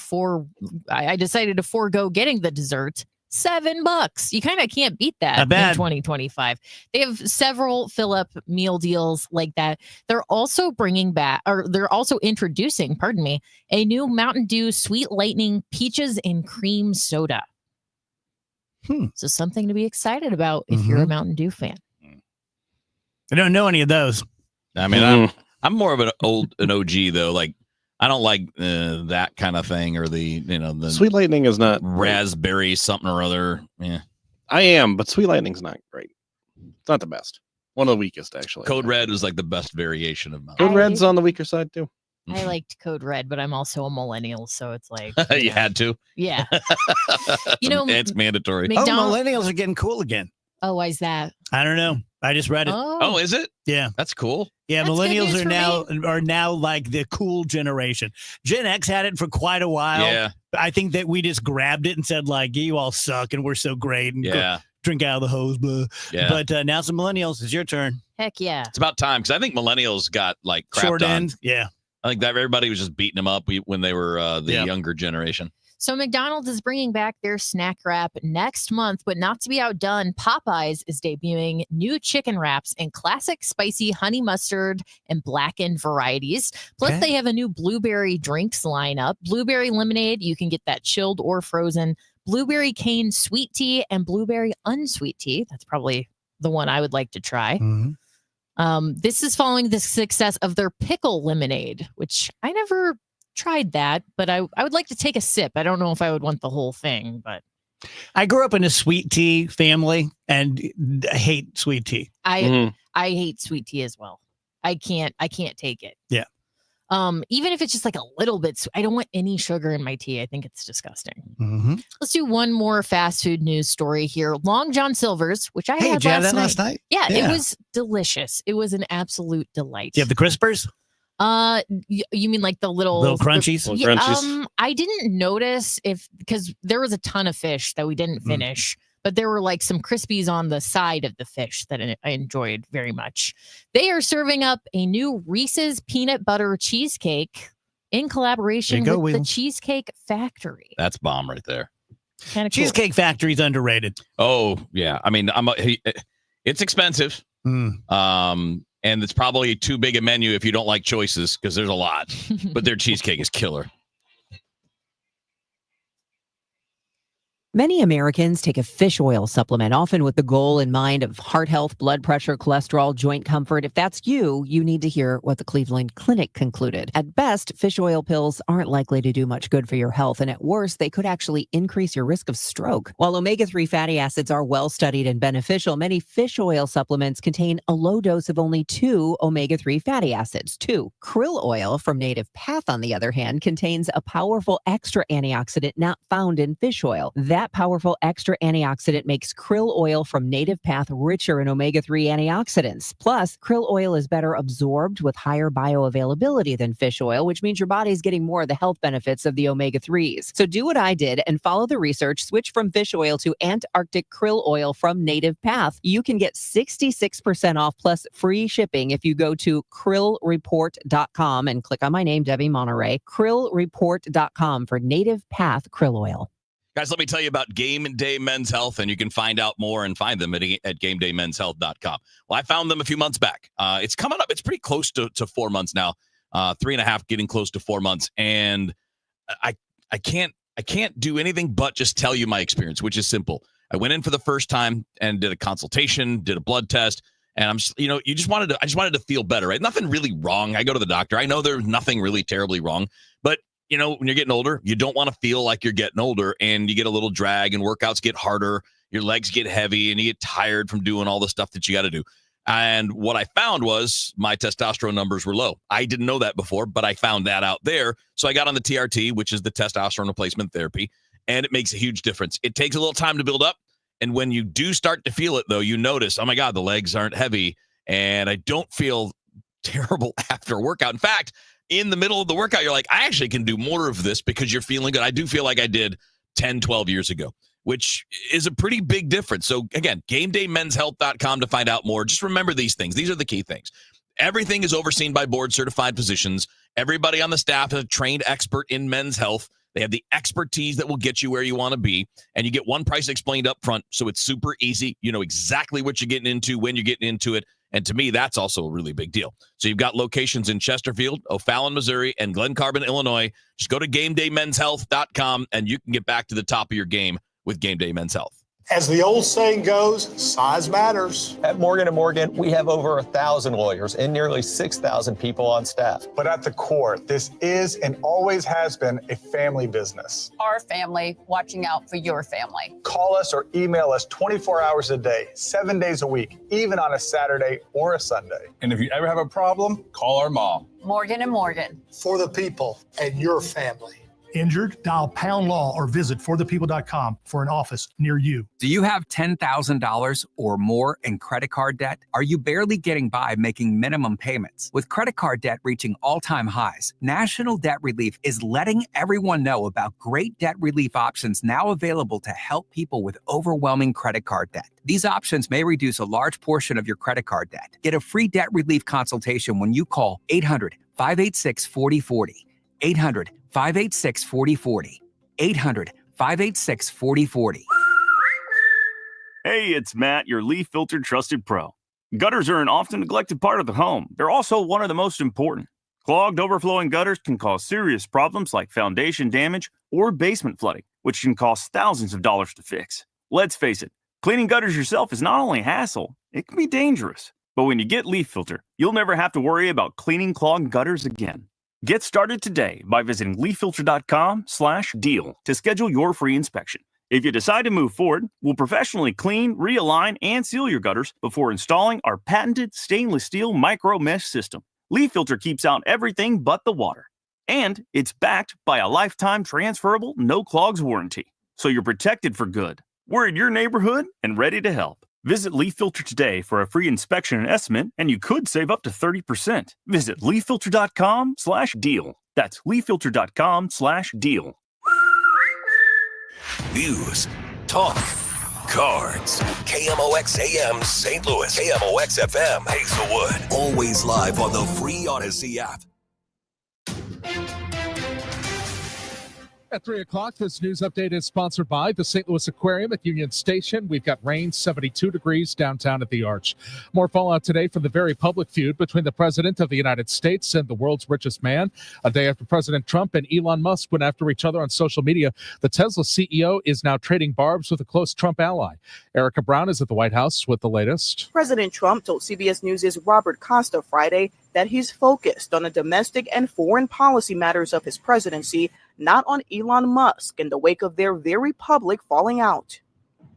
decided to forego getting the dessert. $7. You kind of can't beat that Not bad. in 2025. They have several fill-up meal deals like that. They're also they're also introducing, a new Mountain Dew Sweet Lightning Peaches and Cream Soda. So something to be excited about if you're a Mountain Dew fan. I don't know any of those. I mean, I'm more of an OG though. Like, I don't like that kind of thing, or the Sweet Lightning is not raspberry something or other. Yeah, I am, but Sweet Lightning's not great. It's not the best. One of the weakest, actually. Code Red was like the best variation of Code Red's on the weaker side too. I liked Code Red, but I'm also a millennial, so it's like you had to. Yeah. It's mandatory. Millennials are getting cool again. Oh, why is that? I don't know. I just read it. Oh, is it? Yeah, that's cool. Yeah, That's good millennials news are now like the cool generation. Gen X had it for quite a while. Yeah. I think that we just grabbed it and said like, "You all suck, and we're so great." And Yeah. drink out of the hose, blah. Yeah. But now some millennials. It's your turn. Heck yeah. It's about time, because I think millennials got like crapped Short on. end. Yeah. I think that everybody was just beating them up when they were the younger generation. So McDonald's is bringing back their snack wrap next month, but not to be outdone, Popeyes is debuting new chicken wraps in classic spicy honey mustard and blackened varieties. Plus, they have a new blueberry drinks lineup. Blueberry lemonade, you can get that chilled or frozen. Blueberry cane sweet tea and blueberry unsweet tea. That's probably the one I would like to try. This is following the success of their pickle lemonade, which I never tried that, but I would like to take a sip. I don't know if I would want the whole thing, but I grew up in a sweet tea family and I hate sweet tea. I hate sweet tea as well. I can't take it. Yeah. Even if it's just like a little bit, I don't want any sugar in my tea. I think it's disgusting. Mm-hmm. Let's do one more fast food news story here. Long John Silver's, which I had did you have last that night. last night? Yeah, Yeah. it was delicious. It was an absolute delight. Do you have the crispers? You mean like the little crunchies? Yeah, I didn't notice because there was a ton of fish that we didn't finish, but there were like some Crispies on the side of the fish that I enjoyed very much. They are serving up a new Reese's peanut butter cheesecake in collaboration There you go, with the Will. Cheesecake Factory. That's bomb right there. Kind of cool. Cheesecake Factory's underrated. Oh yeah, I mean, it's expensive. And it's probably too big a menu if you don't like choices, because there's a lot. But their cheesecake is killer. Many Americans take a fish oil supplement, often with the goal in mind of heart health, blood pressure, cholesterol, joint comfort. If that's you, you need to hear what the Cleveland Clinic concluded. At best, fish oil pills aren't likely to do much good for your health, and at worst, they could actually increase your risk of stroke. While omega-3 fatty acids are well-studied and beneficial, many fish oil supplements contain a low dose of only 2 omega-3 fatty acids. 2. Krill oil from Native Path, on the other hand, contains a powerful extra antioxidant not found in fish oil. That powerful extra antioxidant makes krill oil from Native Path richer in omega-3 antioxidants. Plus, krill oil is better absorbed with higher bioavailability than fish oil, which means your body's getting more of the health benefits of the omega-3s. So do what I did and follow the research. Switch from fish oil to Antarctic krill oil from Native Path. You can get 66% off plus free shipping if you go to krillreport.com and click on my name, Debbie Monterey. Krillreport.com for Native Path krill oil. Guys, let me tell you about Game Day Men's Health, and you can find out more and find them at GameDayMen'sHealth.com. Well, I found them a few months back. It's coming up. It's pretty close to 4 months now, 3.5, getting close to 4 months. And I can't do anything but just tell you my experience, which is simple. I went in for the first time and did a consultation, did a blood test, And I'm just, I just wanted to feel better, right? Nothing really wrong. I go to the doctor. I know there's nothing really terribly wrong, but when you're getting older, you don't want to feel like you're getting older, and you get a little drag and workouts get harder. Your legs get heavy and you get tired from doing all the stuff that you got to do. And what I found was my testosterone numbers were low. I didn't know that before, but I found that out there. So I got on the TRT, which is the testosterone replacement therapy, and it makes a huge difference. It takes a little time to build up. And when you do start to feel it, though, you notice, oh, my God, the legs aren't heavy, and I don't feel terrible after a workout. In fact, in the middle of the workout, you're like, I actually can do more of this because you're feeling good. I do feel like I did 10, 12 years ago, which is a pretty big difference. So, again, GameDayMen'sHealth.com to find out more. Just remember these things. These are the key things. Everything is overseen by board-certified physicians. Everybody on the staff is a trained expert in men's health. They have the expertise that will get you where you want to be, and you get one price explained up front, so it's super easy. You know exactly what you're getting into, when you're getting into it, and to me, that's also a really big deal. So you've got locations in Chesterfield, O'Fallon, Missouri, and Glen Carbon, Illinois. Just go to GameDayMen'sHealth.com, and you can get back to the top of your game with Game Day Men's Health. As the old saying goes, size matters. At Morgan & Morgan, we have over 1,000 lawyers and nearly 6,000 people on staff. But at the core, this is and always has been a family business. Our family watching out for your family. Call us or email us 24 hours a day, 7 days a week, even on a Saturday or a Sunday. And if you ever have a problem, call our mom. Morgan & Morgan. For the people and your family. Injured? Dial Pound Law or visit forthepeople.com for an office near you. Do you have $10,000 or more in credit card debt? Are you barely getting by making minimum payments? With credit card debt reaching all-time highs, National Debt Relief is letting everyone know about great debt relief options now available to help people with overwhelming credit card debt. These options may reduce a large portion of your credit card debt. Get a free debt relief consultation when you call 800-586-4040. 800-586-4040. 800-586-4040. Hey, it's Matt, your leaf filter trusted pro. Gutters are an often neglected part of the home. They're also one of the most important. Clogged, overflowing gutters can cause serious problems like foundation damage or basement flooding, which can cost thousands of dollars to fix. Let's face it, cleaning gutters yourself is not only a hassle, it can be dangerous. But when you get Leaf Filter, you'll never have to worry about cleaning clogged gutters again. Get started today by visiting leaffilter.com/deal to schedule your free inspection. If you decide to move forward, we'll professionally clean, realign, and seal your gutters before installing our patented stainless steel micro mesh system. Leaf Filter keeps out everything but the water. And it's backed by a lifetime transferable no clogs warranty. So you're protected for good. We're in your neighborhood and ready to help. Visit Leaf Filter today for a free inspection and estimate, and you could save up to 30%. Visit leaffilter.com/deal. That's leaffilter.com/deal. News, talk, cards. KMOX AM St. Louis, KMOX FM Hazelwood. Always live on the free Odyssey app. At 3 o'clock, this news update is sponsored by the St. Louis Aquarium at Union Station. We've got rain, 72 degrees downtown at the Arch. More fallout today from the very public feud between the President of the United States and the world's richest man. A day after President Trump and Elon Musk went after each other on social media, the Tesla CEO is now trading barbs with a close Trump ally. Erica Brown is at the White House with the latest. President Trump told CBS News' Robert Costa Friday that he's focused on the domestic and foreign policy matters of his presidency, not on Elon Musk, in the wake of their very public falling out.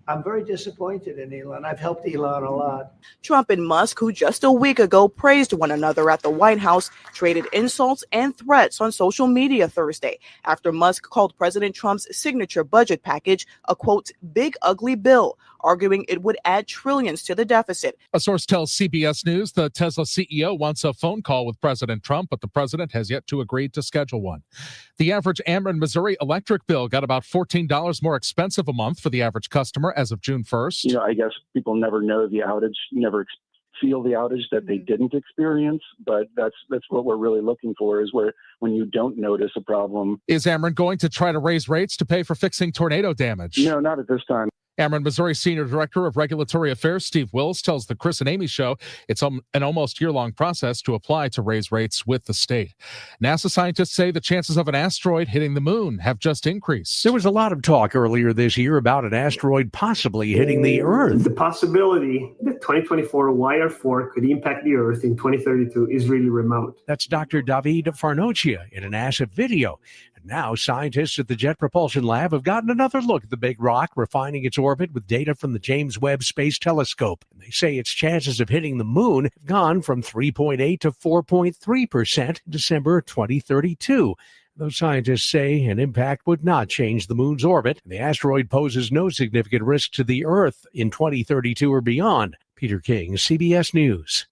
I'm very disappointed in Elon. I've helped Elon a lot. Trump and Musk, who just a week ago praised one another at the White House, traded insults and threats on social media Thursday after Musk called President Trump's signature budget package a, quote, big ugly bill, arguing it would add trillions to the deficit. A source tells CBS News the Tesla CEO wants a phone call with President Trump, but the president has yet to agree to schedule one. The average Ameren, Missouri electric bill got about $14 more expensive a month for the average customer as of June 1st. I guess people never know the outage, never feel the outage that they didn't experience, but that's what we're really looking for, is where when you don't notice a problem. Is Ameren going to try to raise rates to pay for fixing tornado damage? No, not at this time. Ameren, Missouri Senior Director of Regulatory Affairs Steve Wills tells the Chris and Amy Show it's an almost year-long process to apply to raise rates with the state. NASA scientists say the chances of an asteroid hitting the moon have just increased. There was a lot of talk earlier this year about an asteroid possibly hitting the Earth. The possibility that 2024 YR4 could impact the Earth in 2032 is really remote. That's Dr. David Farnocchia in a NASA video. And now scientists at the Jet Propulsion Lab have gotten another look at the big rock, refining its orbit with data from the James Webb Space Telescope. And they say its chances of hitting the moon have gone from 3.8 to 4.3% in December 2032. Those scientists say an impact would not change the moon's orbit, and the asteroid poses no significant risk to the Earth in 2032 or beyond. Peter King, CBS News.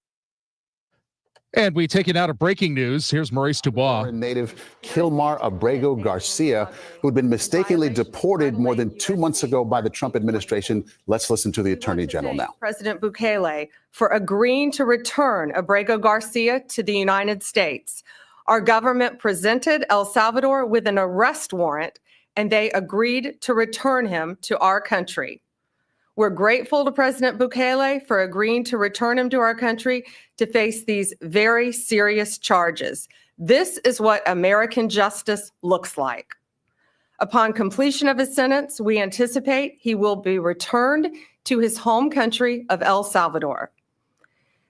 And we take it out of breaking news. Here's Maurice Dubois. Native Kilmar Abrego Garcia, who had been mistakenly deported more than 2 months ago by the Trump administration. Let's listen to the Attorney General now. President Bukele for agreeing to return Abrego Garcia to the United States. Our government presented El Salvador with an arrest warrant, and they agreed to return him to our country. We're grateful to President Bukele for agreeing to return him to our country to face these very serious charges. This is what American justice looks like. Upon completion of his sentence, we anticipate he will be returned to his home country of El Salvador.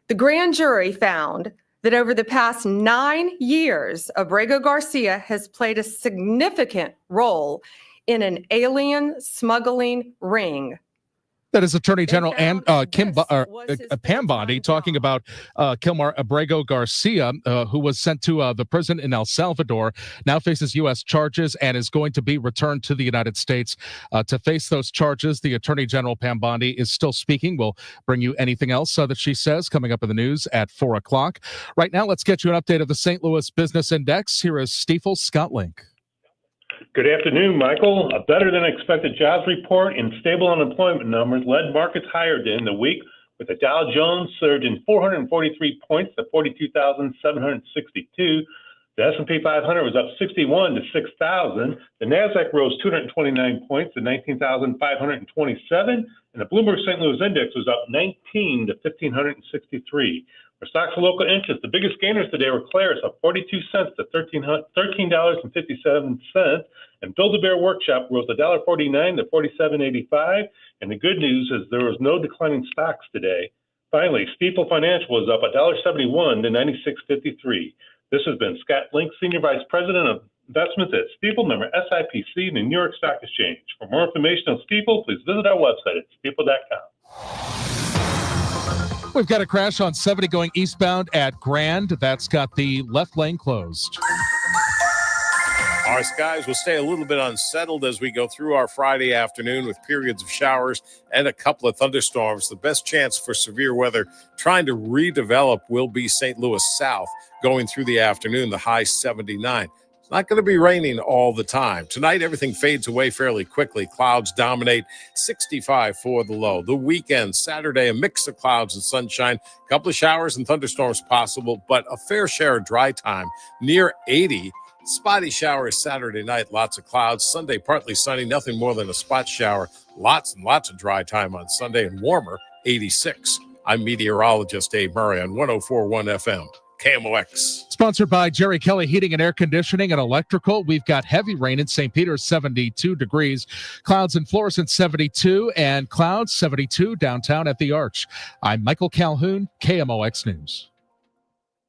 The grand jury found that over the past 9 years, Abrego Garcia has played a significant role in an alien smuggling ring. That is Attorney General Pam Bondi talking about Kilmar Abrego Garcia, who was sent to the prison in El Salvador, now faces U.S. charges and is going to be returned to the United States to face those charges. The Attorney General Pam Bondi is still speaking. We'll bring you anything else that she says coming up in the news at 4 o'clock. Right now, let's get you an update of the St. Louis Business Index. Here is Stifel's Scott Link. Good afternoon, Michael. A better than expected jobs report and stable unemployment numbers led markets higher during the week, with the Dow Jones surging 443 points to 42,762. The S&P 500 was up 61 to 6,000. The Nasdaq rose 229 points to 19,527, and the Bloomberg St. Louis Index was up 19 to 1,563. For stocks of local interest, the biggest gainers today were Claris, up 42 cents to $13.57, and Build-A-Bear Workshop rose $1.49 to $47.85. And the good news is there was no declining stocks today. Finally, Stifel Financial was up $1.71 to $96.53. This has been Scott Link, Senior Vice President of Investments at Stifel, member SIPC, and the New York Stock Exchange. For more information on Stifel, please visit our website at stifel.com. We've got a crash on 70 going eastbound at Grand. That's got the left lane closed. Our skies will stay a little bit unsettled as we go through our Friday afternoon with periods of showers and a couple of thunderstorms. The best chance for severe weather trying to redevelop will be St. Louis south going through the afternoon, the high 79. It's not going to be raining all the time. Tonight, everything fades away fairly quickly. Clouds dominate, 65 for the low. The weekend, Saturday, a mix of clouds and sunshine. A couple of showers and thunderstorms possible, but a fair share of dry time, near 80. Spotty showers Saturday night, lots of clouds. Sunday, partly sunny, nothing more than a spot shower. Lots and lots of dry time on Sunday and warmer, 86. I'm meteorologist Dave Murray on 104.1 FM. KMOX. Sponsored by Jerry Kelly Heating and Air Conditioning and Electrical. We've got heavy rain in St. Peter's, 72 degrees. Clouds in Florissant, 72, and clouds, 72 downtown at the Arch. I'm Michael Calhoun, KMOX News.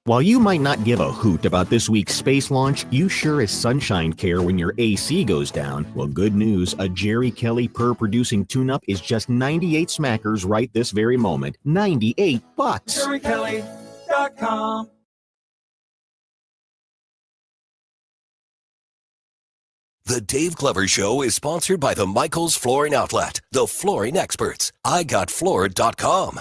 While you might not give a hoot about this week's space launch, you sure as sunshine care when your AC goes down. Well, good news, a Jerry Kelly per-producing tune-up is just 98 smackers right this very moment. $98. JerryKelly.com. The Dave Glover Show is sponsored by the Michaels Flooring Outlet, the flooring experts. IGotFloor.com.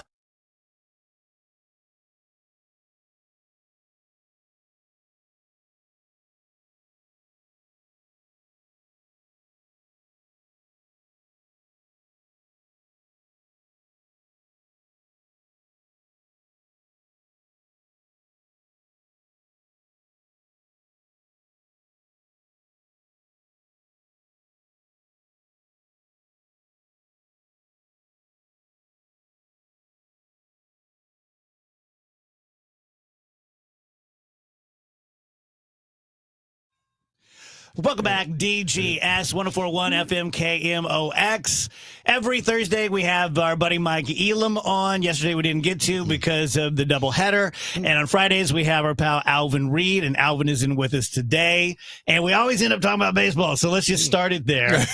Welcome back, DGS 104.1 FM KMOX. Every Thursday we have our buddy Mike Elam on. Yesterday we didn't get to because of the doubleheader. And on Fridays we have our pal Alvin Reed, and Alvin isn't with us today. And we always end up talking about baseball, so let's just start it there.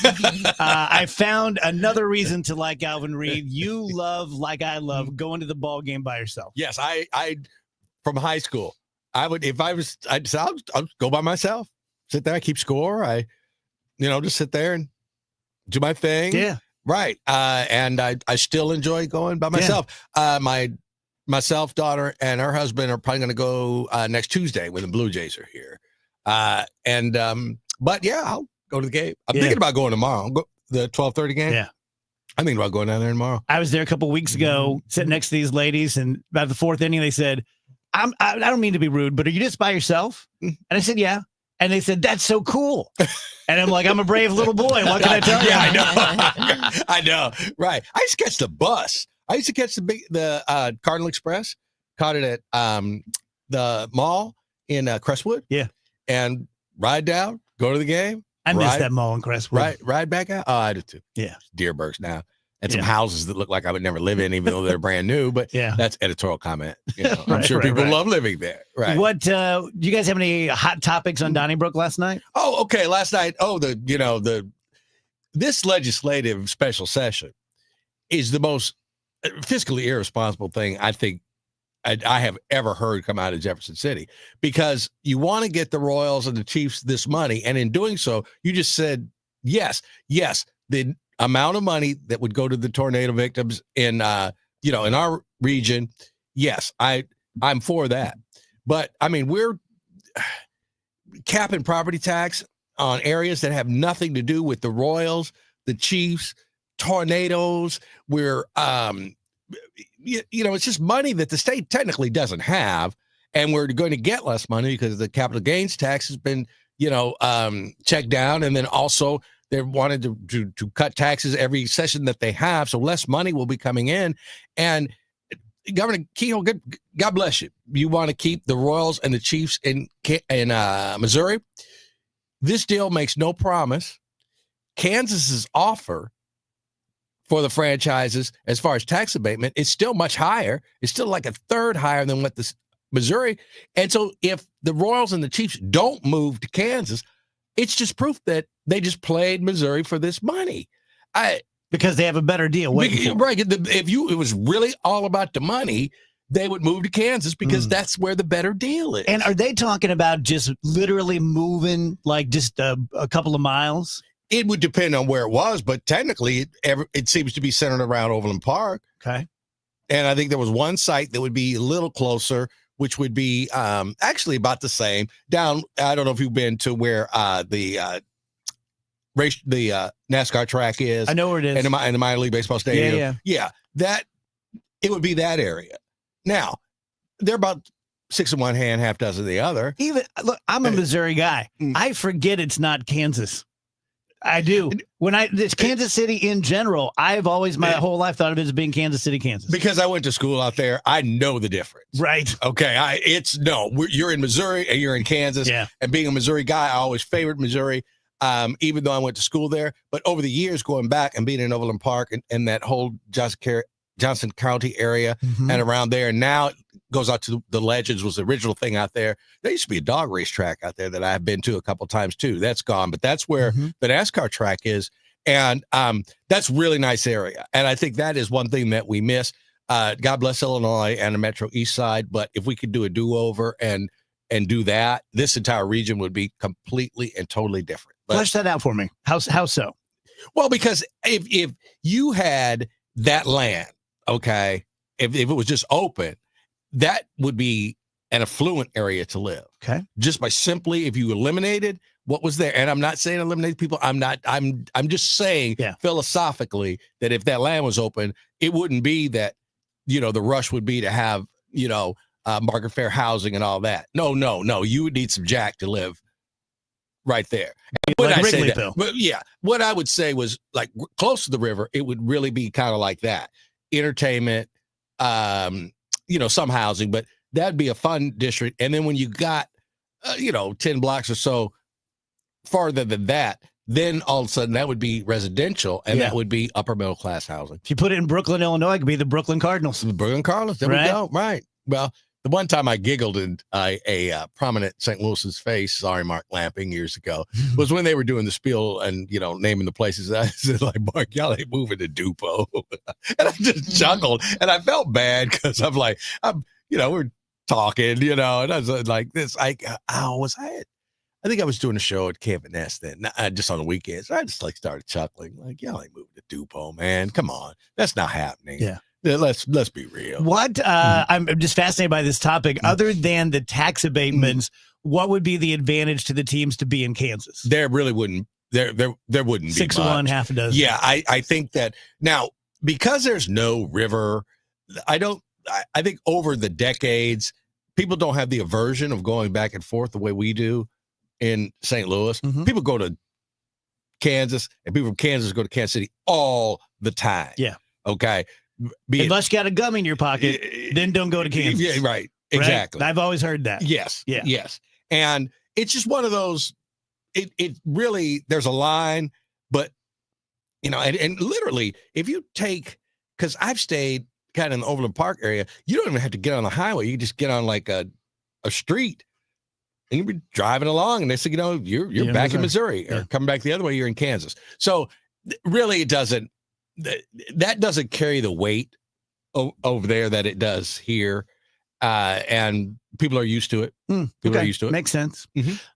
I found another reason to like Alvin Reed. You love, like I love, going to the ball game by yourself. Yes, I from high school, I'd go by myself. Sit there, I keep score. Just sit there and do my thing. Yeah. Right. And I still enjoy going by myself. Yeah. Myself, daughter, and her husband are probably going to go next Tuesday when the Blue Jays are here. But yeah, I'll go to the game. I'm thinking about going tomorrow. The 12:30 game. Yeah. I'm thinking about going down there tomorrow. I was there a couple weeks ago, sitting next to these ladies, and about the fourth inning, they said, I don't mean to be rude, but are you just by yourself? And I said, yeah. And they said, that's so cool. And I'm like, I'm a brave little boy. What can I tell you? Yeah, I know. I know. Right. I used to catch the bus. I used to catch the Cardinal Express. Caught it at the mall in Crestwood. Yeah. And ride down, go to the game. I miss that mall in Crestwood. Ride back out. Oh, I do too. Yeah. Deerbergs now. And some houses that look like I would never live in, even though they're brand new. But that's editorial comment. I'm sure people love living there. Right. What do you guys have any hot topics on Donnybrook last night? Oh, okay. Last night. Oh, this legislative special session is the most fiscally irresponsible thing I think I have ever heard come out of Jefferson City, because you want to get the Royals and the Chiefs this money, and in doing so, you just said yes, the amount of money that would go to the tornado victims in in our region. Yes, I'm for that. But I mean, we're capping property tax on areas that have nothing to do with the Royals, the Chiefs, tornadoes. We're it's just money that the state technically doesn't have, and we're going to get less money because the capital gains tax has been checked down, and then also they wanted to cut taxes every session that they have, so less money will be coming in. And Governor Kehoe, God bless you. You want to keep the Royals and the Chiefs in Missouri. This deal makes no promise. Kansas's offer for the franchises as far as tax abatement is still much higher. It's still like a third higher than what the Missouri. And so if the Royals and the Chiefs don't move to Kansas, it's just proof that they just played Missouri for this money. Because they have a better deal. Right. If it was really all about the money, they would move to Kansas because that's where the better deal is. And are they talking about just literally moving like just a couple of miles? It would depend on where it was, but technically it seems to be centered around Overland Park. Okay. And I think there was one site that would be a little closer, which would be actually about the same down. I don't know if you've been to where the NASCAR track is. I know where it is. And the minor league baseball stadium. Yeah. That it would be that area. Now, they're about 6 in one hand, half dozen the other. Even look, I'm a Missouri guy. I forget it's not Kansas. I do. It's Kansas City in general, I've always my whole life thought of it as being Kansas City, Kansas. Because I went to school out there, I know the difference. Right. Okay. You're in Missouri and you're in Kansas. Yeah. And being a Missouri guy, I always favored Missouri, even though I went to school there. But over the years, going back and being in Overland Park and that whole Johnson County area and around there, and now it goes out to the Legends was the original thing out there. There used to be a dog race track out there that I've been to a couple of times too. That's gone, but that's where the NASCAR track is. And that's really nice area. And I think that is one thing that we miss. God bless Illinois and the Metro East Side. But if we could do a do-over and do that, this entire region would be completely and totally different. Flesh that out for me. How so? Well, because if you had that land, okay, if it was just open, that would be an affluent area to live. Okay. Just by simply, if you eliminated what was there, and I'm not saying eliminate people, I'm just saying philosophically that if that land was open, it wouldn't be that, the rush would be to have, market fair housing and all that. No. You would need some jack to live right there. When I say that, but what I would say was like close to the river, it would really be kind of like that. Entertainment, some housing, but that'd be a fun district. And then when you got, 10 blocks or so farther than that, then all of a sudden that would be residential, and that would be upper middle class housing. If you put it in Brooklyn, Illinois, it could be the Brooklyn Cardinals. The Brooklyn Cardinals. There we go. Right. Well, the one time I giggled in a prominent St. Louis's face, sorry, Mark Lamping, years ago, was when they were doing the spiel and, naming the places. I said, like, Mark, y'all ain't moving to Dupo. And I just chuckled. And I felt bad because I'm like, we're talking, and I was like this. Was I? I think I was doing a show at Camp Nest then, just on the weekends. I just started chuckling, like, y'all ain't moving to Dupo, man. Come on. That's not happening. Yeah. Let's be real. What I'm just fascinated by this topic. Other than the tax abatements, what would be the advantage to the teams to be in Kansas? There really wouldn't. There wouldn't be 6-1, half a dozen. Yeah, I think that now because there's no river, I think over the decades, people don't have the aversion of going back and forth the way we do in St. Louis. People go to Kansas, and people from Kansas go to Kansas City all the time. Yeah. Okay. Unless you got a gum in your pocket, then don't go to Kansas. Yeah, right. Exactly. I've always heard that. Yes. Yeah. Yes. And it's just one of those, it really, there's a line, but, and literally, if you take, because I've stayed kind of in the Overland Park area, you don't even have to get on the highway. You just get on like a street, and you'll be driving along, and they say, you're back in Missouri, or coming back the other way, you're in Kansas. So really, that doesn't carry the weight over there that it does here. And people are used to it. People are used to it. Makes sense.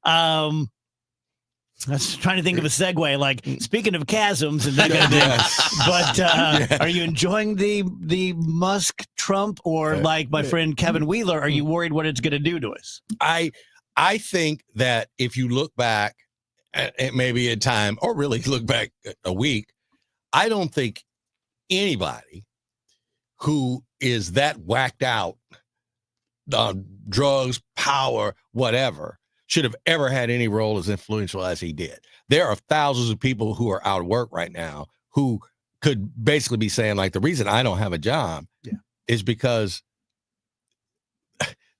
I was trying to think of a segue, like speaking of chasms and that kind of thing. But are you enjoying the Musk Trump, or like my friend Kevin Wheeler, are you worried what it's going to do to us? I think that if you look back at maybe a time, or really look back a week, I don't think anybody who is that whacked out on drugs, power, whatever, should have ever had any role as influential as he did. There are thousands of people who are out of work right now who could basically be saying, like, the reason I don't have a job is because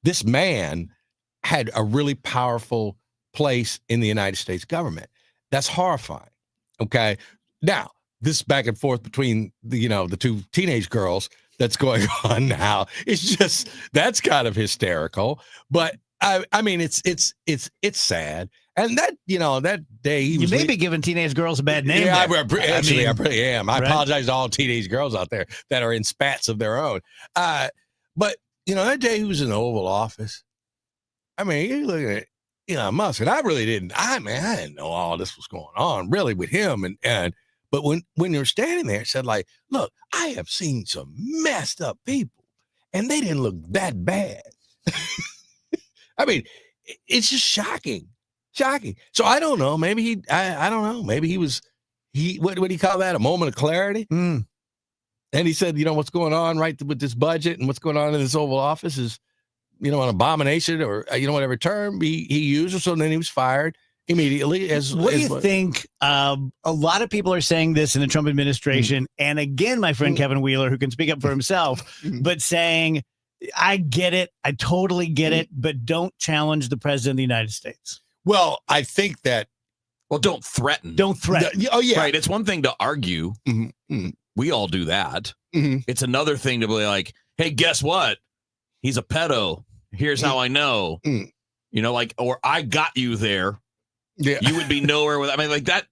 this man had a really powerful place in the United States government. That's horrifying. Okay. Now, this back and forth between the two teenage girls that's going on now, it's just, that's kind of hysterical. But I mean, it's sad. And that, that day you may be giving teenage girls a bad name. Yeah, I really am. I apologize to all teenage girls out there that are in spats of their own. But that day he was in the Oval Office. I mean, you look at Elon Musk, and I didn't know all this was going on really with him. But when you're standing there, it said, like, look, I have seen some messed up people, and they didn't look that bad. I mean, it's just shocking. So I don't know. Maybe I don't know. Maybe he what do you call that? A moment of clarity. And he said, what's going on with this budget and what's going on in this Oval Office is, an abomination, or, whatever term he used. So then he was fired immediately. What do you think? A lot of people are saying this in the Trump administration. And again, my friend Kevin Wheeler, who can speak up for himself, but saying, I get it. I totally get it. But don't challenge the president of the United States. Well, I think that. Well, don't threaten. Don't threaten. Oh, yeah. Right. It's one thing to argue. We all do that. It's another thing to be like, hey, guess what? He's a pedo. Here's how I know. Or I got you there. Yeah. You would be nowhere with. I mean, like that.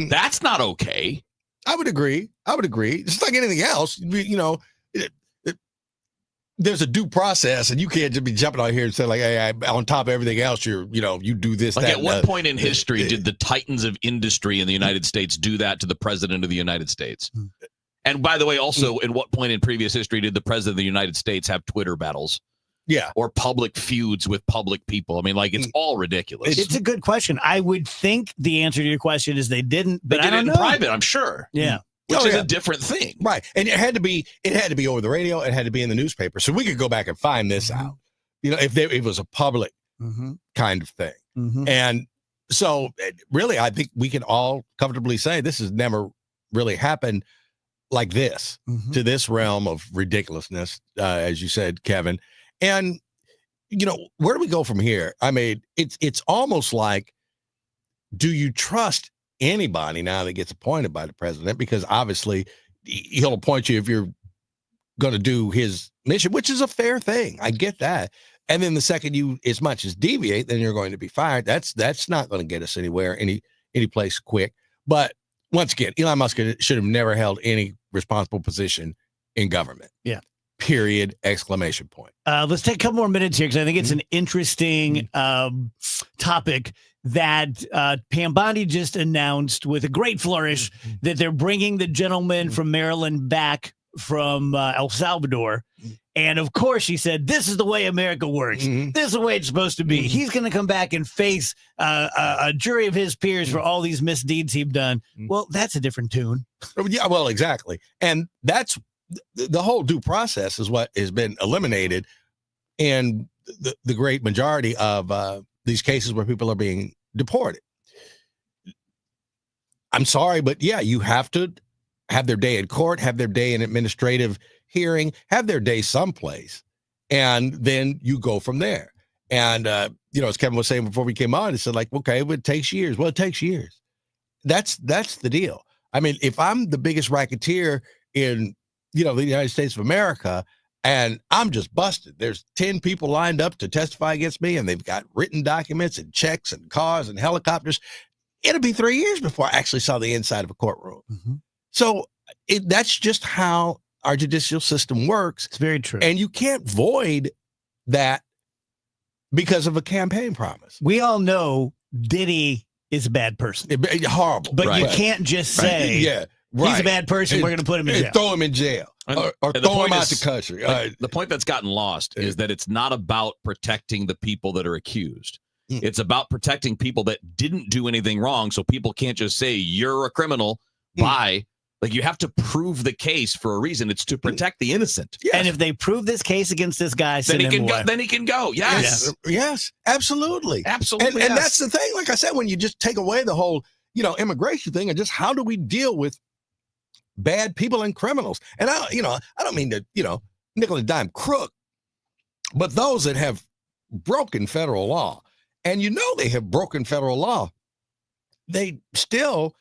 That's not okay. I would agree. Just like anything else, there's a due process, and you can't just be jumping out here and saying, like, hey, on top of everything else, you do this. Like, that, at what point in history did the titans of industry in the United States do that to the president of the United States? And by the way, also, at what point in previous history did the president of the United States have Twitter battles? Yeah. Or public feuds with public people? I mean, like, it's all ridiculous. It's a good question. I would think the answer to your question is they didn't, but they did I don't it in know. Private, I'm sure. Yeah. Which is a different thing. Right. And it had to be over the radio. It had to be in the newspaper. So we could go back and find this out, if it was a public kind of thing. And so really, I think we can all comfortably say this has never really happened like this, to this realm of ridiculousness, as you said, Kevin. And, where do we go from here? I mean, it's almost like do you trust anybody now that gets appointed by the president? Because obviously he'll appoint you if you're going to do his mission, which is a fair thing. I get that. And then the second you as much as deviate, then you're going to be fired. That's not going to get us anywhere, any place quick. But once again, Elon Musk should have never held any responsible position in government. Yeah. Period. Exclamation point. Let's take a couple more minutes here because I think it's an interesting topic that Pam Bondi just announced with a great flourish that they're bringing the gentleman from Maryland back from El Salvador. And of course, she said, this is the way America works. This is the way it's supposed to be. He's going to come back and face a jury of his peers for all these misdeeds he's done. Well, that's a different tune. Yeah, well, exactly. And that's the whole due process is what has been eliminated in the great majority of these cases where people are being deported. I'm sorry, but yeah, you have to have their day in court, have their day in administrative hearing, have their day someplace, and then you go from there. And, as Kevin was saying before we came on, he said, like, okay, well, it takes years. Well, it takes years. That's the deal. I mean, if I'm the biggest racketeer in, the United States of America, and I'm just busted, there's 10 people lined up to testify against me, and they've got written documents and checks and cars and helicopters, it'll be 3 years before I actually saw the inside of a courtroom. So that's just how our judicial system works. It's very true. And you can't void that because of a campaign promise. We all know Diddy is a bad person. Horrible. But you can't just say, he's a bad person, we're going to put him in jail. Throw him in jail. Or throw him out the country. The point that's gotten lost is that it's not about protecting the people that are accused. It's about protecting people that didn't do anything wrong, so people can't just say, you're a criminal by... Like, you have to prove the case for a reason. It's to protect the innocent. Yes. And if they prove this case against this guy, then he can go. Then he can go. Yes. Yes. Absolutely. Absolutely. And that's the thing. Like I said, when you just take away the whole, immigration thing and just how do we deal with bad people and criminals? And I don't mean to, nickel and dime crook, but those that have broken federal law, and they have broken federal law, they still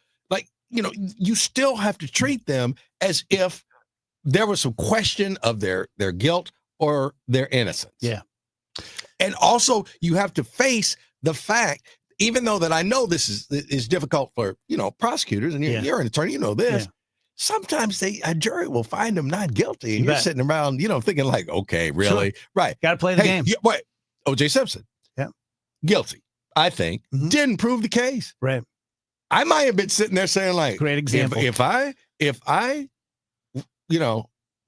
you still have to treat them as if there was some question of their guilt or their innocence. Yeah. And also you have to face the fact, even though that I know this is difficult for, prosecutors, and you're an attorney, this. Sometimes a jury will find them not guilty, and you're sitting around, thinking like, okay, really? Sure. Right. Got to play the game. Wait, O.J. Simpson. Yeah. Guilty, I think. Didn't prove the case. Right. I might have been sitting there saying, like, great example. If I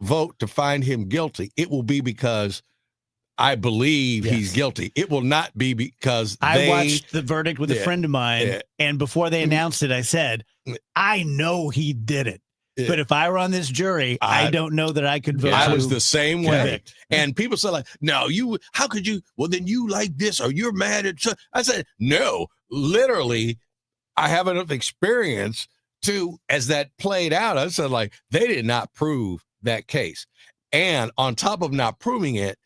vote to find him guilty, it will be because I believe he's guilty. It will not be because I watched the verdict with a friend of mine, and before they announced it, I said, I know he did it. But if I were on this jury, I don't know that I could vote. I was the same way. And people say, like, no, how could you? Well, then you like this, or you're mad at. I said, no, literally. I have enough experience to, as that played out, I said, like, they did not prove that case. And on top of not proving it,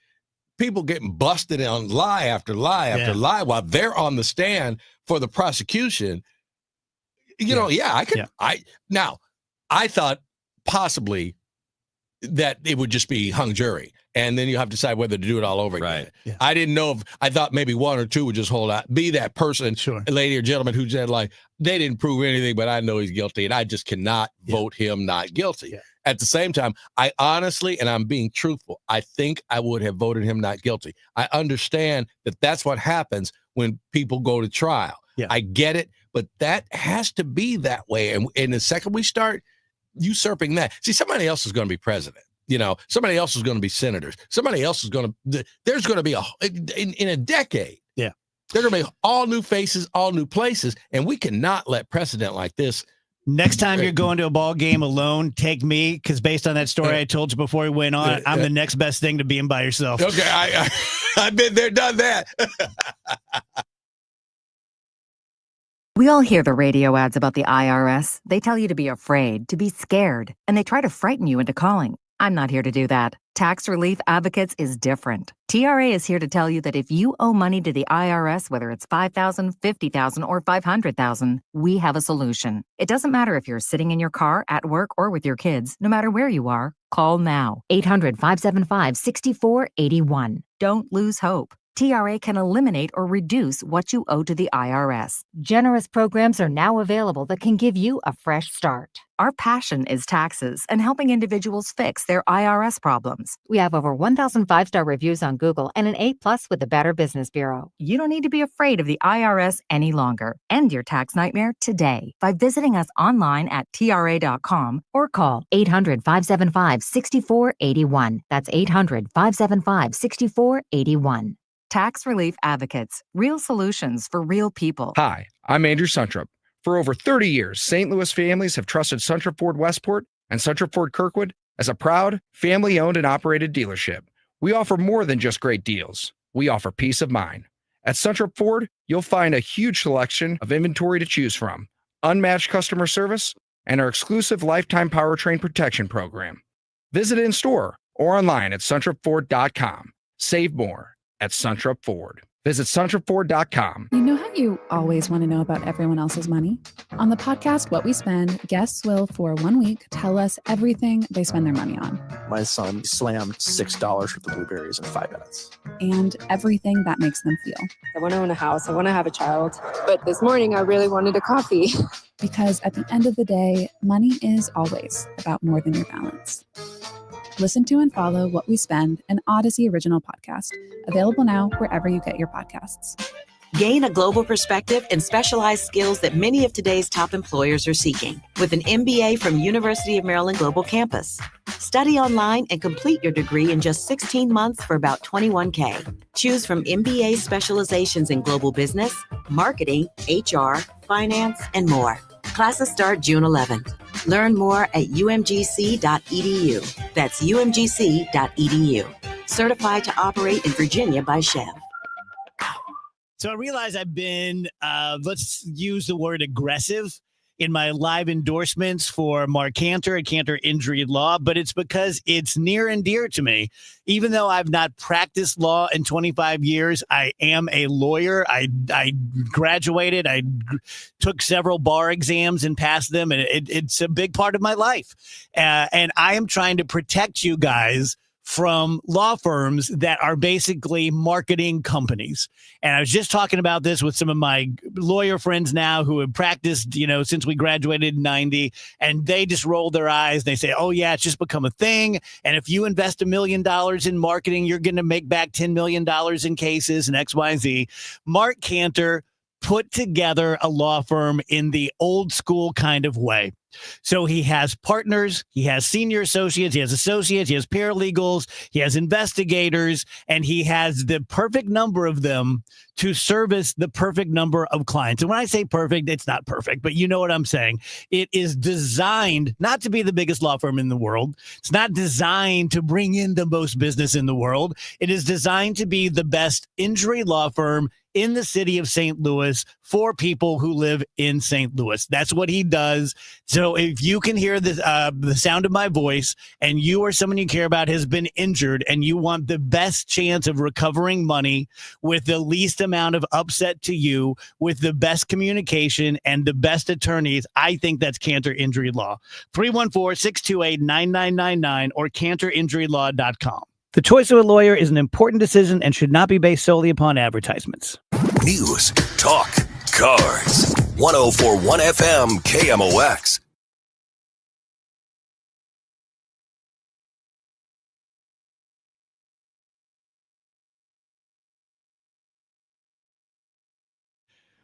people getting busted on lie after lie after lie while they're on the stand for the prosecution. I thought possibly that it would just be hung jury. And then you have to decide whether to do it all over again. Right. Yeah. I didn't know I thought maybe one or two would just hold out, be that person, lady or gentleman who said, like, they didn't prove anything, but I know he's guilty, and I just cannot vote him not guilty. Yeah. At the same time, I honestly, and I'm being truthful, I think I would have voted him not guilty. I understand that that's what happens when people go to trial. Yeah. I get it, but that has to be that way. And the second we start usurping that, see, somebody else is going to be president. Somebody else is going to be senators. Somebody else is going to, there's going to be in a decade. Yeah. There are going to be all new faces, all new places. And we cannot let precedent like this. Next time you're going to a ball game alone, take me, because based on that story I told you before we went on, I'm the next best thing to being by yourself. Okay. I've been there, done that. We all hear the radio ads about the IRS. They tell you to be afraid, to be scared, and they try to frighten you into calling. I'm not here to do that. Tax Relief Advocates is different. TRA is here to tell you that if you owe money to the IRS, whether it's $5,000, $50,000, or $500,000, we have a solution. It doesn't matter if you're sitting in your car, at work, or with your kids. No matter where you are, call now. 800-575-6481. Don't lose hope. TRA can eliminate or reduce what you owe to the IRS. Generous programs are now available that can give you a fresh start. Our passion is taxes and helping individuals fix their IRS problems. We have over 1,000 5-star reviews on Google and an A+ with the Better Business Bureau. You don't need to be afraid of the IRS any longer. End your tax nightmare today by visiting us online at TRA.com or call 800-575-6481. That's 800-575-6481. Tax Relief Advocates. Real solutions for real people. Hi, I'm Andrew Suntrup. For over 30 years, St. Louis families have trusted Suntrup Ford Westport and Suntrup Ford Kirkwood as a proud, family-owned and operated dealership. We offer more than just great deals. We offer peace of mind. At Suntrup Ford, you'll find a huge selection of inventory to choose from, unmatched customer service, and our exclusive lifetime powertrain protection program. Visit in-store or online at suntrupford.com. Save more at Suntrup Ford. Visit suntrupford.com. You know how you always want to know about everyone else's money? On the podcast, What We Spend, guests will, for 1 week, tell us everything they spend their money on. My son slammed $6 worth of blueberries in 5 minutes. And everything that makes them feel. I want to own a house. I want to have a child. But this morning, I really wanted a coffee. Because at the end of the day, money is always about more than your balance. Listen to and follow What We Spend, an Odyssey original podcast. Available now wherever you get your podcasts. Gain a global perspective and specialized skills that many of today's top employers are seeking with an MBA from University of Maryland Global Campus. Study online and complete your degree in just 16 months for about $21K. Choose from MBA specializations in global business, marketing, HR, finance, and more. Classes start June 11th. Learn more at umgc.edu. That's umgc.edu. Certified to operate in Virginia by Chev. So I realize I've been, let's use the word aggressive in my live endorsements for Mark Cantor and Cantor Injury Law, but it's because it's near and dear to me. Even though I've not practiced law in 25 years, I am a lawyer. I graduated. I took several bar exams and passed them, and it's a big part of my life. And I am trying to protect you guys from law firms that are basically marketing companies. And I was just talking about this with some of my lawyer friends now who have practiced, since we graduated in 90, and they just roll their eyes. They say, oh yeah, it's just become a thing. And if you invest $1 million in marketing, you're going to make back $10 million in cases and X, Y, and Z. Mark Cantor put together a law firm in the old school kind of way. So he has partners, he has senior associates, he has paralegals, he has investigators, and he has the perfect number of them to service the perfect number of clients. And when I say perfect, it's not perfect, but you know what I'm saying. It is designed not to be the biggest law firm in the world. It's not designed to bring in the most business in the world. It is designed to be the best injury law firm in the city of St. Louis for people who live in St. Louis. That's what he does. So if you can hear the sound of my voice and you or someone you care about has been injured and you want the best chance of recovering money with the least amount of upset to you, with the best communication and the best attorneys, I think that's Cantor Injury Law. 314-628-9999 or cantorinjurylaw.com. The choice of a lawyer is an important decision and should not be based solely upon advertisements. News, talk, cars. 104.1 FM KMOX.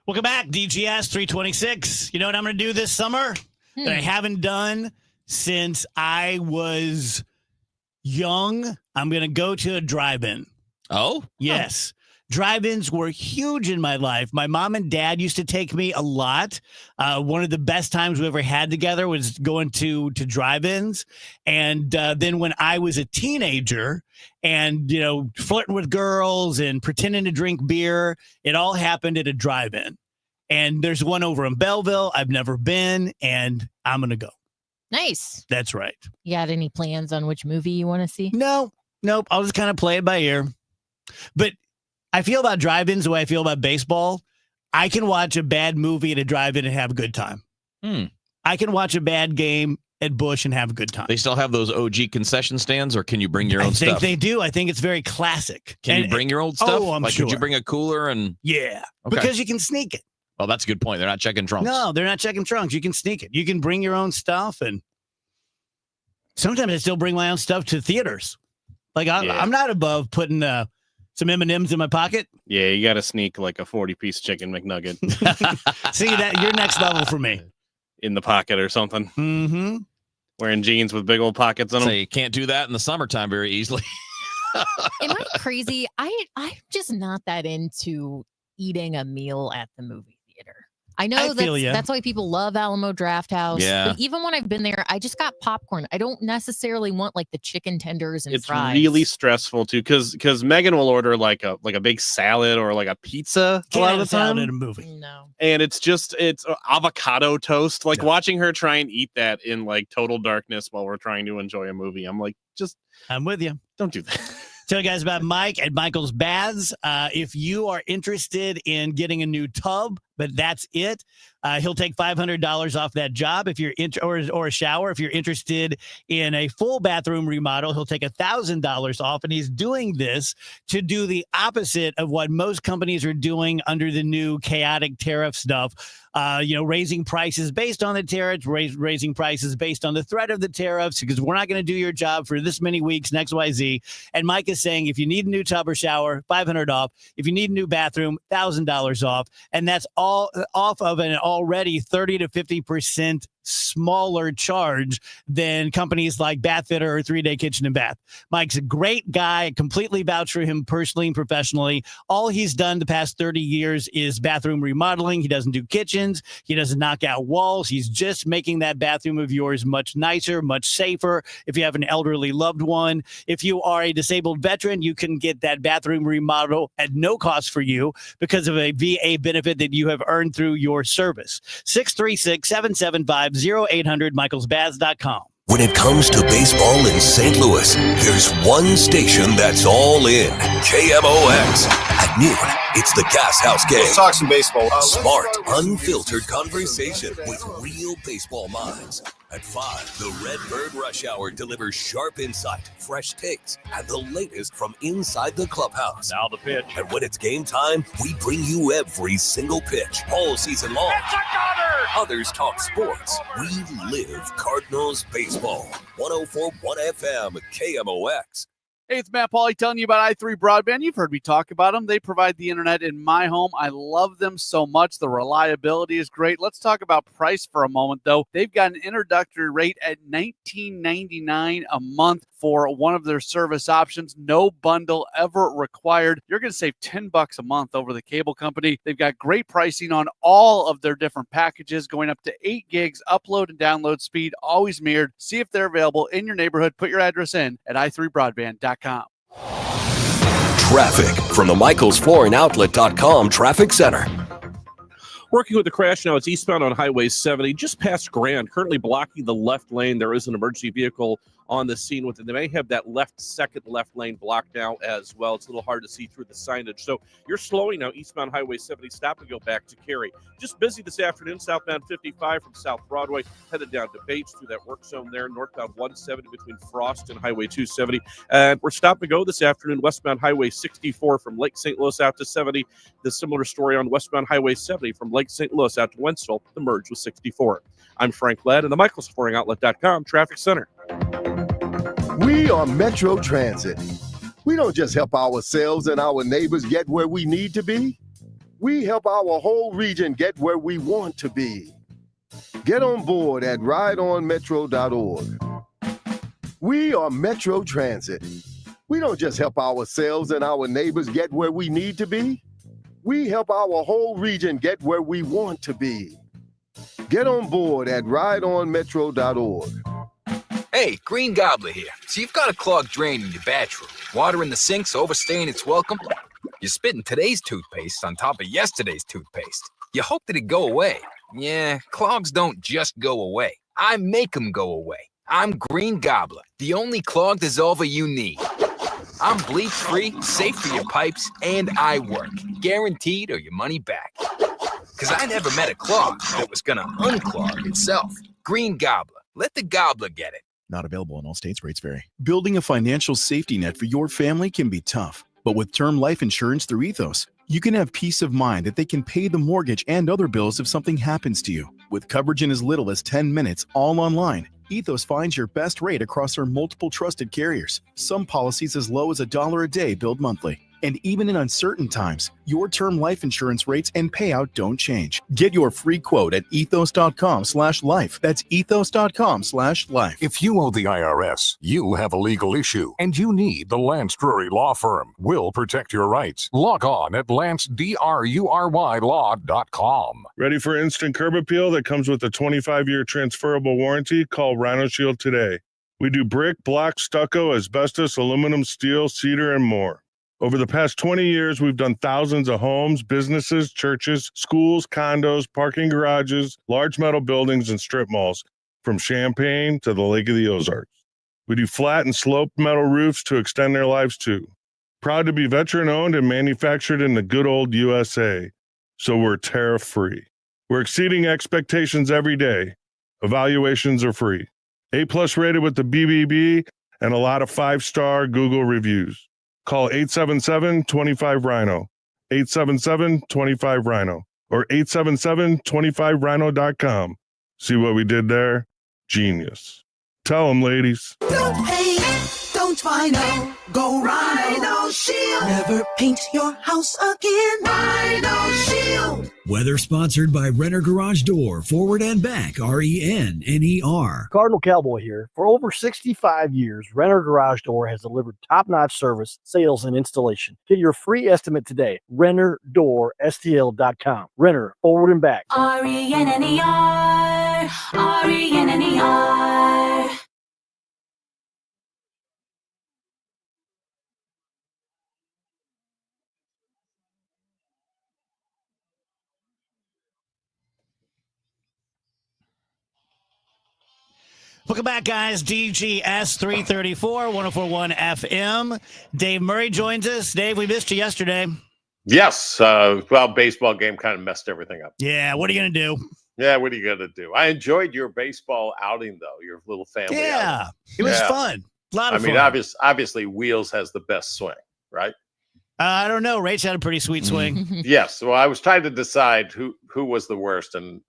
Welcome back, DGS 326. You know what I'm going to do this summer that I haven't done since I was young? I'm going to go to a drive-in. Oh? Yes. Drive-ins were huge in my life. My mom and dad used to take me a lot. One of the best times we ever had together was going to drive-ins. And then when I was a teenager and, flirting with girls and pretending to drink beer, it all happened at a drive-in. And there's one over in Belleville. I've never been, and I'm going to go. Nice. That's right. You got any plans on which movie you want to see? No. Nope. I'll just kind of play it by ear. But I feel about drive-ins the way I feel about baseball. I can watch a bad movie at a drive-in and have a good time. I can watch a bad game at Busch and have a good time. They still have those OG concession stands, or can you bring your own stuff? I think they do. I think it's very classic. Can you bring your old stuff? Oh, I'm like, sure. Could you bring a cooler and? Yeah, Okay. because you can sneak it. Well, that's a good point. They're not checking trunks. No, they're not checking trunks. You can sneak it. You can bring your own stuff, and sometimes I still bring my own stuff to theaters. Like I'm not above putting some M&Ms in my pocket. Yeah, you got to sneak like a 40-piece chicken McNugget. See, that you're next level for me. In the pocket or something. Mm-hmm. Wearing jeans with big old pockets in them. So you can't do that in the summertime very easily. Am I crazy? I'm just not that into eating a meal at the movie theater. I know that's why people love Alamo Drafthouse. Yeah. But even when I've been there, I just got popcorn. I don't necessarily want like the chicken tenders and fries. It's really stressful too, because Megan will order like a big salad or like a pizza a lot of the time in a movie. No. And it's avocado toast. Like watching her try and eat that in like total darkness while we're trying to enjoy a movie. I'm like, I'm with you. Don't do that. Tell you guys about Mike at Michael's Baths. If you are interested in getting a new tub, but that's it, he'll take $500 off that job. If you're or a shower, if you're interested in a full bathroom remodel, he'll take $1,000 off. And he's doing this to do the opposite of what most companies are doing under the new chaotic tariff stuff. Raising prices based on the tariffs, raising prices based on the threat of the tariffs, because we're not going to do your job for this many weeks, and XYZ. And Mike is saying if you need a new tub or shower, $500 off. If you need a new bathroom, $1,000 off. And that's all off of an already 30 to 50% smaller charge than companies like Bathfitter or 3-Day Kitchen and Bath. Mike's a great guy. Completely vouch for him personally and professionally. All he's done the past 30 years is bathroom remodeling. He doesn't do kitchens. He doesn't knock out walls. He's just making that bathroom of yours much nicer, much safer. If you have an elderly loved one, if you are a disabled veteran, you can get that bathroom remodel at no cost for you because of a VA benefit that you have earned through your service. 636-775-0800, michaelsbaths.com. When it comes to baseball in St. Louis, there's one station that's all in. KMOX. At noon, it's the Gas House Game. Let's talk some baseball. Smart, unfiltered conversation with real baseball minds. At 5, the Redbird Rush Hour delivers sharp insight, fresh takes, and the latest from inside the clubhouse. Now the pitch. And when it's game time, we bring you every single pitch, all season long. Others talk sports. We live Cardinals baseball. 104.1 FM, KMOX. Hey, it's Matt Pauley telling you about i3 Broadband. You've heard me talk about them. They provide the internet in my home. I love them so much. The reliability is great. Let's talk about price for a moment, though. They've got an introductory rate at $19.99 a month for one of their service options. No bundle ever required. You're going to save $10 a month over the cable company. They've got great pricing on all of their different packages, going up to 8 gigs upload and download speed, always mirrored. See if they're available in your neighborhood. Put your address in at i3broadband.com. Traffic from the MichaelsFloorandOutlet.com Traffic Center. Working with the crash now, it's eastbound on Highway 70, just past Grand, currently blocking the left lane. There is an emergency vehicle on the scene with it. They may have that second left lane blocked now as well. It's a little hard to see through the signage. So you're slowing now, eastbound Highway 70, stop and go back to Cary. Just busy this afternoon, southbound 55 from South Broadway, headed down to Bates through that work zone there, northbound 170 between Frost and Highway 270. And we're stop and go this afternoon, westbound Highway 64 from Lake St. Louis out to 70. The similar story on westbound Highway 70 from Lake St. Louis out to Wentzville, the merge with 64. I'm Frank Ladd in the MichaelsFloorandOutlet.com Traffic Center. We are Metro Transit. We don't just help ourselves and our neighbors get where we need to be. We help our whole region get where we want to be. Get on board at rideonmetro.org. We are Metro Transit. We don't just help ourselves and our neighbors get where we need to be. We help our whole region get where we want to be. Get on board at rideonmetro.org. Hey, Green Gobbler here. So you've got a clogged drain in your bathroom. Water in the sink's overstaying its welcome. You're spitting today's toothpaste on top of yesterday's toothpaste. You hope that it go away. Yeah, clogs don't just go away. I make them go away. I'm Green Gobbler, the only clog dissolver you need. I'm bleach-free, safe for your pipes, and I work. Guaranteed or your money back. Because I never met a clog that was going to unclog itself. Green Gobbler. Let the gobbler get it. Not available in all states. Rates vary. Building a financial safety net for your family can be tough. But with term life insurance through Ethos, you can have peace of mind that they can pay the mortgage and other bills if something happens to you. With coverage in as little as 10 minutes, all online, Ethos finds your best rate across their multiple trusted carriers. Some policies as low as $1 a day billed monthly. And even in uncertain times, your term life insurance rates and payout don't change. Get your free quote at ethos.com/life. That's ethos.com/life. If you owe the IRS, you have a legal issue, and you need the Lance Drury Law Firm. We'll protect your rights. Log on at lancedrurylaw.com. Ready for instant curb appeal that comes with a 25-year transferable warranty? Call Rhino Shield today. We do brick, block, stucco, asbestos, aluminum, steel, cedar, and more. Over the past 20 years, we've done thousands of homes, businesses, churches, schools, condos, parking garages, large metal buildings, and strip malls, from Champaign to the Lake of the Ozarks. We do flat and sloped metal roofs to extend their lives too. Proud to be veteran-owned and manufactured in the good old USA, so we're tariff-free. We're exceeding expectations every day. Evaluations are free. A+ rated with the BBB and a lot of 5-star Google reviews. Call 877-25-RHINO, 877-25-RHINO, or 877-25rhino.com. See what we did there? Genius. Tell them, ladies. Don't hate, don't Rhino. Go Rhino Shield. Never paint your house again. Rhino Shield. Weather sponsored by Renner Garage Door, forward and back, RENNER. Cardinal Cowboy here. For over 65 years, Renner Garage Door has delivered top-notch service, sales, and installation. Get your free estimate today. RennerDoorSTL.com. Renner, forward and back. RENNER. RENNER. Welcome back, guys. DGS 334, 1041 FM. Dave Murray joins us. Dave, we missed you yesterday. Yes. Well, baseball game kind of messed everything up. Yeah. What are you going to do? Yeah. What are you going to do? I enjoyed your baseball outing, though, your little family outing. It was fun. A lot of fun. I mean, obviously, Wheels has the best swing, right? I don't know. Rach had a pretty sweet swing. Yes. Well, I was trying to decide who was the worst, and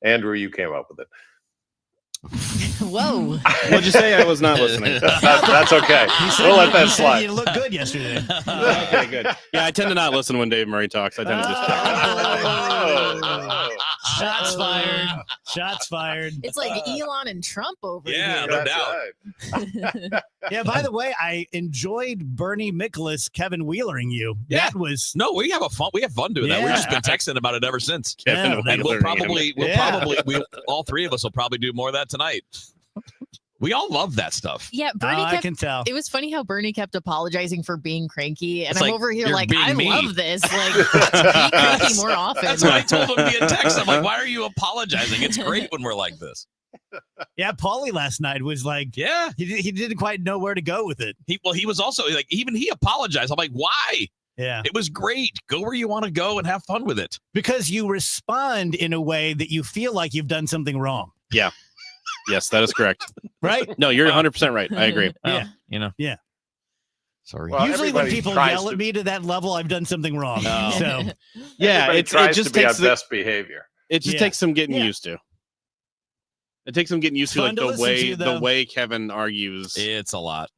Andrew, you came up with it. Whoa. What'd you say? I was not listening. That's okay. We'll let that slide. You looked good yesterday. Okay, good. Yeah, I tend to not listen when Dave Murray talks. I tend to just check. Shots fired. Shots fired. It's like Elon and Trump over here. No doubt. Yeah, by the way, I enjoyed Bernie Miklasz, Kevin Wheelering you. Yeah. That was we have fun doing that. We've just been texting about it ever since. Kevin and we'll Wheelering probably all three of us will probably do more of that tonight. We all love that stuff. Yeah, Bernie I can tell. It was funny how Bernie kept apologizing for being cranky, and It's I'm like, over here you're like, being I me. love this. Like, be cranky more often. That's what I told him via text. I'm like, why are you apologizing? It's great when we're like this. Yeah, Paulie last night was like, he didn't quite know where to go with it. He was also like, even he apologized. I'm like, why? Yeah. It was great. Go where you want to go and have fun with it. Because you respond in a way that you feel like you've done something wrong. Yeah. Yes, that is correct. Right? No, you're 100% right. I agree. Yeah. Yeah. Sorry. Well, usually when everybody people tries yell at me to that level, I've done something wrong. No. So Yeah, Everybody it tries just to be takes on best behavior. It just Yeah. takes some getting Yeah. used to. It takes some getting used to Fun like to the listen way to, though. the way Kevin argues. It's a lot.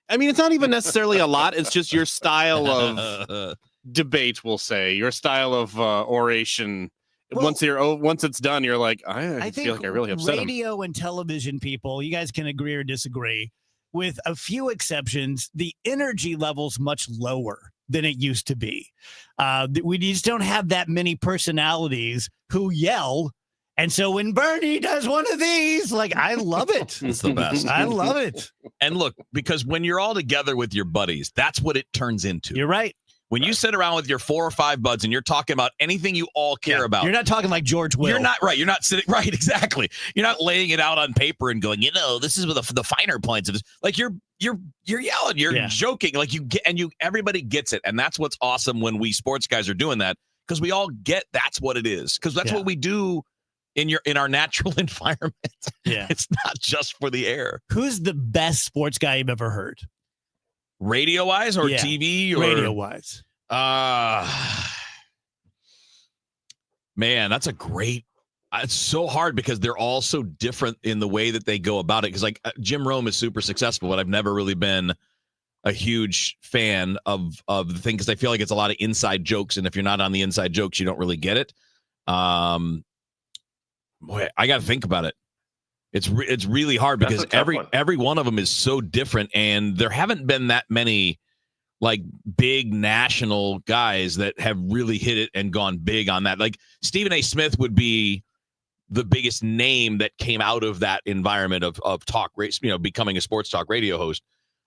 I mean, it's not even necessarily a lot. It's just your style of debate, we'll say. Your style of oration. Well, once it's done, you're like, I think feel like I really upset him. radio and television people, you guys can agree or disagree. With a few exceptions, the energy level's much lower than it used to be. We just don't have that many personalities who yell. And so when Bernie does one of these, like, I love it. It's the best. I love it. And look, because when you're all together with your buddies, that's what it turns into. You're right. When you sit around with your 4 or 5 buds and you're talking about anything you all care about. You're not talking like George Will. You're not right. You're not sitting right. Exactly. You're not laying it out on paper and going, this is the finer points of this. Like you're you're yelling, you're joking, like everybody gets it, and that's what's awesome when we sports guys are doing that, because we all get that's what it is, because that's what we do in our natural environment. Yeah, it's not just for the air. Who's the best sports guy you've ever heard? Radio wise or TV or radio wise? Man, that's a great. It's so hard because they're all so different in the way that they go about it. Because like Jim Rome is super successful, but I've never really been a huge fan of the thing, because I feel like it's a lot of inside jokes, and if you're not on the inside jokes, you don't really get it. Boy, I got to think about it. It's really hard because every one of them is so different, and there haven't been that many like big national guys that have really hit it and gone big on that. Like Stephen A. Smith would be the biggest name that came out of that environment of talk race, becoming a sports talk radio host.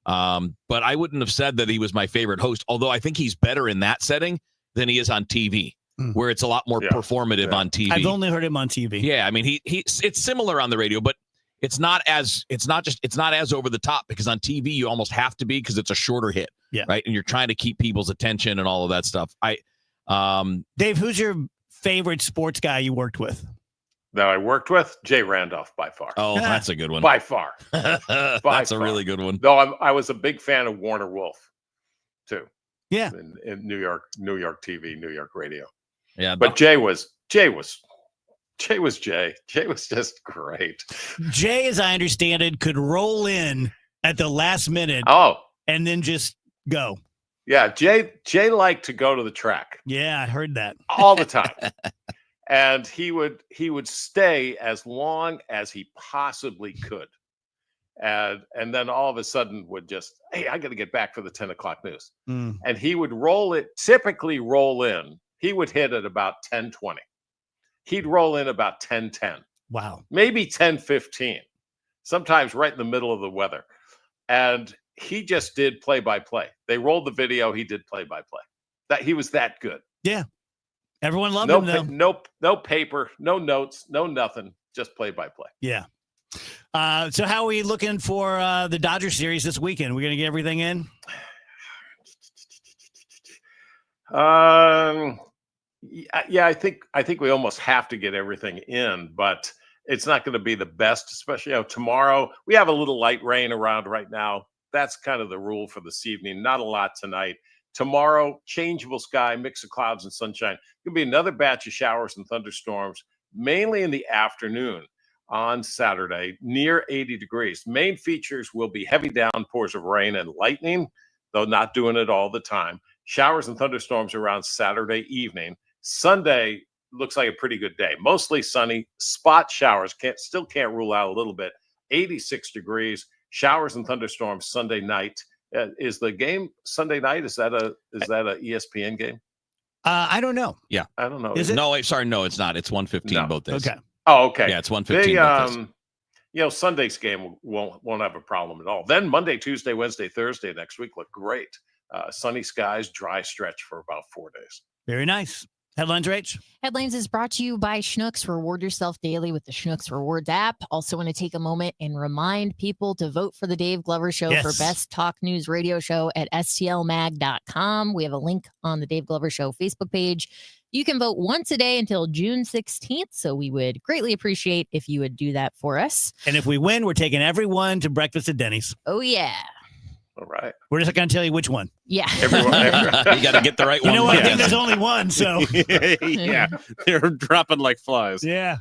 But I wouldn't have said that he was my favorite host, although I think he's better in that setting than he is on TV, where it's a lot more performative on TV. I've only heard him on TV. Yeah, I mean it's similar on the radio, but it's not as over the top, because on TV you almost have to be, because it's a shorter hit, right? And you're trying to keep people's attention and all of that stuff. Dave, who's your favorite sports guy you worked with? That I worked with? Jay Randolph, by far. Oh, that's a good one. By far. That's a really good one. Though I was a big fan of Warner Wolf, too. Yeah. In New York TV, New York radio. Yeah. But Jay was Jay. Jay was just great. Jay, as I understand it, could roll in at the last minute. And then just go. Yeah. Jay liked to go to the track. Yeah, I heard that. All the time. And he would stay as long as he possibly could. And then all of a sudden would just, hey, I got to get back for the 10 o'clock news. And he would typically roll in. He would hit at about 10:20. He'd roll in about 10:10. Wow. Maybe 10:15. Sometimes right in the middle of the weather. And he just did play-by-play. They rolled the video. He did play-by-play. That he was that good. Yeah. Everyone loved him, though. No paper, no notes, no nothing. Just play-by-play. Yeah. So how are we looking for the Dodgers series this weekend? We're going to get everything in? Yeah, I think we almost have to get everything in, but it's not going to be the best, especially tomorrow. We have a little light rain around right now. That's kind of the rule for this evening. Not a lot tonight. Tomorrow, changeable sky, mix of clouds and sunshine. There'll be another batch of showers and thunderstorms, mainly in the afternoon on Saturday, near 80 degrees. Main features will be heavy downpours of rain and lightning, though not doing it all the time. Showers and thunderstorms around Saturday evening. Sunday looks like a pretty good day. Mostly sunny, spot showers. Still can't rule out a little bit. 86 degrees. Showers and thunderstorms Sunday night. Is the game Sunday night? Is that a ESPN game? I don't know. Yeah, I don't know. Is it? No, sorry, no, it's not. It's 1:15 both days. Okay. Oh, okay. Yeah, it's 1:15 both days. Sunday's game won't have a problem at all. Then Monday, Tuesday, Wednesday, Thursday next week look great. Sunny skies, dry stretch for about 4 days. Very nice. Headlines, Rach? Headlines is brought to you by Schnucks. Reward yourself daily with the Schnucks Rewards app. Also want to take a moment and remind people to vote for the Dave Glover Show for Best Talk News Radio Show at stlmag.com. We have a link on the Dave Glover Show Facebook page. You can vote once a day until June 16th, so we would greatly appreciate if you would do that for us. And if we win, we're taking everyone to breakfast at Denny's. Oh, yeah. All right. We're just going to tell you which one. Yeah. Everyone. You got to get the right one. You know what? I think there's only one, so. Yeah. They're dropping like flies. Yeah.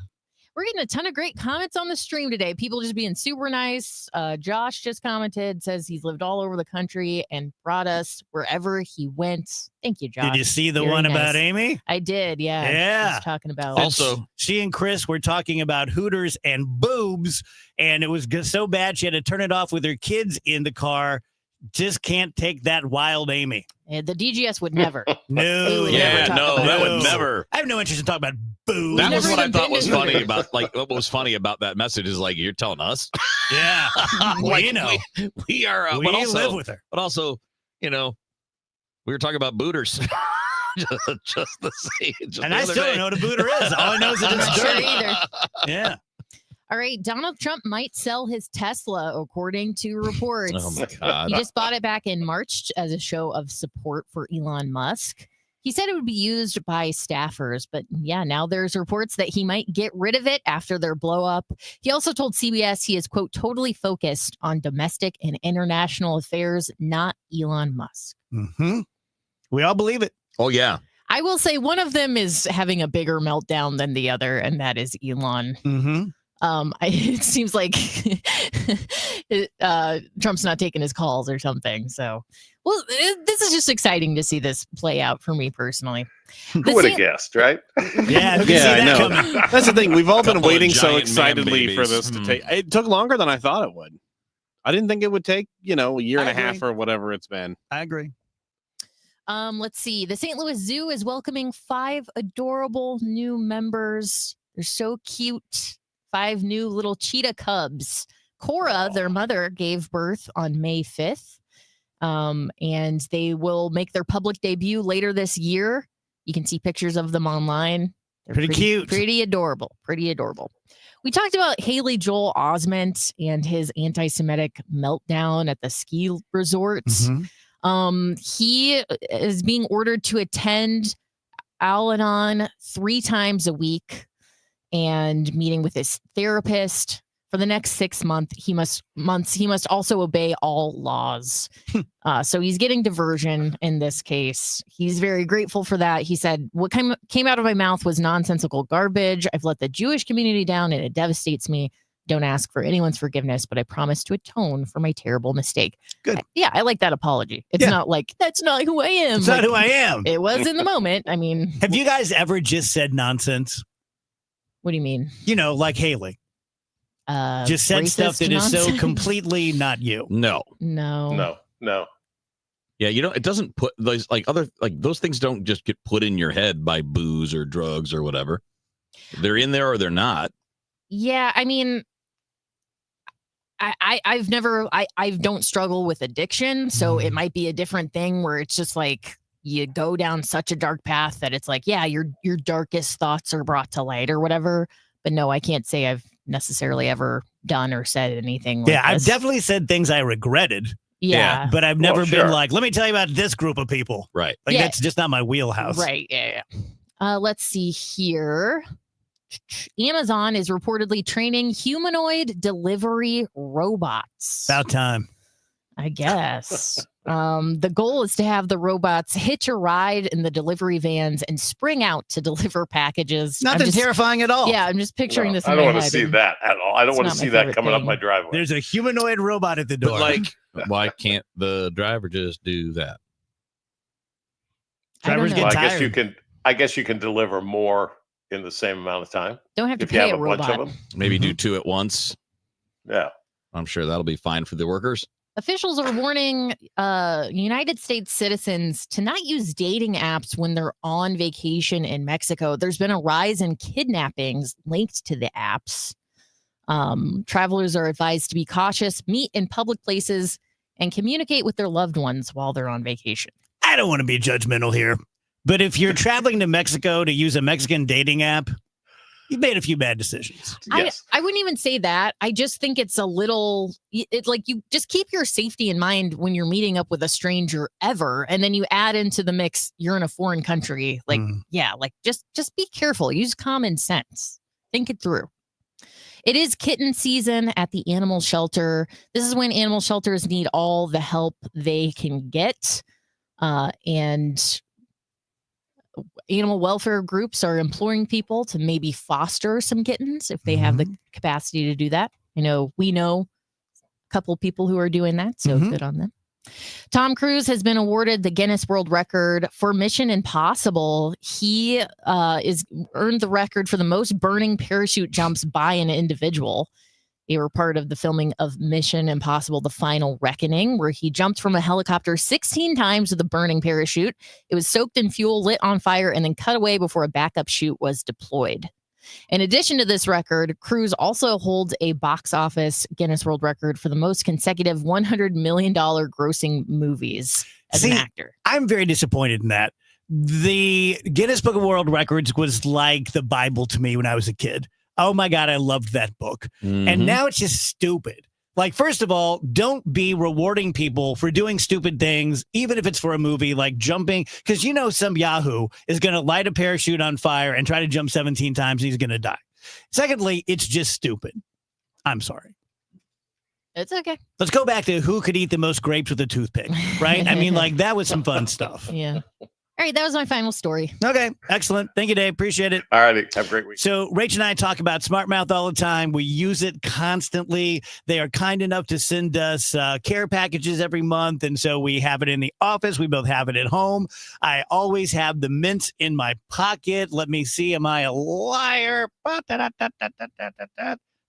We're getting a ton of great comments on the stream today. People just being super nice. Josh just commented, says he's lived all over the country and brought us wherever he went. Thank you, Josh. Did you see the Very one nice. about Amy? I did, yeah. Yeah. I was talking about. Also, she and Chris were talking about Hooters and boobs, and it was so bad she had to turn it off with her kids in the car. Just can't take that wild Amy. The DGS would never. No. That would never. I have no interest in talking about boobs. That was what I thought was funny about, what was funny about that message is you're telling us. Yeah. We know. We are. We live with her. But also, we were talking about booters. just the same. And I still don't know what a booter is. All I know is that it's dirty. either. Yeah. All right, Donald Trump might sell his Tesla, according to reports. Oh, my God. He just bought it back in March as a show of support for Elon Musk. He said it would be used by staffers, but yeah, now there's reports that he might get rid of it after their blow up. He also told CBS he is, quote, totally focused on domestic and international affairs, not Elon Musk. Mm-hmm. We all believe it. Oh, yeah. I will say one of them is having a bigger meltdown than the other, and that is Elon. Mm-hmm. It seems like Trump's not taking his calls or something. So, well, this is just exciting to see this play out for me personally. Who would have guessed, right? Yeah, I know. That's the thing. We've all been waiting so giant excitedly man for babies. this to take. It took longer than I thought it would. I didn't think it would take, a year and a half or whatever it's been. I agree. Let's see. The St. Louis Zoo is welcoming 5 adorable new members. They're so cute. 5 new little cheetah cubs. Cora, their mother, gave birth on May 5th. And they will make their public debut later this year. You can see pictures of them online. They're pretty cute. Pretty adorable. Pretty adorable. We talked about Haley Joel Osment and his anti-Semitic meltdown at the ski resort. Mm-hmm. He is being ordered to attend Al-Anon 3 times a week and meeting with his therapist for the next 6 months. He must also obey all laws. So he's getting diversion in this case. He's very grateful for that. He said, what came out of my mouth was nonsensical garbage. I've let the Jewish community down and it devastates me. Don't ask for anyone's forgiveness, but I promise to atone for my terrible mistake. Good. I like that apology. It's not like, that's not who I am. It's not who I am. It was in the moment. I mean, have you guys ever just said nonsense? What do you mean? Like Haley. Just said stuff that is so completely not you. No. No. Yeah, it doesn't put those those things don't just get put in your head by booze or drugs or whatever. They're in there or they're not. Yeah, I mean, I don't struggle with addiction, so it might be a different thing where it's just like you go down such a dark path that it's like, yeah, your darkest thoughts are brought to light or whatever. But no, I can't say I've necessarily ever done or said anything like this. I've definitely said things I regretted. Yeah. But I've never been like, let me tell you about this group of people. Right. Like, that's just not my wheelhouse. Right. Yeah. Let's see here. Amazon is reportedly training humanoid delivery robots. About time. I guess. The goal is to have the robots hitch a ride in the delivery vans and spring out to deliver packages. Nothing terrifying at all. Yeah, I'm just picturing this in I don't my want to head, see and that at all. I don't want to not see my that favorite coming up thing. my driveway. There's a humanoid robot at the door. But why can't the driver just do that? Drivers get Well, tired. I guess you can deliver more in the same amount of time. Don't have to if you pay have a bunch robot. of them. Maybe do 2 at once. Yeah. I'm sure that'll be fine for the workers. Officials are warning United States citizens to not use dating apps when they're on vacation in Mexico. There's been a rise in kidnappings linked to the apps. Travelers are advised to be cautious, meet in public places, and communicate with their loved ones while they're on vacation. I don't want to be judgmental here, but if you're traveling to Mexico to use a Mexican dating app, you've made a few bad decisions. Yes. I wouldn't even say that. I just think it's a little, it's like you just keep your safety in mind when you're meeting up with a stranger ever. And then you add into the mix, you're in a foreign country. Like, yeah, like just be careful. Use common sense. Think it through. It is kitten season at the animal shelter. This is when animal shelters need all the help they can get. And animal welfare groups are imploring people to maybe foster some kittens if they have the capacity to do that. We know a couple of people who are doing that, so good on them. Tom Cruise has been awarded the Guinness World Record for Mission Impossible. He earned the record for the most burning parachute jumps by an individual. They were part of the filming of Mission Impossible: The Final Reckoning, where he jumped from a helicopter 16 times with a burning parachute. It was soaked in fuel, lit on fire, and then cut away before a backup chute was deployed. In addition to this record, Cruise also holds a box office Guinness World Record for the most consecutive $100 million grossing movies as an actor. I'm very disappointed in that. The Guinness Book of World Records was like the Bible to me when I was a kid. oh my God, I loved that book. Mm-hmm. And now it's just stupid. Like, first of all, don't be rewarding people for doing stupid things, even if it's for a movie, like jumping, because you know some Yahoo is going to light a parachute on fire and try to jump 17 times and he's going to die. Secondly, it's just stupid. I'm sorry. It's okay. Let's go back to who could eat the most grapes with a toothpick, right? I mean, like, that was some fun stuff. Yeah. All right, that was my final story. Okay, excellent. Thank you, Dave. Appreciate it. All righty. Have a great week. So Rach and I talk about SmartMouth all the time. We use it constantly. They are kind enough to send us care packages every month, and so we have it in the office. We both have it at home. I always have the mints in my pocket. Let me see. Am I a liar?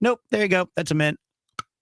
Nope. There you go. That's a mint.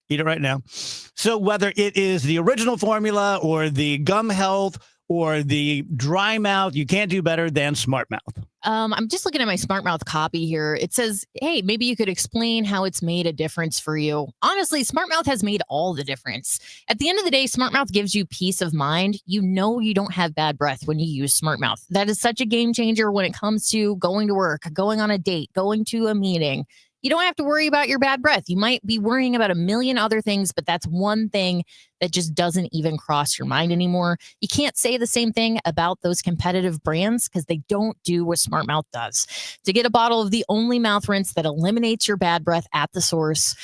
Eat it right now. So whether it is the original formula or the gum health or the dry mouth, you can't do better than SmartMouth. I'm just looking at my SmartMouth copy here. It says, hey, maybe you could explain how it's made a difference for you. Honestly, SmartMouth has made all the difference. At the end of the day, SmartMouth gives you peace of mind. You know you don't have bad breath when you use SmartMouth. That is such a game changer when it comes to going to work, going on a date, going to a meeting. You don't have to worry about your bad breath. You might be worrying about a million other things, but that's one thing that just doesn't even cross your mind anymore. You can't say the same thing about those competitive brands because they don't do what SmartMouth does. To get a bottle of the only mouth rinse that eliminates your bad breath at the source,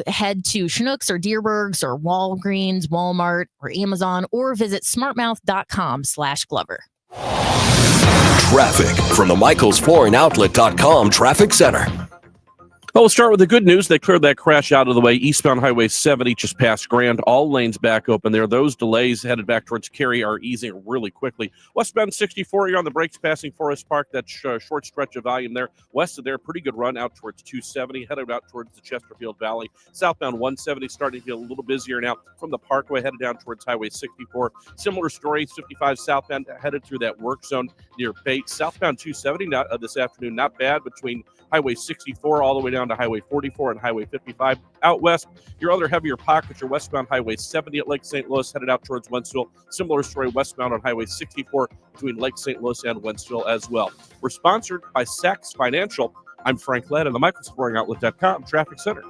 head to Schnucks or Deerbergs or Walgreens, Walmart, or Amazon, or visit smartmouth.com/Glover. Traffic from the michaelsflooringoutlet.com traffic center. Well, we'll start with the good news. They cleared that crash out of the way. Eastbound Highway 70 just past Grand. All lanes back open there. Those delays headed back towards Cary are easing really quickly. Westbound 64, you're on the brakes passing Forest Park. That short stretch of volume there. West of there, pretty good run out towards 270. Headed out towards the Chesterfield Valley. Southbound 170 starting to get a little busier now from the Parkway headed down towards Highway 64. Similar story, 55 southbound headed through that work zone near Bates. Southbound 270 this afternoon, not bad between Highway 64 all the way down to Highway 44 and Highway 55. Out west, your other heavier pockets are westbound Highway 70 at Lake St. Louis, headed out towards Wentzville. Similar story westbound on Highway 64 between Lake St. Louis and Wentzville as well. We're sponsored by Sachs Financial. I'm Frank Ladd in the michaelsflooringoutlet.com Traffic Center.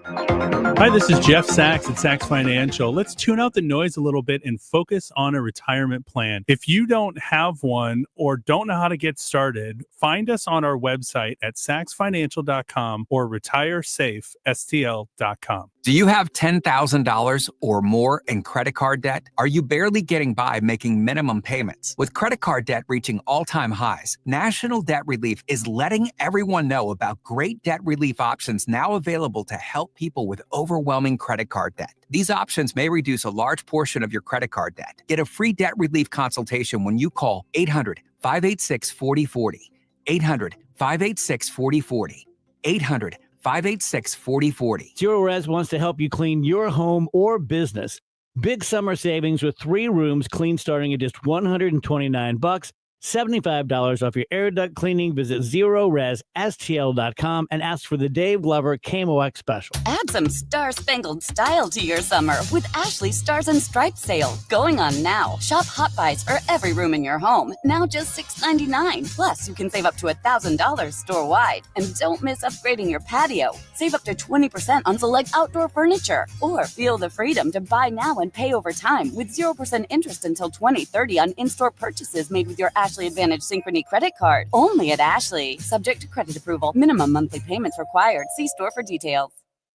Hi, this is Jeff Sachs at Sachs Financial. Let's tune out the noise a little bit and focus on a retirement plan. If you don't have one or don't know how to get started, find us on our website at saxfinancial.com or retiresafestl.com. Do you have $10,000 or more in credit card debt? Are you barely getting by making minimum payments? With credit card debt reaching all-time highs, National Debt Relief is letting everyone know about great debt relief options now available to help people with overwhelming credit card debt. These options may reduce a large portion of your credit card debt. Get a free debt relief consultation when you call 800-586-4040. 800-586-4040. 800-586-4040. Zero Res wants to help you clean your home or business. Big summer savings with 3 rooms clean starting at just $129. $75 off your air duct cleaning. Visit ZeroResSTL.com and ask for the Dave Glover KMOX special. Add some star-spangled style to your summer with Ashley's Stars and Stripes sale. Going on now. Shop Hot Buys for every room in your home. Now just $6.99. Plus, you can save up to $1,000 store-wide. And don't miss upgrading your patio. Save up to 20% on select outdoor furniture. Or feel the freedom to buy now and pay over time with 0% interest until 2030 on in-store purchases made with your Ashley Advantage Synchrony credit card. Only at Ashley. Subject to credit approval. Minimum monthly payments required. See store for details.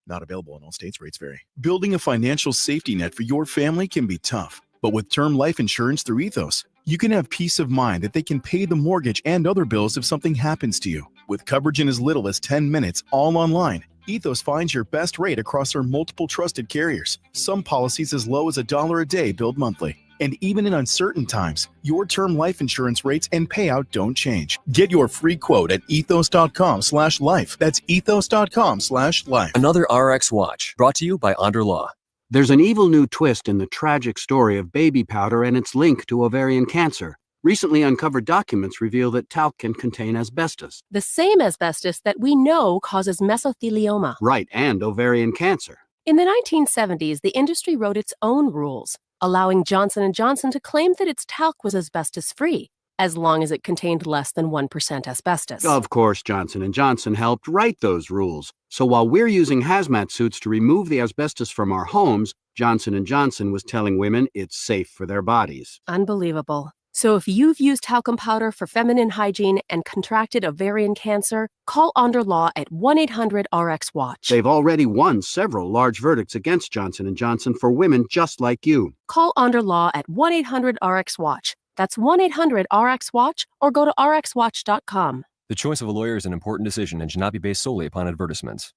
Not available in all states. Rates vary. Building a financial safety net for your family can be tough, but with term life insurance through Ethos, you can have peace of mind that they can pay the mortgage and other bills if something happens to you. With coverage in as little as 10 minutes, all online, Ethos finds your best rate across their multiple trusted carriers. Some policies as low as $1 a day billed monthly. And even in uncertain times, your term life insurance rates and payout don't change. Get your free quote at ethos.com/life. That's ethos.com/life. Another RX Watch, brought to you by Onder Law. There's an evil new twist in the tragic story of baby powder and its link to ovarian cancer. Recently uncovered documents reveal that talc can contain asbestos. The same asbestos that we know causes mesothelioma. Right, and ovarian cancer. In the 1970s, the industry wrote its own rules, allowing Johnson & Johnson to claim that its talc was asbestos-free. as long as it contained less than 1% asbestos. Of course, Johnson & Johnson helped write those rules. So while we're using hazmat suits to remove the asbestos from our homes, Johnson & Johnson was telling women it's safe for their bodies. Unbelievable. So if you've used talcum powder for feminine hygiene and contracted ovarian cancer, call Onder Law at 1-800-RX-WATCH. They've already won several large verdicts against Johnson & Johnson for women just like you. Call Onder Law at 1-800-RX-WATCH. That's 1-800-RX-WATCH or go to rxwatch.com. The choice of a lawyer is an important decision and should not be based solely upon advertisements.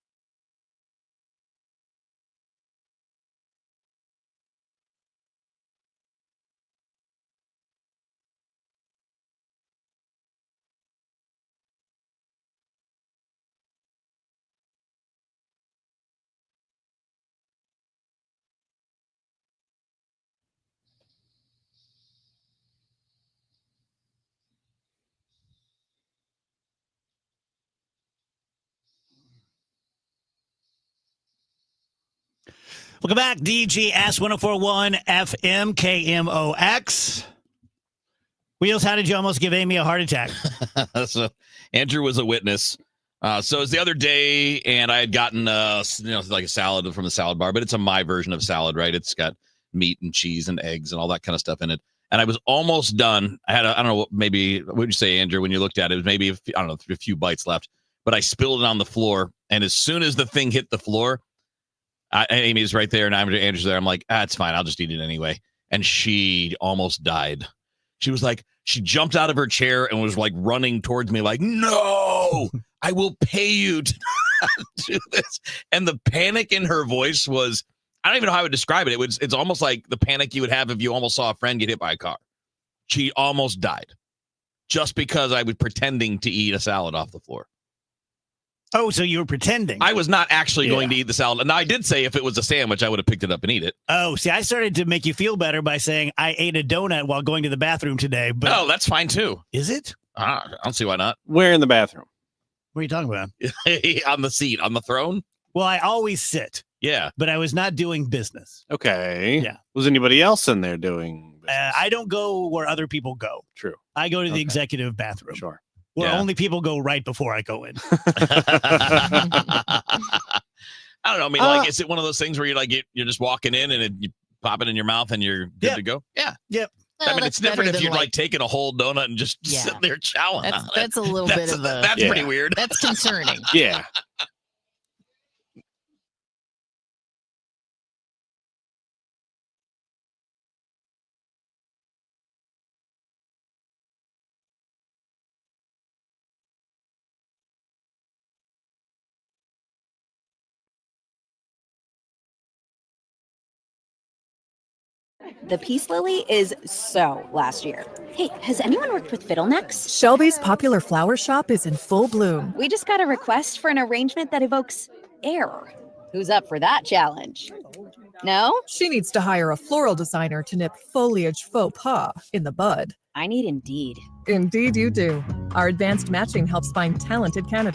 Welcome back. DGS 1041 FM KMOX. Wheels, how did you almost give Amy a heart attack? So Andrew was a witness. So it was the other day, and I had gotten like a salad from the salad bar, but it's my version of salad, right? It's got meat and cheese and eggs and all that kind of stuff in it. And I was almost done. I had, I don't know, maybe, what would you say, Andrew, when you looked at it? It was maybe, a few bites left. But I spilled it on the floor. And as soon as the thing hit the floor, Amy's right there and Andrew's there. I'm like, it's fine. I'll just eat it anyway. And she almost died. She was like, she jumped out of her chair and was like running towards me like, no, I will pay you to do this. And the panic in her voice was, I don't even know how I would describe it. It's almost like the panic you would have if you almost saw a friend get hit by a car. She almost died just because I was pretending to eat a salad off the floor. Oh, so you were pretending. I was not actually going to eat the salad. Now, I did say if it was a sandwich, I would have picked it up and eat it. Oh, see, I started to make you feel better by saying I ate a donut while going to the bathroom today. But oh, that's fine, too. Is it? I don't see why not. Where in the bathroom? What are you talking about? On the seat, on the throne? Well, I always sit. Yeah. But I was not doing business. Okay. Yeah. Was anybody else in there doing business? I don't go where other people go. True. I go to the executive bathroom. Sure. Where only people go right before I go in. I don't know. I mean, like, is it one of those things where you're just walking in and you pop it in your mouth and you're good to go? Yeah. Yep. Well, I mean, it's different if you're like taking a whole donut and just sitting there chowing on it. That's a little bit of a... That's pretty weird. That's concerning. Yeah. The Peace Lily is so last year. Hey, has anyone worked with fiddlenecks? Shelby's popular flower shop is in full bloom. We just got a request for an arrangement that evokes air. Who's up for that challenge? No? She needs to hire a floral designer to nip foliage faux pas in the bud. I need Indeed. Indeed you do. Our advanced matching helps find talented candidates.